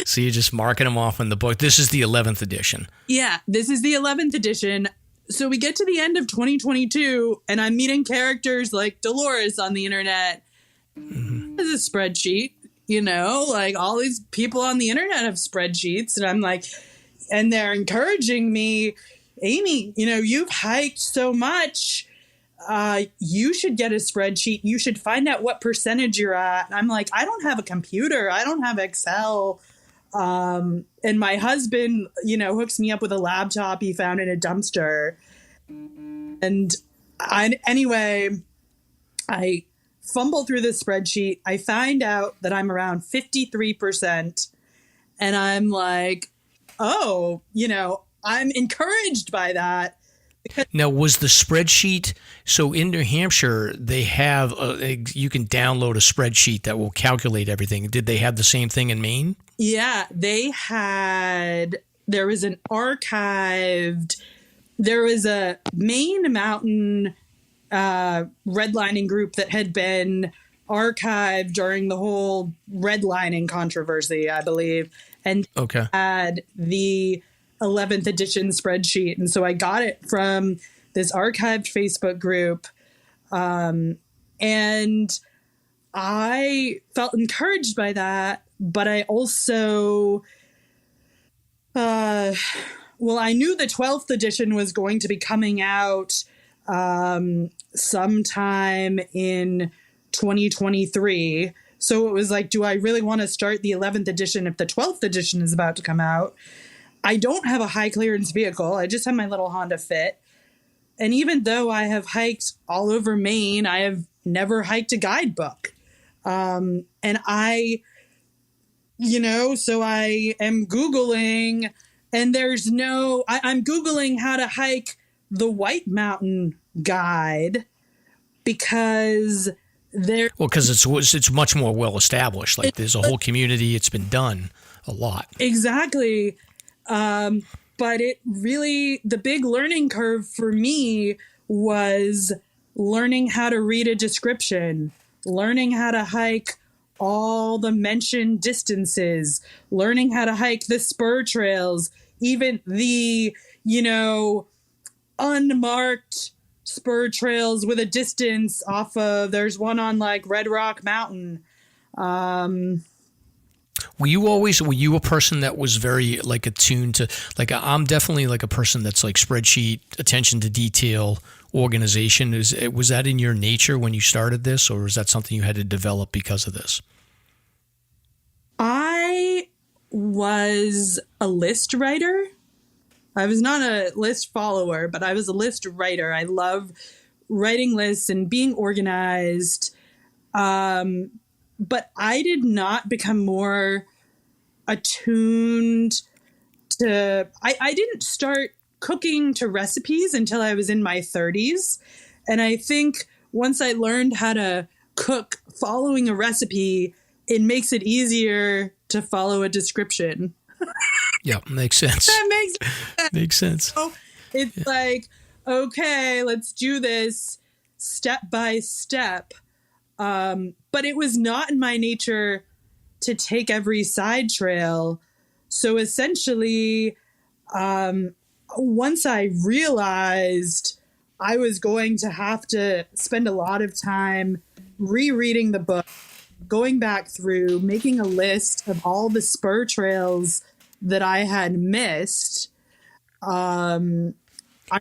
So you're just marking them off in the book. This is the 11th edition. Yeah, this is the 11th edition. So we get to the end of 2022, and I'm meeting characters like Dolores on the internet. As a spreadsheet, you know, like all these people on the internet have spreadsheets, and I'm like, and they're encouraging me, Amy, you know, you've hiked so much. You should get a spreadsheet. You should find out what percentage you're at. And I'm like, I don't have a computer. I don't have Excel. And my husband, you know, hooks me up with a laptop he found in a dumpster. And anyway, I fumble through this spreadsheet. I find out that I'm around 53%. And I'm like, oh, you know, I'm encouraged by that. Now, was the spreadsheet, so in New Hampshire, they have, you can download a spreadsheet that will calculate everything. Did they have the same thing in Maine? Yeah, there was an archived, there was a Maine Mountain redlining group that had been archived during the whole redlining controversy, I believe, and had the 11th edition spreadsheet. And so I got it from this archived Facebook group. And I felt encouraged by that, but I also, I knew the 12th edition was going to be coming out sometime in 2023. So it was like, do I really want to start the 11th edition if the 12th edition is about to come out? I don't have a high clearance vehicle. I just have my little Honda Fit. And even though I have hiked all over Maine, I have never hiked a guidebook. And so I am Googling, and there's I'm Googling how to hike the White Mountain guide because it's much more well established. Like there's a whole community. It's been done a lot. Exactly. But it really, the big learning curve for me was learning how to read a description, learning how to hike all the mentioned distances, learning how to hike the spur trails, even the, unmarked spur trails with a distance off of, there's one on like Red Rock Mountain. Were you a person that was very like attuned to, like I'm definitely like a person that's like spreadsheet, attention to detail, organization. Was that in your nature when you started this, or was that something you had to develop because of this? I was a list writer. I was not a list follower, but I was a list writer. I love writing lists and being organized. But I did not become more attuned to, I didn't start cooking to recipes until I was in my 30s. And I think once I learned how to cook following a recipe, it makes it easier to follow a description. Yeah, makes sense. That makes sense. So it's like, okay, let's do this step by step. But it was not in my nature to take every side trail. So essentially, once I realized I was going to have to spend a lot of time rereading the book, going back through, making a list of all the spur trails that I had missed.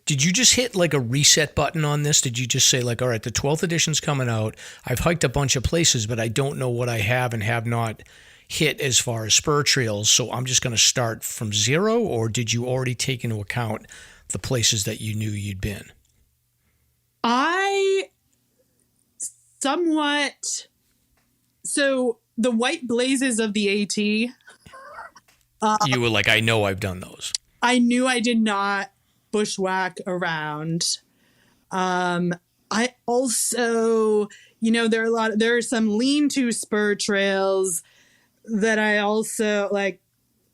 Did you just hit like a reset button on this? Did you just say like, all right, the 12th edition's coming out. I've hiked a bunch of places, but I don't know what I have and have not hit as far as spur trails. So I'm just going to start from zero, or did you already take into account the places that you knew you'd been? So the white blazes of the AT. You were like, I know I've done those. I knew I did not bushwhack around. I also, there are some lean-to spur trails that I also like.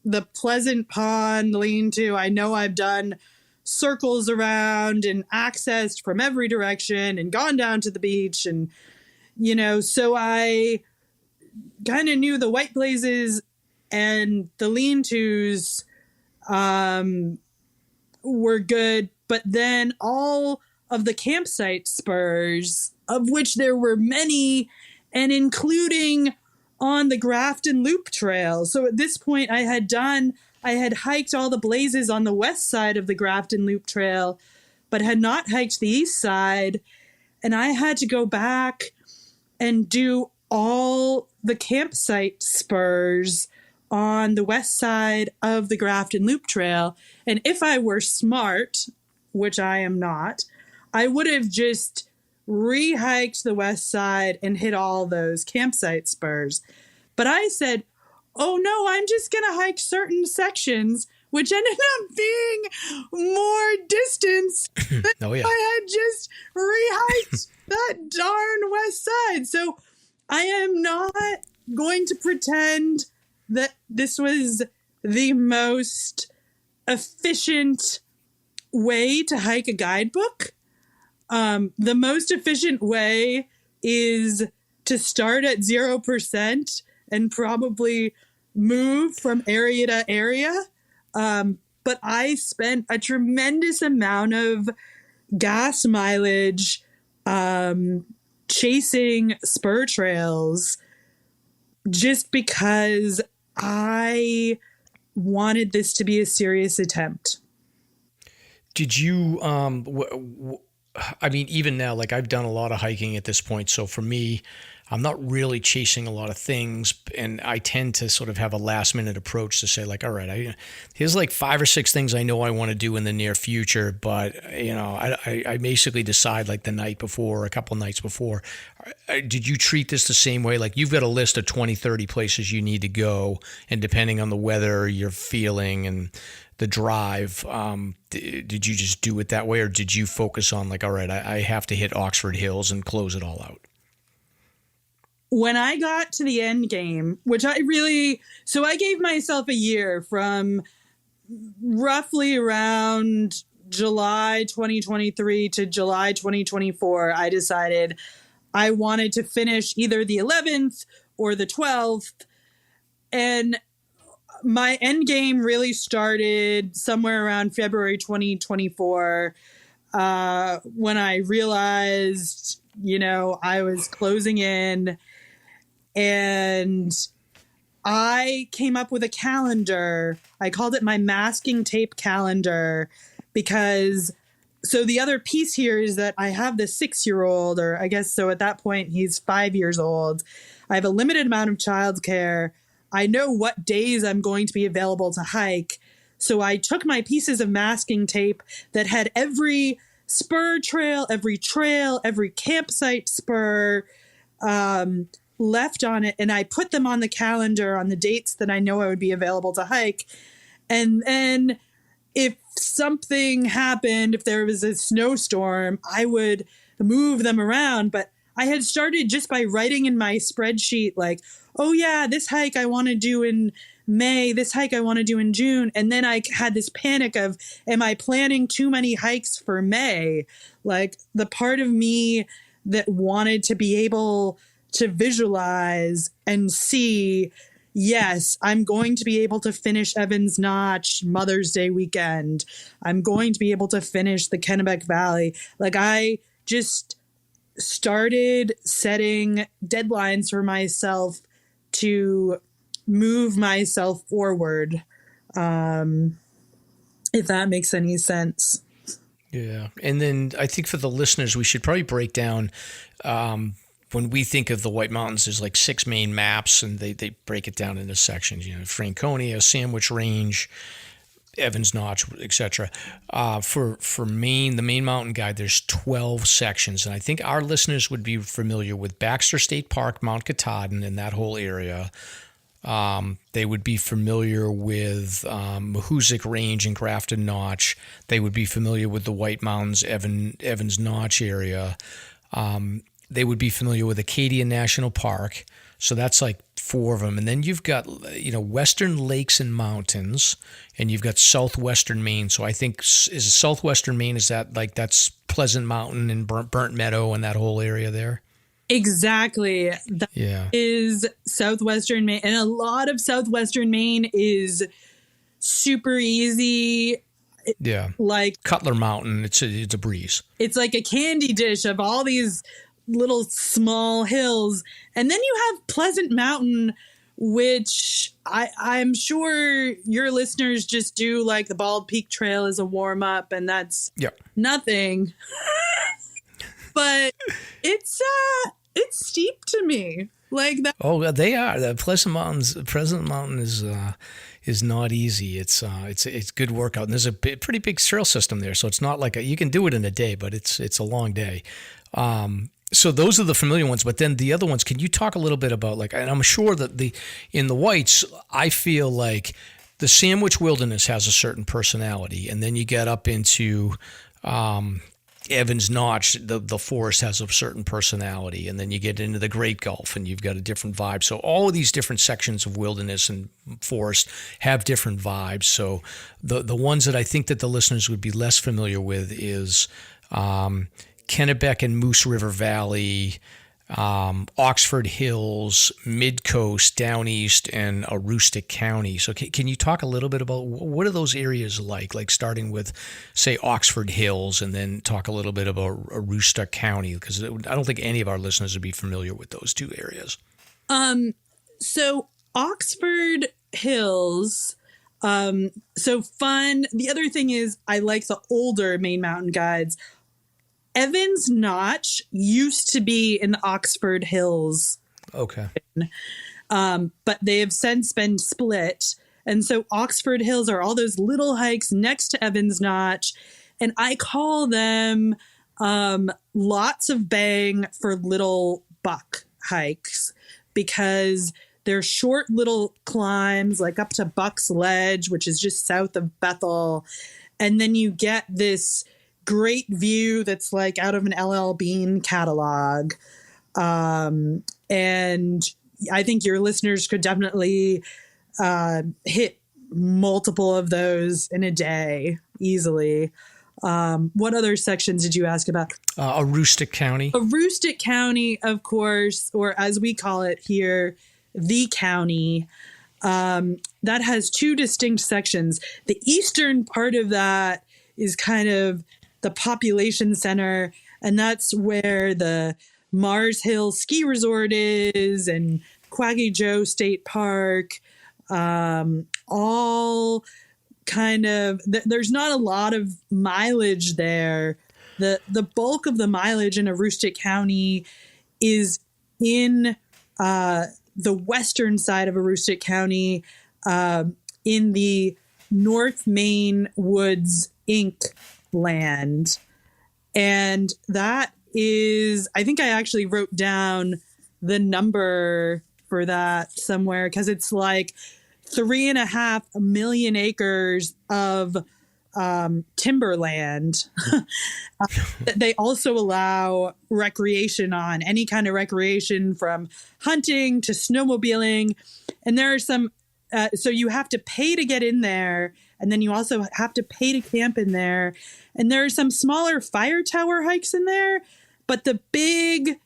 The Pleasant Pond lean-to, I know I've done circles around and accessed from every direction and gone down to the beach. And, so I kind of knew the white blazes and the lean-tos were good. But then all of the campsite spurs, of which there were many, and including on the Grafton Loop Trail. So at this point I had hiked all the blazes on the west side of the Grafton Loop Trail, but had not hiked the east side. And I had to go back and do all the campsite spurs on the west side of the Grafton Loop Trail. And if I were smart, which I am not, I would have just re-hiked the west side and hit all those campsite spurs. But I said, oh no, I'm just going to hike certain sections, which ended up being more distance than I had just re-hiked that darn west side. So I am not going to pretend that this was the most efficient way to hike a guidebook. The most efficient way is to start at 0% and probably move from area to area. But I spent a tremendous amount of gas mileage chasing spur trails just because I wanted this to be a serious attempt. Did you, I mean, even now, like I've done a lot of hiking at this point. So for me, I'm not really chasing a lot of things, and I tend to sort of have a last minute approach to say like, all right, here's like 5 or 6 things I know I want to do in the near future, but I basically decide like the night before, a couple nights before. Did you treat this the same way? Like you've got a list of 20, 30 places you need to go, and depending on the weather, you're feeling and the drive, did you just do it that way, or did you focus on like, all right, I have to hit Oxford Hills and close it all out? When I got to the end game, which I gave myself a year from roughly around July 2023 to July 2024, I decided I wanted to finish either the 11th or the 12th. And my end game really started somewhere around February 2024 when I realized, I was closing in, and I came up with a calendar. I called it my masking tape calendar because so the other piece here is that I have this 6-year-old, or I guess so at that point he's 5 years old. I have a limited amount of childcare. I know what days I'm going to be available to hike. So I took my pieces of masking tape that had every spur trail, every campsite spur left on it, and I put them on the calendar on the dates that I know I would be available to hike. And then if something happened, if there was a snowstorm, I would move them around. But I had started just by writing in my spreadsheet, like, oh yeah, this hike I want to do in May, this hike I want to do in June. And then I had this panic of, am I planning too many hikes for May? Like the part of me that wanted to be able to visualize and see, yes, I'm going to be able to finish Evans Notch Mother's Day weekend. I'm going to be able to finish the Kennebec Valley. Like I just started setting deadlines for myself to move myself forward, if that makes any sense. Yeah. And then I think for the listeners, we should probably break down, when we think of the White Mountains, there's like 6 main maps, and they break it down into sections, Franconia, Sandwich Range, Evans Notch, etc. For Maine, the Maine Mountain Guide, there's 12 sections. And I think our listeners would be familiar with Baxter State Park, Mount Katahdin, and that whole area. They would be familiar with Mahoosic Range and Grafton Notch. They would be familiar with the White Mountains, Evans Notch area. They would be familiar with Acadia National Park. So that's like 4 of them. And then you've got, Western Lakes and Mountains, and you've got Southwestern Maine. So I think is Southwestern Maine, is that like that's Pleasant Mountain and Burnt Meadow and that whole area there? Exactly. That is Southwestern Maine. And a lot of Southwestern Maine is super easy. Yeah. Like Cutler Mountain, it's a breeze. It's like a candy dish of all these little small hills. And then you have Pleasant Mountain, which I'm sure your listeners just do like the Bald Peak Trail as a warm up, and that's nothing. But it's steep to me. Like that. Oh, they are. The Pleasant Mountain is not easy. It's good workout, and there's a pretty big trail system there. So it's not like you can do it in a day, but it's a long day. So those are the familiar ones, but then the other ones, can you talk a little bit about and I'm sure that in the Whites, I feel like the Sandwich Wilderness has a certain personality, and then you get up into Evans Notch, the forest has a certain personality, and then you get into the Great Gulf and you've got a different vibe. So all of these different sections of wilderness and forest have different vibes. So the ones that I think that the listeners would be less familiar with is Kennebec and Moose River Valley, Oxford Hills, Mid-Coast, Down East, and Aroostook County. So can you talk a little bit about what are those areas like starting with, say, Oxford Hills, and then talk a little bit about Aroostook County? Because I don't think any of our listeners would be familiar with those 2 areas. So Oxford Hills, so fun. The other thing is I like the older Maine Mountain Guides. Evans Notch used to be in the Oxford Hills Okay. But they have since been split. And so Oxford Hills are all those little hikes next to Evans Notch. And I call them lots of bang for little buck hikes, because they're short little climbs, like up to Buck's Ledge, which is just south of Bethel. And then you get this great view that's like out of an LL Bean catalog. And I think your listeners could definitely hit multiple of those in a day easily. What other sections did you ask about? Aroostook County. Aroostook County, of course, or as we call it here, the county. That has two distinct sections. The eastern part of that is kind of the population center, and that's where the Mars Hill Ski Resort is, and Quaggy Joe State Park. All kind of, there's not a lot of mileage there. The bulk of the mileage in Aroostook County is in the western side of Aroostook County, in the North Maine Woods Inc. land. And that is, I think I actually wrote down the number for that somewhere, because it's like 3.5 million acres of timberland. They also allow recreation on, any kind of recreation from hunting to snowmobiling. And there are some, so you have to pay to get in there. And then you also have to pay to camp in there. And there are some smaller fire tower hikes in there. But the big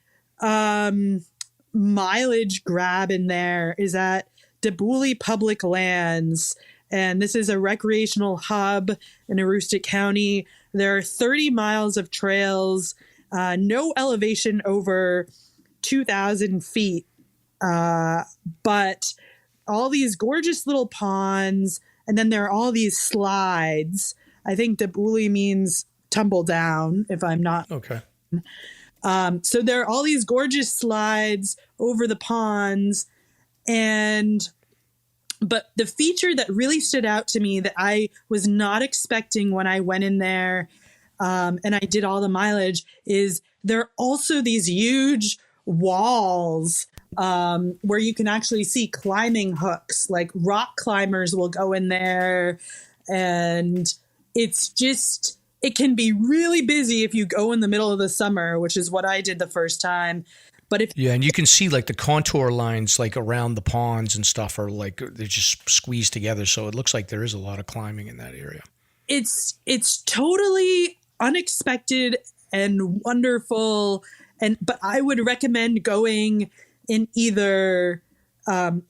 mileage grab in there is at Dabooley Public Lands. And this is a recreational hub in Aroostook County. There are 30 miles of trails, no elevation over 2,000 feet, but all these gorgeous little ponds. And then there are all these slides. I think Dabooley means tumble down, if I'm not. Okay. So there are all these gorgeous slides over the ponds. But the feature that really stood out to me that I was not expecting when I went in there, and I did all the mileage, is there are also these huge walls where you can actually see climbing hooks. Like rock climbers will go in there, and it's just, it can be really busy if you go in the middle of the summer, which is what I did the first time. But and you can see like the contour lines like around the ponds and stuff are like, they're just squeezed together. So it looks like there is a lot of climbing in that area. It's totally unexpected and wonderful. But I would recommend going in either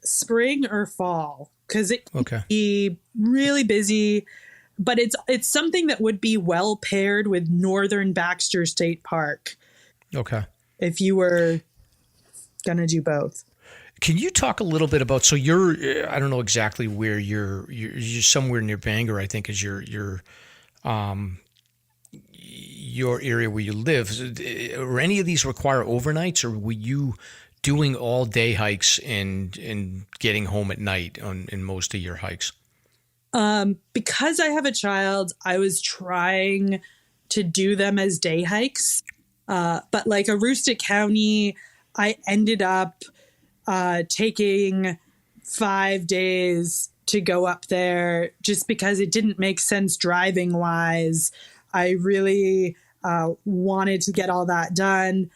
spring or fall, because it can be really busy. But it's something that would be well paired with Northern Baxter State Park. Okay. If you were going to do both. Can you talk a little bit about, so you're, I don't know exactly where you're somewhere near Bangor, I think, is your area where you live. Or any of these require overnights, or were you doing all day hikes and getting home at night in most of your hikes? Because I have a child, I was trying to do them as day hikes. But like Aroostook County, I ended up taking 5 days to go up there just because it didn't make sense driving wise. I really wanted to get all that done.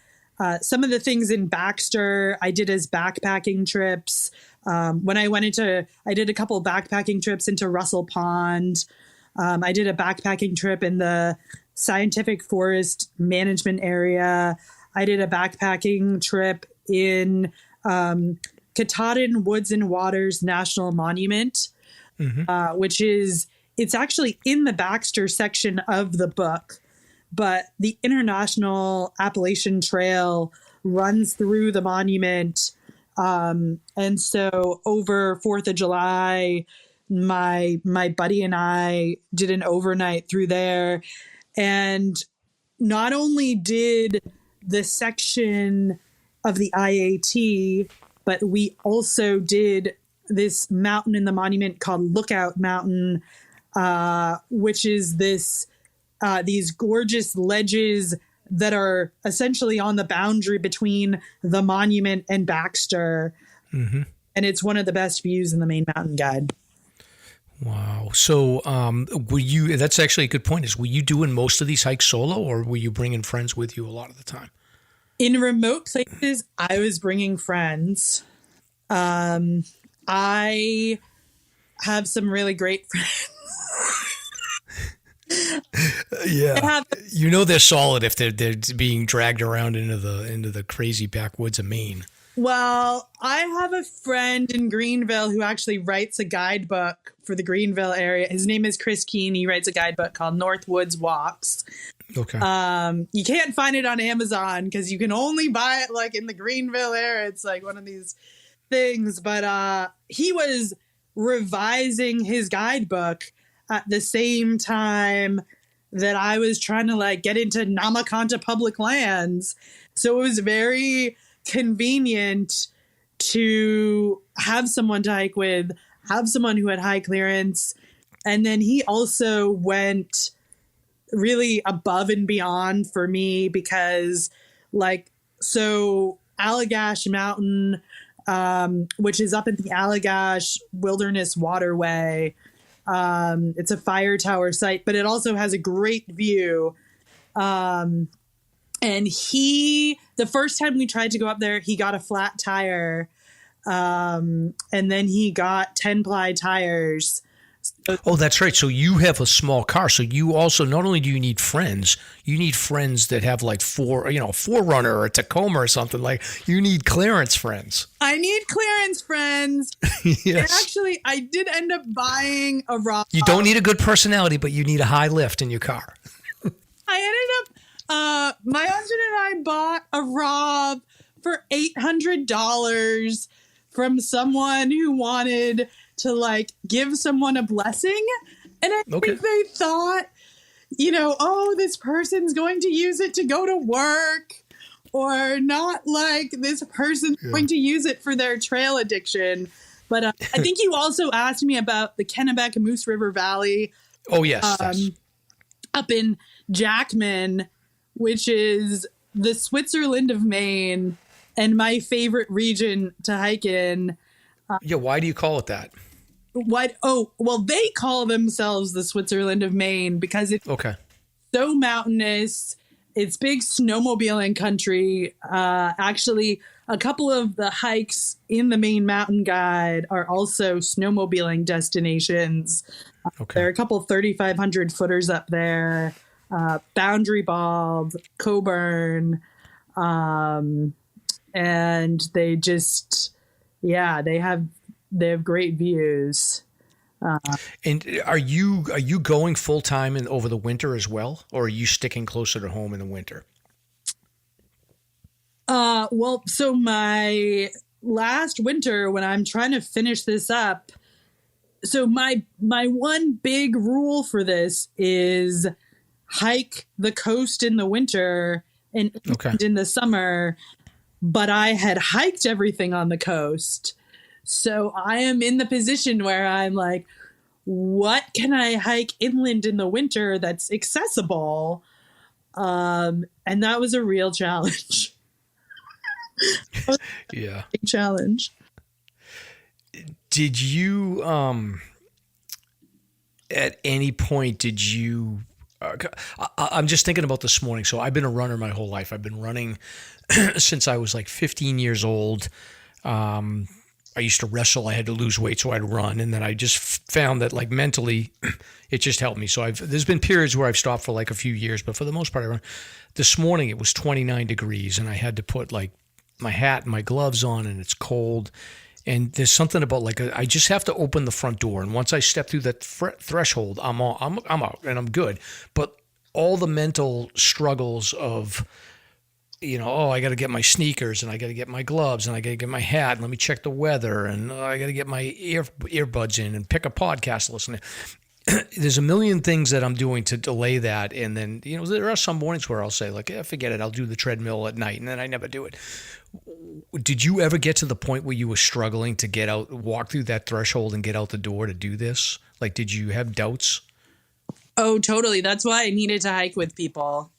Some of the things in Baxter I did as backpacking trips. When I did a couple of backpacking trips into Russell Pond. I did a backpacking trip in the Scientific Forest Management area. I did a backpacking trip in Katahdin Woods and Waters National Monument, which it's actually in the Baxter section of the book, but the International Appalachian Trail runs through the monument. And so over 4th of July, my buddy and I did an overnight through there. And not only did the section of the IAT, but we also did this mountain in the monument called Lookout Mountain, which is these gorgeous ledges that are essentially on the boundary between the monument and Baxter. Mm-hmm. And it's one of the best views in the Maine Mountain Guide. Wow. So that's actually a good point, were you doing most of these hikes solo, or were you bringing friends with you a lot of the time? In remote places, I was bringing friends. I have some really great friends. Yeah, they're solid if they're being dragged around into the crazy backwoods of Maine. Well, I have a friend in Greenville who actually writes a guidebook for the Greenville area. His name is Chris Keene. He writes a guidebook called North Woods Walks. Okay. You can't find it on Amazon because you can only buy it like in the Greenville area. It's like one of these things. But he was revising his guidebook at the same time that I was trying to like get into Namakonta public lands. So it was very convenient to have someone to hike with, have someone who had high clearance. And then he also went really above and beyond for me because Allagash Mountain, which is up in the Allagash Wilderness Waterway. It's a fire tower site, but it also has a great view. And the first time we tried to go up there, he got a flat tire. And then he got 10-ply tires. Oh, that's right. So you have a small car. So you also, not only do you need friends that have like Forerunner or a Tacoma or something. Like, you need clearance friends. I need clearance friends. Yes. And actually, I did end up buying a Rob. You don't need a good personality, but you need a high lift in your car. I ended up, my husband and I bought a Rob for $800 from someone who wanted to like give someone a blessing. And I think they thought, this person's going to use it to go to work, or not like this person's going to use it for their trail addiction. But I think you also asked me about the Kennebec and Moose River Valley. Oh, yes. Up in Jackman, which is the Switzerland of Maine and my favorite region to hike in. Why do you call it that? What? Oh, well, they call themselves the Switzerland of Maine because it's so mountainous. It's big snowmobiling country. Actually, a couple of the hikes in the Maine Mountain Guide are also snowmobiling destinations. There are a couple 3,500 footers up there. Boundary Bald, Coburn, and they just, they have great views. And are you going full time over the winter as well, or are you sticking closer to home in the winter? Well, so my last winter when I'm trying to finish this up, so my one big rule for this is hike the coast in the winter and in the summer, but I had hiked everything on the coast. So I am in the position where I'm like, what can I hike inland in the winter that's accessible? And that was a real challenge. Yeah. Big challenge. Did you, at any point, I'm just thinking about this morning. So I've been a runner my whole life. I've been running since I was like 15 years old. I used to wrestle. I had to lose weight, so I'd run. And then I just found that, like, mentally, it just helped me. So there's been periods where I've stopped for like a few years, but for the most part, I run. This morning, it was 29 degrees, and I had to put like my hat and my gloves on, and it's cold. And there's something about like, I just have to open the front door. And once I step through that threshold, I'm out and I'm good. But all the mental struggles of, I got to get my sneakers, and I got to get my gloves, and I got to get my hat, and let me check the weather, and I got to get my earbuds in and pick a podcast to listen to. There's a million things that I'm doing to delay that. And then, there are some mornings where I'll say like, forget it. I'll do the treadmill at night, and then I never do it. did you ever get to the point where you were struggling to get out, walk through that threshold and get out the door to do this? Like, did you have doubts? Oh, totally. That's why I needed to hike with people.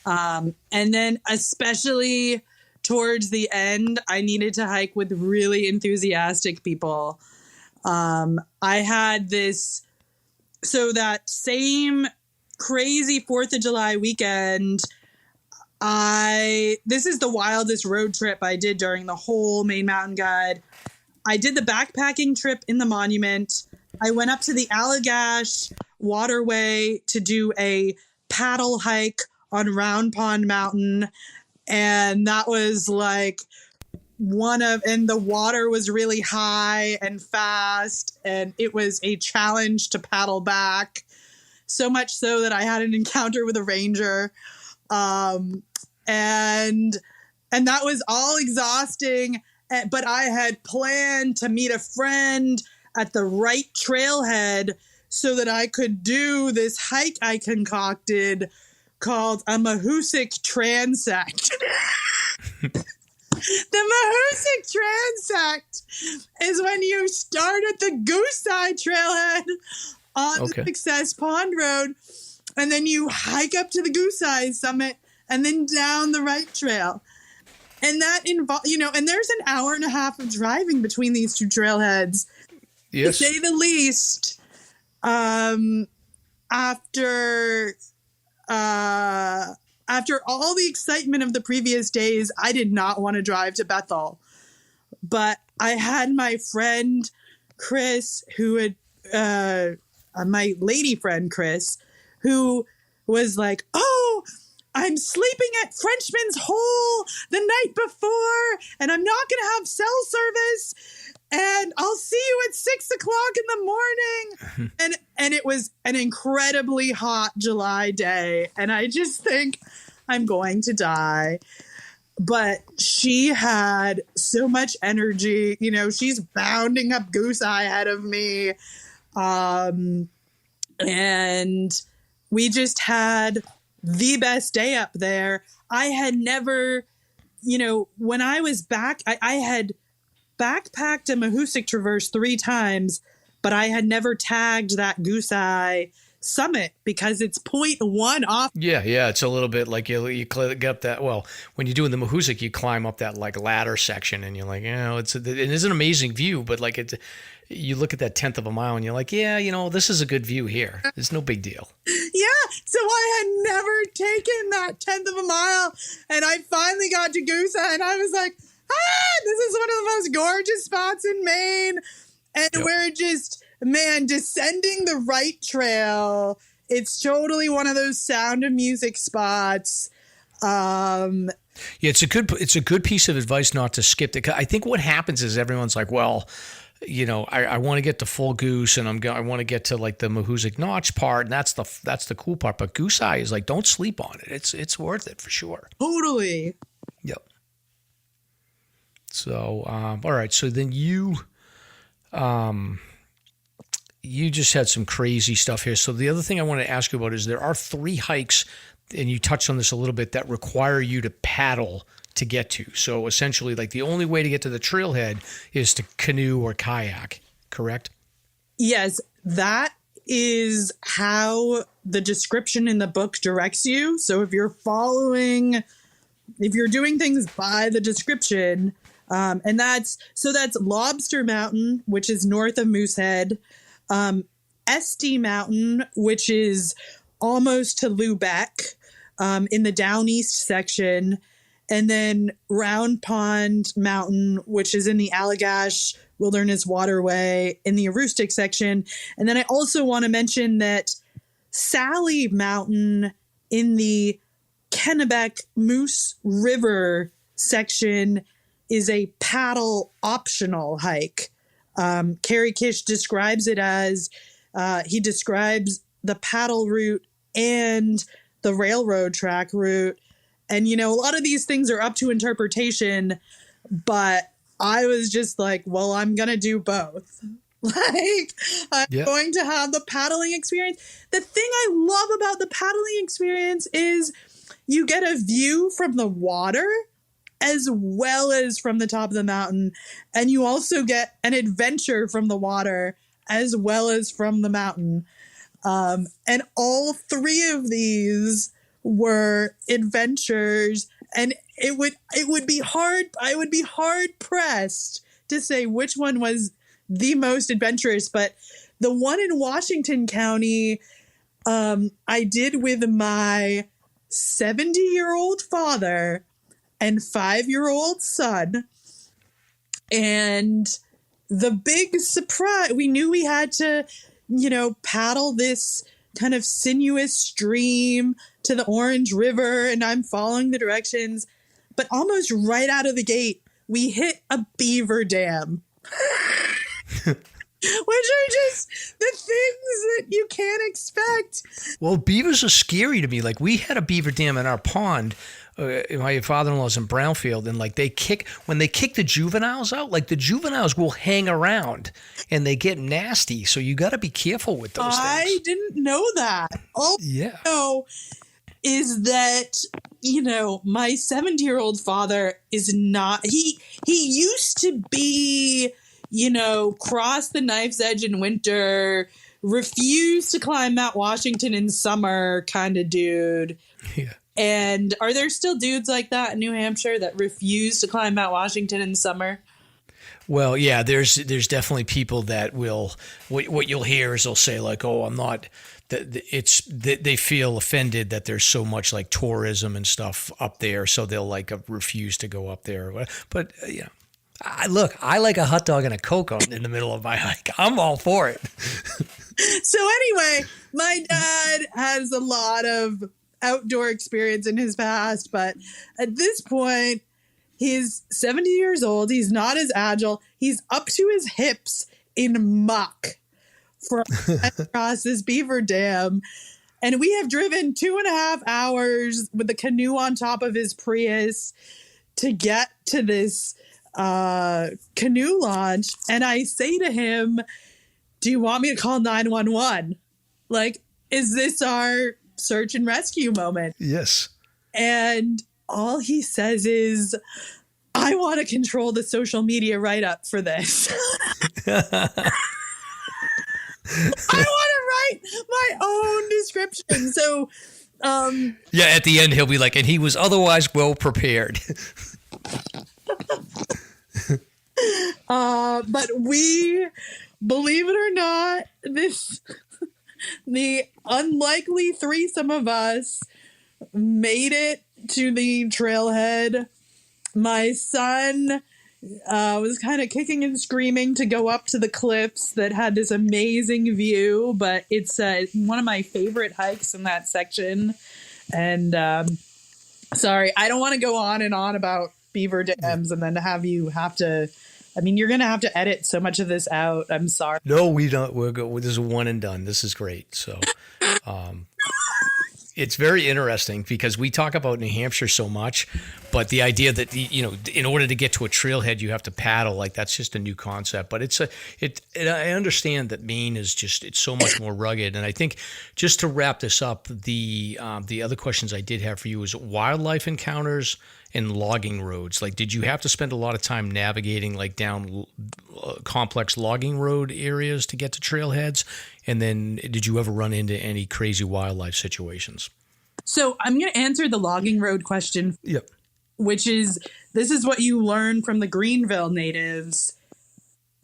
And then especially towards the end, I needed to hike with really enthusiastic people. I had that same crazy 4th of July weekend, this is the wildest road trip I did during the whole Maine Mountain Guide. I did the backpacking trip in the monument. I went up to the Allagash waterway to do a paddle hike on Round Pond Mountain. And that was like and the water was really high and fast. And it was a challenge to paddle back. So much so that I had an encounter with a ranger. And that was all exhausting. But I had planned to meet a friend at the right trailhead so that I could do this hike I concocted called a Mahoosic Transect. The Mahoosic Transect is when you start at the Goose Eye Trailhead on the Success Pond Road, and then you hike up to the Goose Eye Summit and then down the right trail. And that involves, and there's an hour and a half of driving between these two trailheads. Yes. To say the least. After all the excitement of the previous days, I did not want to drive to Bethel. But I had my friend Chris, my lady friend Chris, who was like, "Oh, I'm sleeping at Frenchman's Hole the night before, and I'm not going to have cell service, and I'll see you at 6 o'clock in the morning." And it was an incredibly hot July day, and I just think I'm going to die. But she had so much energy. She's bounding up Goose Eye ahead of me. And we just had the best day up there. I had never, when I was back, I had backpacked a Mahoosic Traverse 3 times, but I had never tagged that Goose Eye summit because it's 0.1 off. Yeah, it's a little bit like you get up that. Well, when you're doing the Mahoosic, you climb up that like ladder section, and you're like, it is an amazing view, but like you look at that 1/10 of a mile, and you're like, this is a good view here. It's no big deal. Yeah, so I had never taken that 1/10 of a mile, and I finally got to Goose Eye, and I was like, this is one of the most gorgeous spots in Maine. And we're just, descending the right trail. It's totally one of those Sound of Music spots. It's a good piece of advice not to skip it. I think what happens is everyone's like, well, I want to get to Full Goose, and I want to get to like the Mahoosic Notch part, and that's the cool part. But Goose Eye is like, don't sleep on it. It's worth it for sure. Totally. Yep. So, all right. So then you just had some crazy stuff here. So the other thing I want to ask you about is there are 3 hikes, and you touched on this a little bit, that require you to paddle to get to. So essentially, like the only way to get to the trailhead is to canoe or kayak, correct? Yes, that is how the description in the book directs you. So if you're doing things by the description, and that's Lobster Mountain, which is north of Moosehead, Esty Mountain, which is almost to Lubeck, in the down east section, and then Round Pond Mountain, which is in the Allagash Wilderness Waterway in the Aroostook section. And then I also want to mention that Sally Mountain in the Kennebec Moose River section is a paddle optional hike. Carrie Kish describes it as, he describes the paddle route and the railroad track route. And, a lot of these things are up to interpretation, but I was just like, well, I'm going to do both. I'm going to have the paddling experience. The thing I love about the paddling experience is you get a view from the water as well as from the top of the mountain. And you also get an adventure from the water as well as from the mountain. And all three of these were adventures, and it would be hard. I would be hard pressed to say which one was the most adventurous, but the one in Washington County, I did with my 70-year-old father and 5-year-old son. And the big surprise, we knew we had to, paddle this kind of sinuous stream to the Orange River, and I'm following the directions. But almost right out of the gate, we hit a beaver dam. Which are just the things that you can't expect. Well, beavers are scary to me. Like, we had a beaver dam in our pond. My father-in-law's in Brownfield, and when they kick the juveniles out, like, the juveniles will hang around and they get nasty. So you got to be careful with those things. I didn't know that. All I know is that, my 70-year-old father is not, he used to be, cross the knife's edge in winter, refuse to climb Mount Washington in summer kind of dude. Yeah. And are there still dudes like that in New Hampshire that refuse to climb Mount Washington in summer? Well, yeah, there's definitely people that will, what you'll hear is they'll say like, oh, I'm not, they feel offended that there's so much like tourism and stuff up there. So they'll like refuse to go up there. But I like a hot dog and a Coke in the middle of my hike. I'm all for it. So anyway, my dad has a lot of outdoor experience in his past, but at this point, he's 70 years old. He's not as agile. He's up to his hips in muck across this beaver dam. And we have driven 2.5 hours with the canoe on top of his Prius to get to this canoe launch. And I say to him, do you want me to call 911? Like, is this our search and rescue moment? Yes. And all he says is, I want to control the social media write-up for this. I want to write my own description. So, at the end, he'll be like, and he was otherwise well prepared. But we, believe it or not, the unlikely threesome of us made it to the trailhead. My son was kind of kicking and screaming to go up to the cliffs that had this amazing view, but it's one of my favorite hikes in that section. And sorry, I don't want to go on and on about beaver dams and then you're going to have to edit so much of this out. I'm sorry. No, we don't. We're good. This is one and done. This is great. So, it's very interesting because we talk about New Hampshire so much, but the idea that, in order to get to a trailhead, you have to paddle, like that's just a new concept. But I understand that Maine is it's so much more rugged. And I think just to wrap this up, the other questions I did have for you is wildlife encounters and logging roads. Like, did you have to spend a lot of time navigating like down complex logging road areas to get to trailheads? And then did you ever run into any crazy wildlife situations? So I'm going to answer the logging road question. Yep. Which is, this is what you learn from the Greenville natives.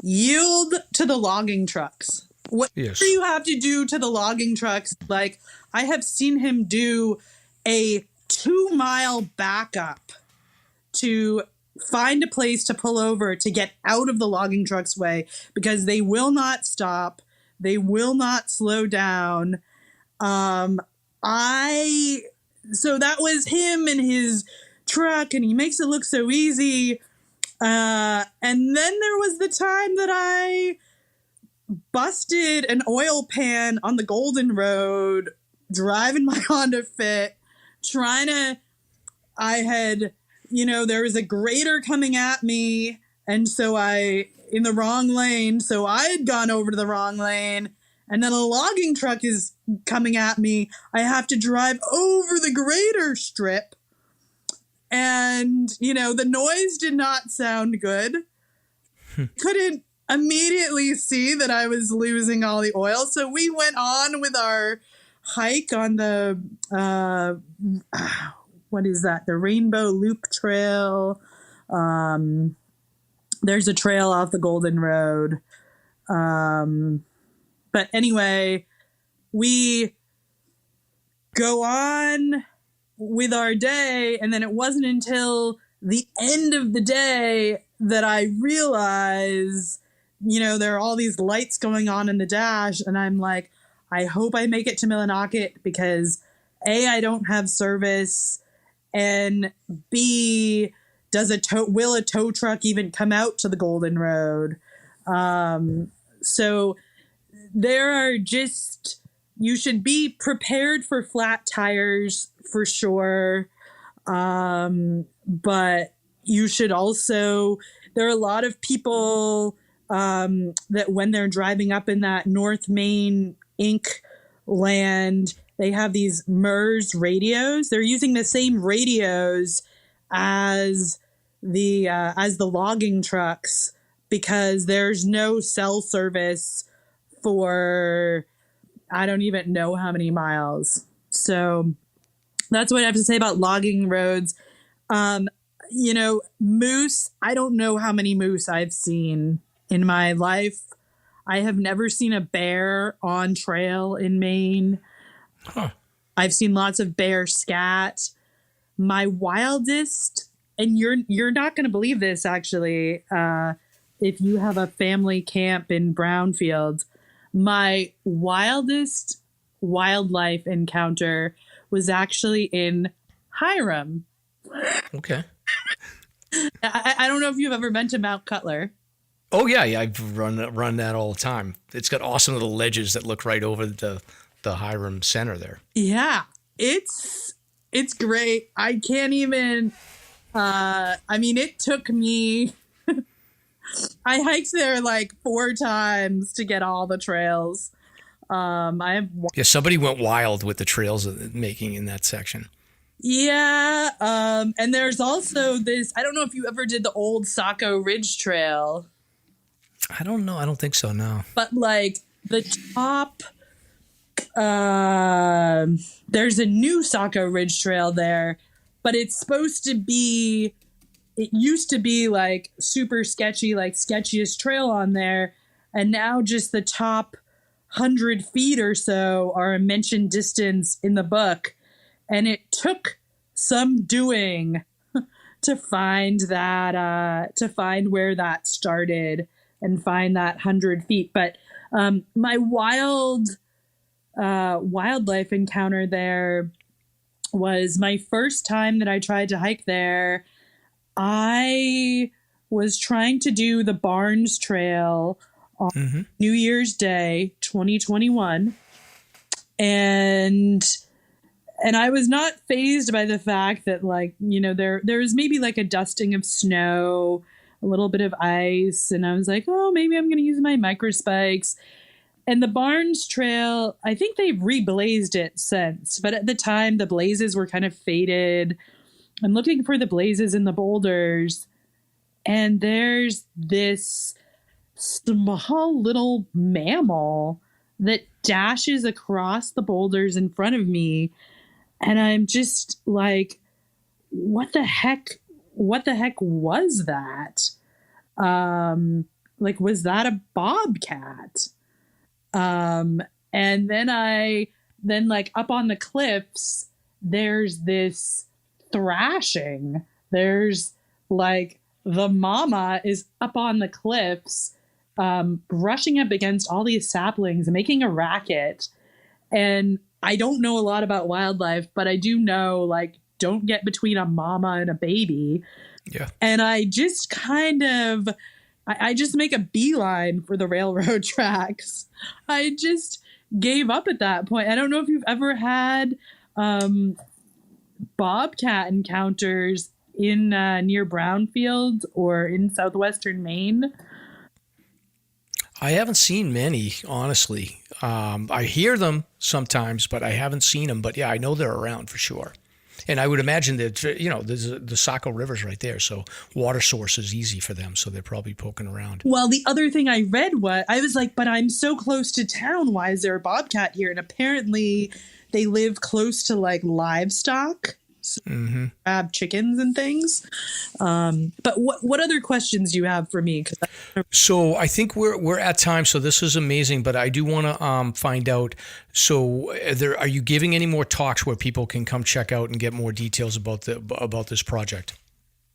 Yield to the logging trucks. Whatever you have to do to the logging trucks, like I have seen him do a 2-mile backup to find a place to pull over to get out of the logging truck's way because they will not stop. They will not slow down. So that was him and his truck, and he makes it look so easy. And then there was the time that I busted an oil pan on the Golden Road, driving my Honda Fit, there was a grader coming at me, and so in the wrong lane, so I had gone over to the wrong lane, and then a logging truck is coming at me. I have to drive over the grader strip, and, the noise did not sound good. Couldn't immediately see that I was losing all the oil. So we went on with our hike on the, what is that? The Rainbow Loop Trail. There's a trail off the Golden Road. But anyway, we go on with our day, and then it wasn't until the end of the day that I realized, there are all these lights going on in the dash, and I'm like, I hope I make it to Millinocket because A, I don't have service, and B, will a tow truck even come out to the Golden Road? So there are you should be prepared for flat tires for sure. But you should also, there are a lot of people that when they're driving up in that North Maine Inc. land, they have these MERS radios. They're using the same radios as the logging trucks because there's no cell service for I don't even know how many miles. So that's what I have to say about logging roads. Moose, I don't know how many moose I've seen in my life. I have never seen a bear on trail in Maine. Huh. I've seen lots of bear scat. My wildest, and you're not going to believe this actually, if you have a family camp in Brownfield, my wildest wildlife encounter was actually in Hiram. Okay. I don't know if you've ever been to Mount Cutler. Oh yeah, I've run that all the time. It's got awesome little ledges that look right over the Hiram Center there. Yeah, it's great. I can't even. It took me. I hiked there like 4 times to get all the trails. Somebody went wild with the trails making in that section. Yeah, and there's also this. I don't know if you ever did the old Saco Ridge Trail. I don't know. I don't think so. No. But like the top, there's a new Saco Ridge Trail there, but it's supposed to be. It used to be like super sketchy, like sketchiest trail on there. And now just the top 100 feet or so are a mentioned distance in the book. And it took some doing to find that, to find where that started and find that 100 feet. But my wildlife encounter there was my first time that I tried to hike there. I was trying to do the Barnes Trail on New Year's Day, 2021. And I was not fazed by the fact that there was maybe like a dusting of snow, a little bit of ice. And I was like, oh, maybe I'm going to use my micro spikes. And the Barnes Trail, I think they've reblazed it since. But at the time, the blazes were kind of faded. I'm looking for the blazes in the boulders, and there's this small little mammal that dashes across the boulders in front of me, and I'm just like, what the heck was that? Was that a bobcat? And then up on the cliffs, there's this thrashing. There's the mama is up on the cliffs, brushing up against all these saplings and making a racket. And I don't know a lot about wildlife, but I do know don't get between a mama and a baby. Yeah. And I just I just make a beeline for the railroad tracks. I just gave up at that point. I don't know if you've ever had bobcat encounters in near Brownfield or in southwestern Maine. I haven't seen many, honestly. I hear them sometimes, but I haven't seen them. But yeah, I know they're around for sure. And I would imagine that, there's the Saco River's right there. So water source is easy for them. So they're probably poking around. Well, the other thing I read I was like, but I'm so close to town. Why is there a bobcat here? And apparently they live close to like livestock. Have chickens and things. But what other questions do you have for me? So I think we're at time. So this is amazing, but I do want to find out. So are you giving any more talks where people can come check out and get more details about this project?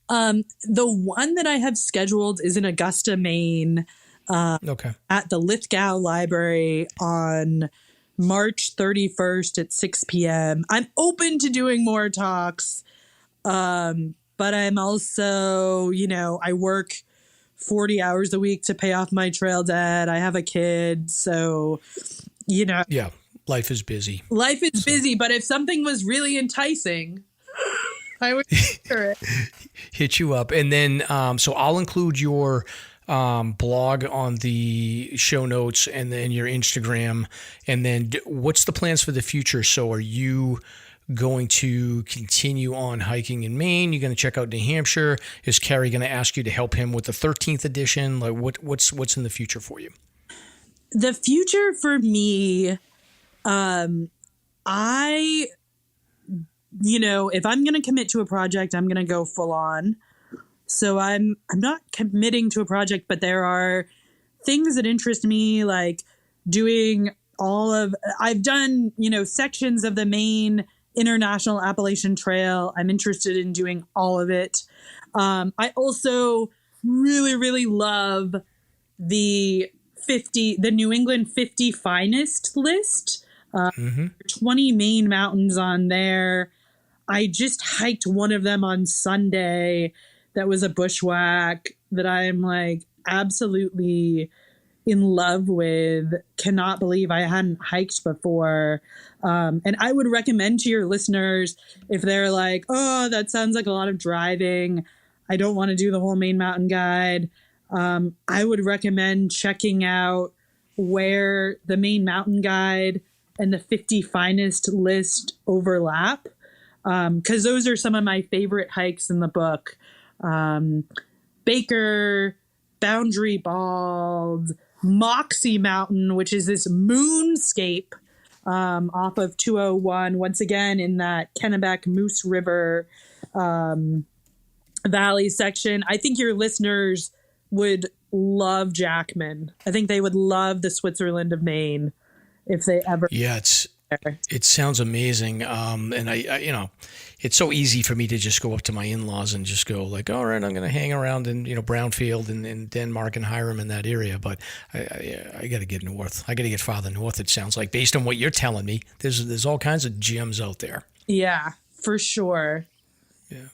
The one that I have scheduled is in Augusta, Maine. Okay. At the Lithgow Library on March 31st at 6 p.m. I'm open to doing more talks, but I'm also, I work 40 hours a week to pay off my trail debt. I have a kid, so, Yeah, life is busy. Life is busy, but if something was really enticing, I would hear it. Hit you up. And then, so I'll include your blog on the show notes and then your Instagram. And then what's the plans for the future? So are you going to continue on hiking in Maine? You're going to check out New Hampshire? Is Carrie going to ask you to help him with the 13th edition? Like what's in the future for you? The future for me, if I'm going to commit to a project, I'm going to go full on. So I'm not committing to a project, but there are things that interest me, like doing I've done, sections of the Maine International Appalachian Trail. I'm interested in doing all of it. I also really, really love the New England 50 finest list. 20 Maine mountains on there. I just hiked one of them on Sunday. That was a bushwhack that I'm like absolutely in love with. Cannot believe I hadn't hiked before. And I would recommend to your listeners, if they're like, oh, that sounds like a lot of driving, I don't want to do the whole Maine Mountain Guide. I would recommend checking out where the Maine Mountain Guide and the 50 finest list overlap. Because those are some of my favorite hikes in the book. Baker, Boundary Bald, Moxie Mountain, which is this moonscape off of 201, once again in that Kennebec Moose River Valley section. I think your listeners would love Jackman. I think they would love the Switzerland of Maine if they ever. Yeah, it sounds amazing. And I it's so easy for me to just go up to my in-laws and just go like, all right, I'm going to hang around in, Brownfield and in Denmark and Hiram in that area. But I got to get north. I got to get farther north. It sounds like, based on what you're telling me, there's all kinds of gems out there. Yeah, for sure. Yeah.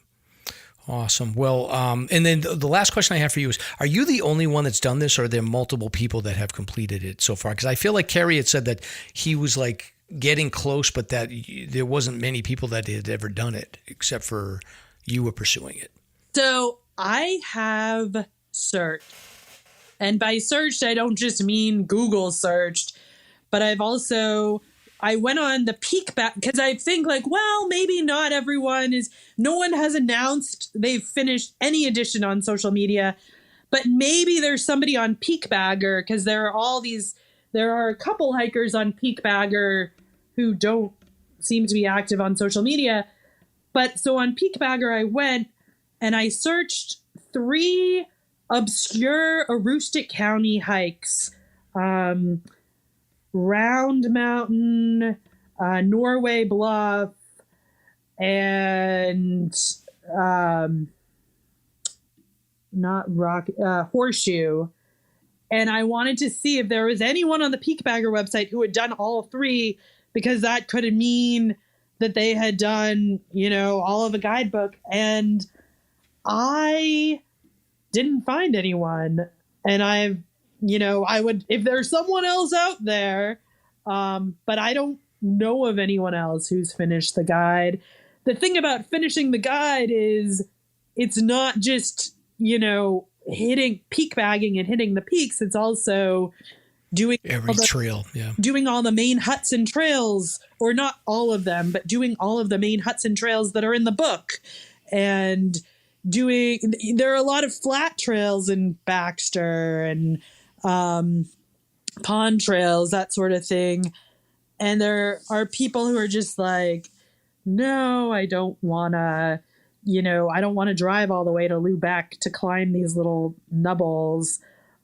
Awesome. Well, and then the last question I have for you is, are you the only one that's done this, or are there multiple people that have completed it so far? Because I feel like Kerry had said that he was like getting close, but that there wasn't many people that had ever done it except for you were pursuing it. So I have searched, and by searched, I don't just mean Google searched, but I went on the peak back because I think like, well, maybe not everyone no one has announced they've finished any edition on social media, but maybe there's somebody on Peak Bagger, because there are a couple hikers on Peak Bagger who don't seem to be active on social media. But so on Peak Bagger, I went and I searched 3 obscure Aroostook County hikes. Round Mountain, Norway Bluff, and Horseshoe. And I wanted to see if there was anyone on the Peak Bagger website who had done all 3, because that could mean that they had done, all of the guidebook. And I didn't find anyone. And I would, if there's someone else out there, but I don't know of anyone else who's finished the guide. The thing about finishing the guide is it's not just, hitting peak bagging and hitting the peaks. It's also, doing every trail, doing all the Maine huts and trails, or not all of them, but doing all of the Maine huts and trails that are in the book, and there are a lot of flat trails in Baxter and pond trails, that sort of thing. And there are people who are just like, no, I don't want to, I don't want to drive all the way to Lubeck to climb these little nubbles.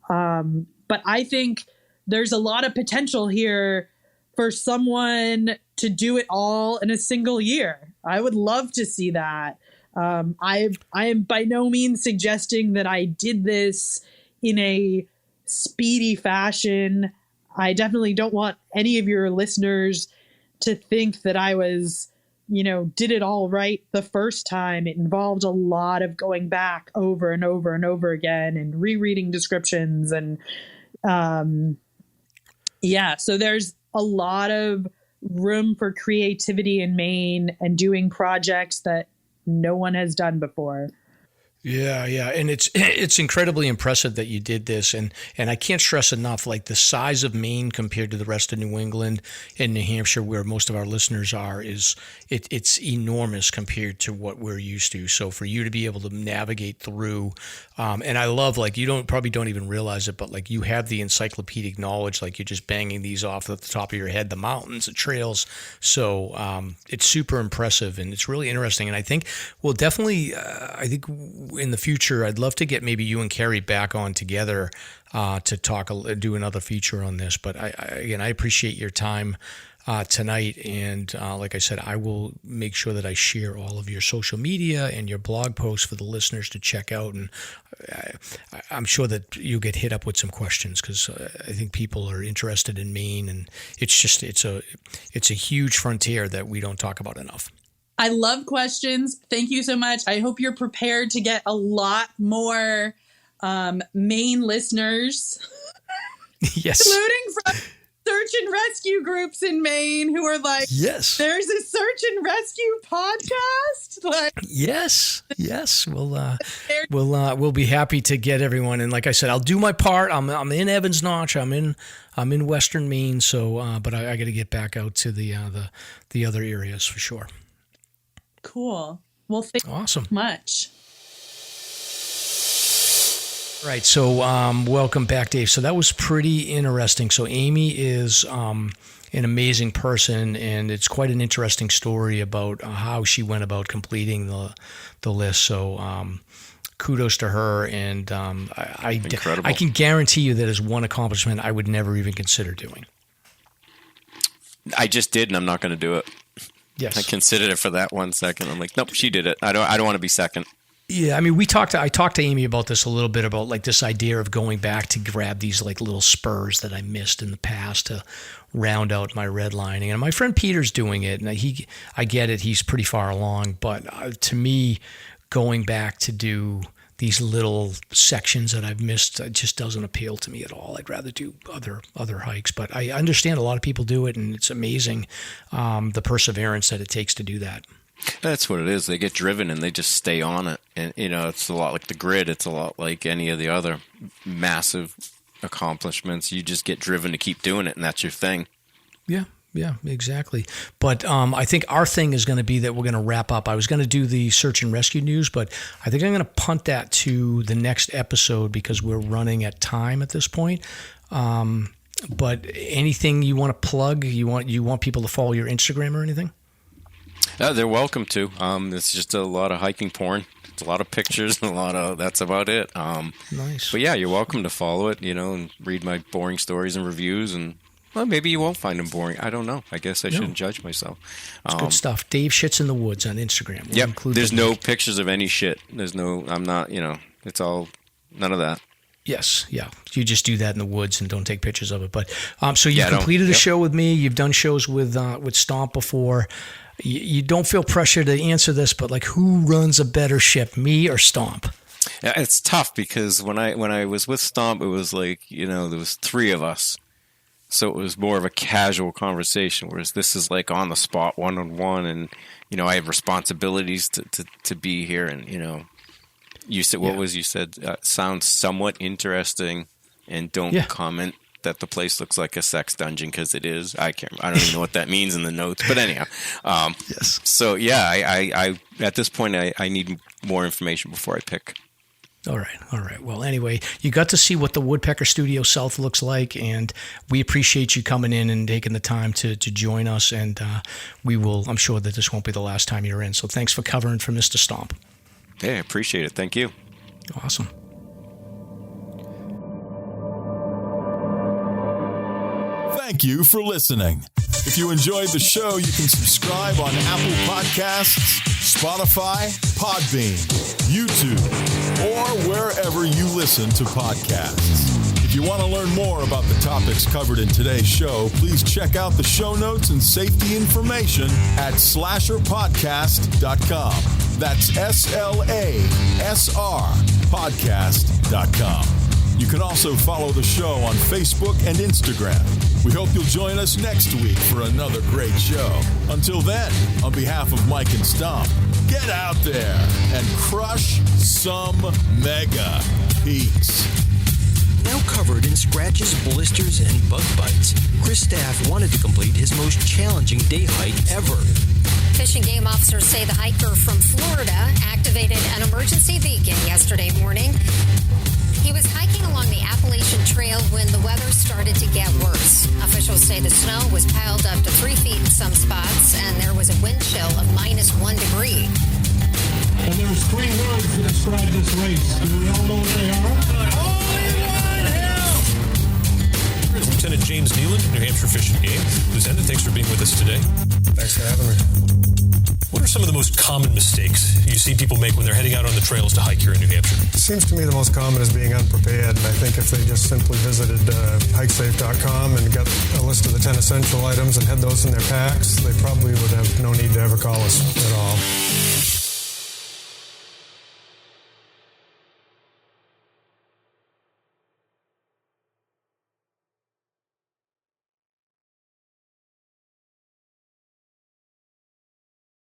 But I think there's a lot of potential here for someone to do it all in a single year. I would love to see that. I am by no means suggesting that I did this in a speedy fashion. I definitely don't want any of your listeners to think that I was, did it all right the first time. It involved a lot of going back over and over and over again and rereading descriptions. And so there's a lot of room for creativity in Maine and doing projects that no one has done before. Yeah. And it's incredibly impressive that you did this. And I can't stress enough, like the size of Maine compared to the rest of New England and New Hampshire, where most of our listeners are, it's enormous compared to what we're used to. So for you to be able to navigate through, and I love, like, you probably don't even realize it, but like you have the encyclopedic knowledge, like you're just banging these off at the top of your head, the mountains, the trails. So it's super impressive and it's really interesting. And I think we'll definitely, in the future, I'd love to get maybe you and Carrie back on together to do another feature on this. But I appreciate your time tonight. And like I said, I will make sure that I share all of your social media and your blog posts for the listeners to check out. And I'm sure that you'll get hit up with some questions because I think people are interested in Maine. And it's a huge frontier that we don't talk about enough. I love questions. Thank you so much. I hope you're prepared to get a lot more Maine listeners. Yes. Including from search and rescue groups in Maine who are like, yes, there's a search and rescue podcast. Like, yes. We'll be happy to get everyone. And like I said, I'll do my part. I'm in Evans Notch. I'm in Western Maine. So, but I got to get back out to the other areas for sure. Cool. Well, thank you so much. Right. So welcome back, Dave. So that was pretty interesting. So Amy is an amazing person, and it's quite an interesting story about how she went about completing the list. So kudos to her. And I can guarantee you that is one accomplishment I would never even consider doing. I just did, and I'm not going to do it. Yes. I considered it for that 1 second. I'm like, nope, she did it. I don't want to be second. Yeah, I mean, I talked to Amy about this a little bit, about like this idea of going back to grab these like little spurs that I missed in the past to round out my redlining. And my friend Peter's doing it, and I get it, he's pretty far along. But to me, going back to do these little sections that I've missed, it just doesn't appeal to me at all. I'd rather do other hikes. But I understand a lot of people do it, and it's amazing the perseverance that it takes to do that. That's what it is. They get driven and they just stay on it. And, it's a lot like the grid. It's a lot like any of the other massive accomplishments. You just get driven to keep doing it, and that's your thing. Yeah, exactly. But I think our thing is going to be that we're going to wrap up. I was going to do the search and rescue news, but I think I'm going to punt that to the next episode because we're running at time at this point. But anything you want to plug? You want people to follow your Instagram or anything? They're welcome to. It's just a lot of hiking porn. It's a lot of pictures and that's about it. Nice. But yeah, you're welcome to follow it, and read my boring stories and reviews. And well, maybe you won't find them boring. I don't know. I guess I shouldn't judge myself. It's good stuff. Dave Shits in the Woods on Instagram. We'll There's no pictures of any shit. I'm not, it's all, none of that. Yes, yeah. You just do that in the woods and don't take pictures of it. But so you completed a show with me. You've done shows with Stomp before. You don't feel pressure to answer this, but like, who runs a better ship, me or Stomp? Yeah, it's tough because when I was with Stomp, it was like, there was 3 of us. So it was more of a casual conversation, whereas this is like on the spot, one-on-one, and, I have responsibilities to be here. And, you said, you said, sounds somewhat interesting and don't comment that the place looks like a sex dungeon, because it is. I don't even know what that means in the notes, but anyhow. Yes. So yeah, I at this point I need more information before I pick. All right. Well, anyway, you got to see what the Woodpecker Studio South looks like, and we appreciate you coming in and taking the time to join us, and I'm sure that this won't be the last time you're in, so thanks for covering for Mr. Stomp. Hey, I appreciate it. Thank you. Awesome. Thank you for listening. If you enjoyed the show, you can subscribe on Apple Podcasts, Spotify, Podbean, YouTube, or wherever you listen to podcasts. If you want to learn more about the topics covered in today's show, please check out the show notes and safety information at SLASRPodcast.com. That's SLASR podcast.com. You can also follow the show on Facebook and Instagram. We hope you'll join us next week for another great show. Until then, on behalf of Mike and Stomp, get out there and crush some mega peaks. Now covered in scratches, blisters, and bug bites, Chris Staff wanted to complete his most challenging day hike ever. Fish and Game officers say the hiker from Florida activated an emergency beacon yesterday morning. He was hiking along the Appalachian Trail when the weather started to get worse. Officials say the snow was piled up to 3 feet in some spots, and there was a wind chill of -1 degree. And there's 3 words to describe this race. Do we all know what they are? Only one help! Lieutenant James Nealon, New Hampshire Fish and Game. Lieutenant, thanks for being with us today. Thanks for having me. What are some of the most common mistakes you see people make when they're heading out on the trails to hike here in New Hampshire? It seems to me the most common is being unprepared, and I think if they just simply visited hikesafe.com and got a list of the 10 essential items and had those in their packs, they probably would have no need to ever call us at all.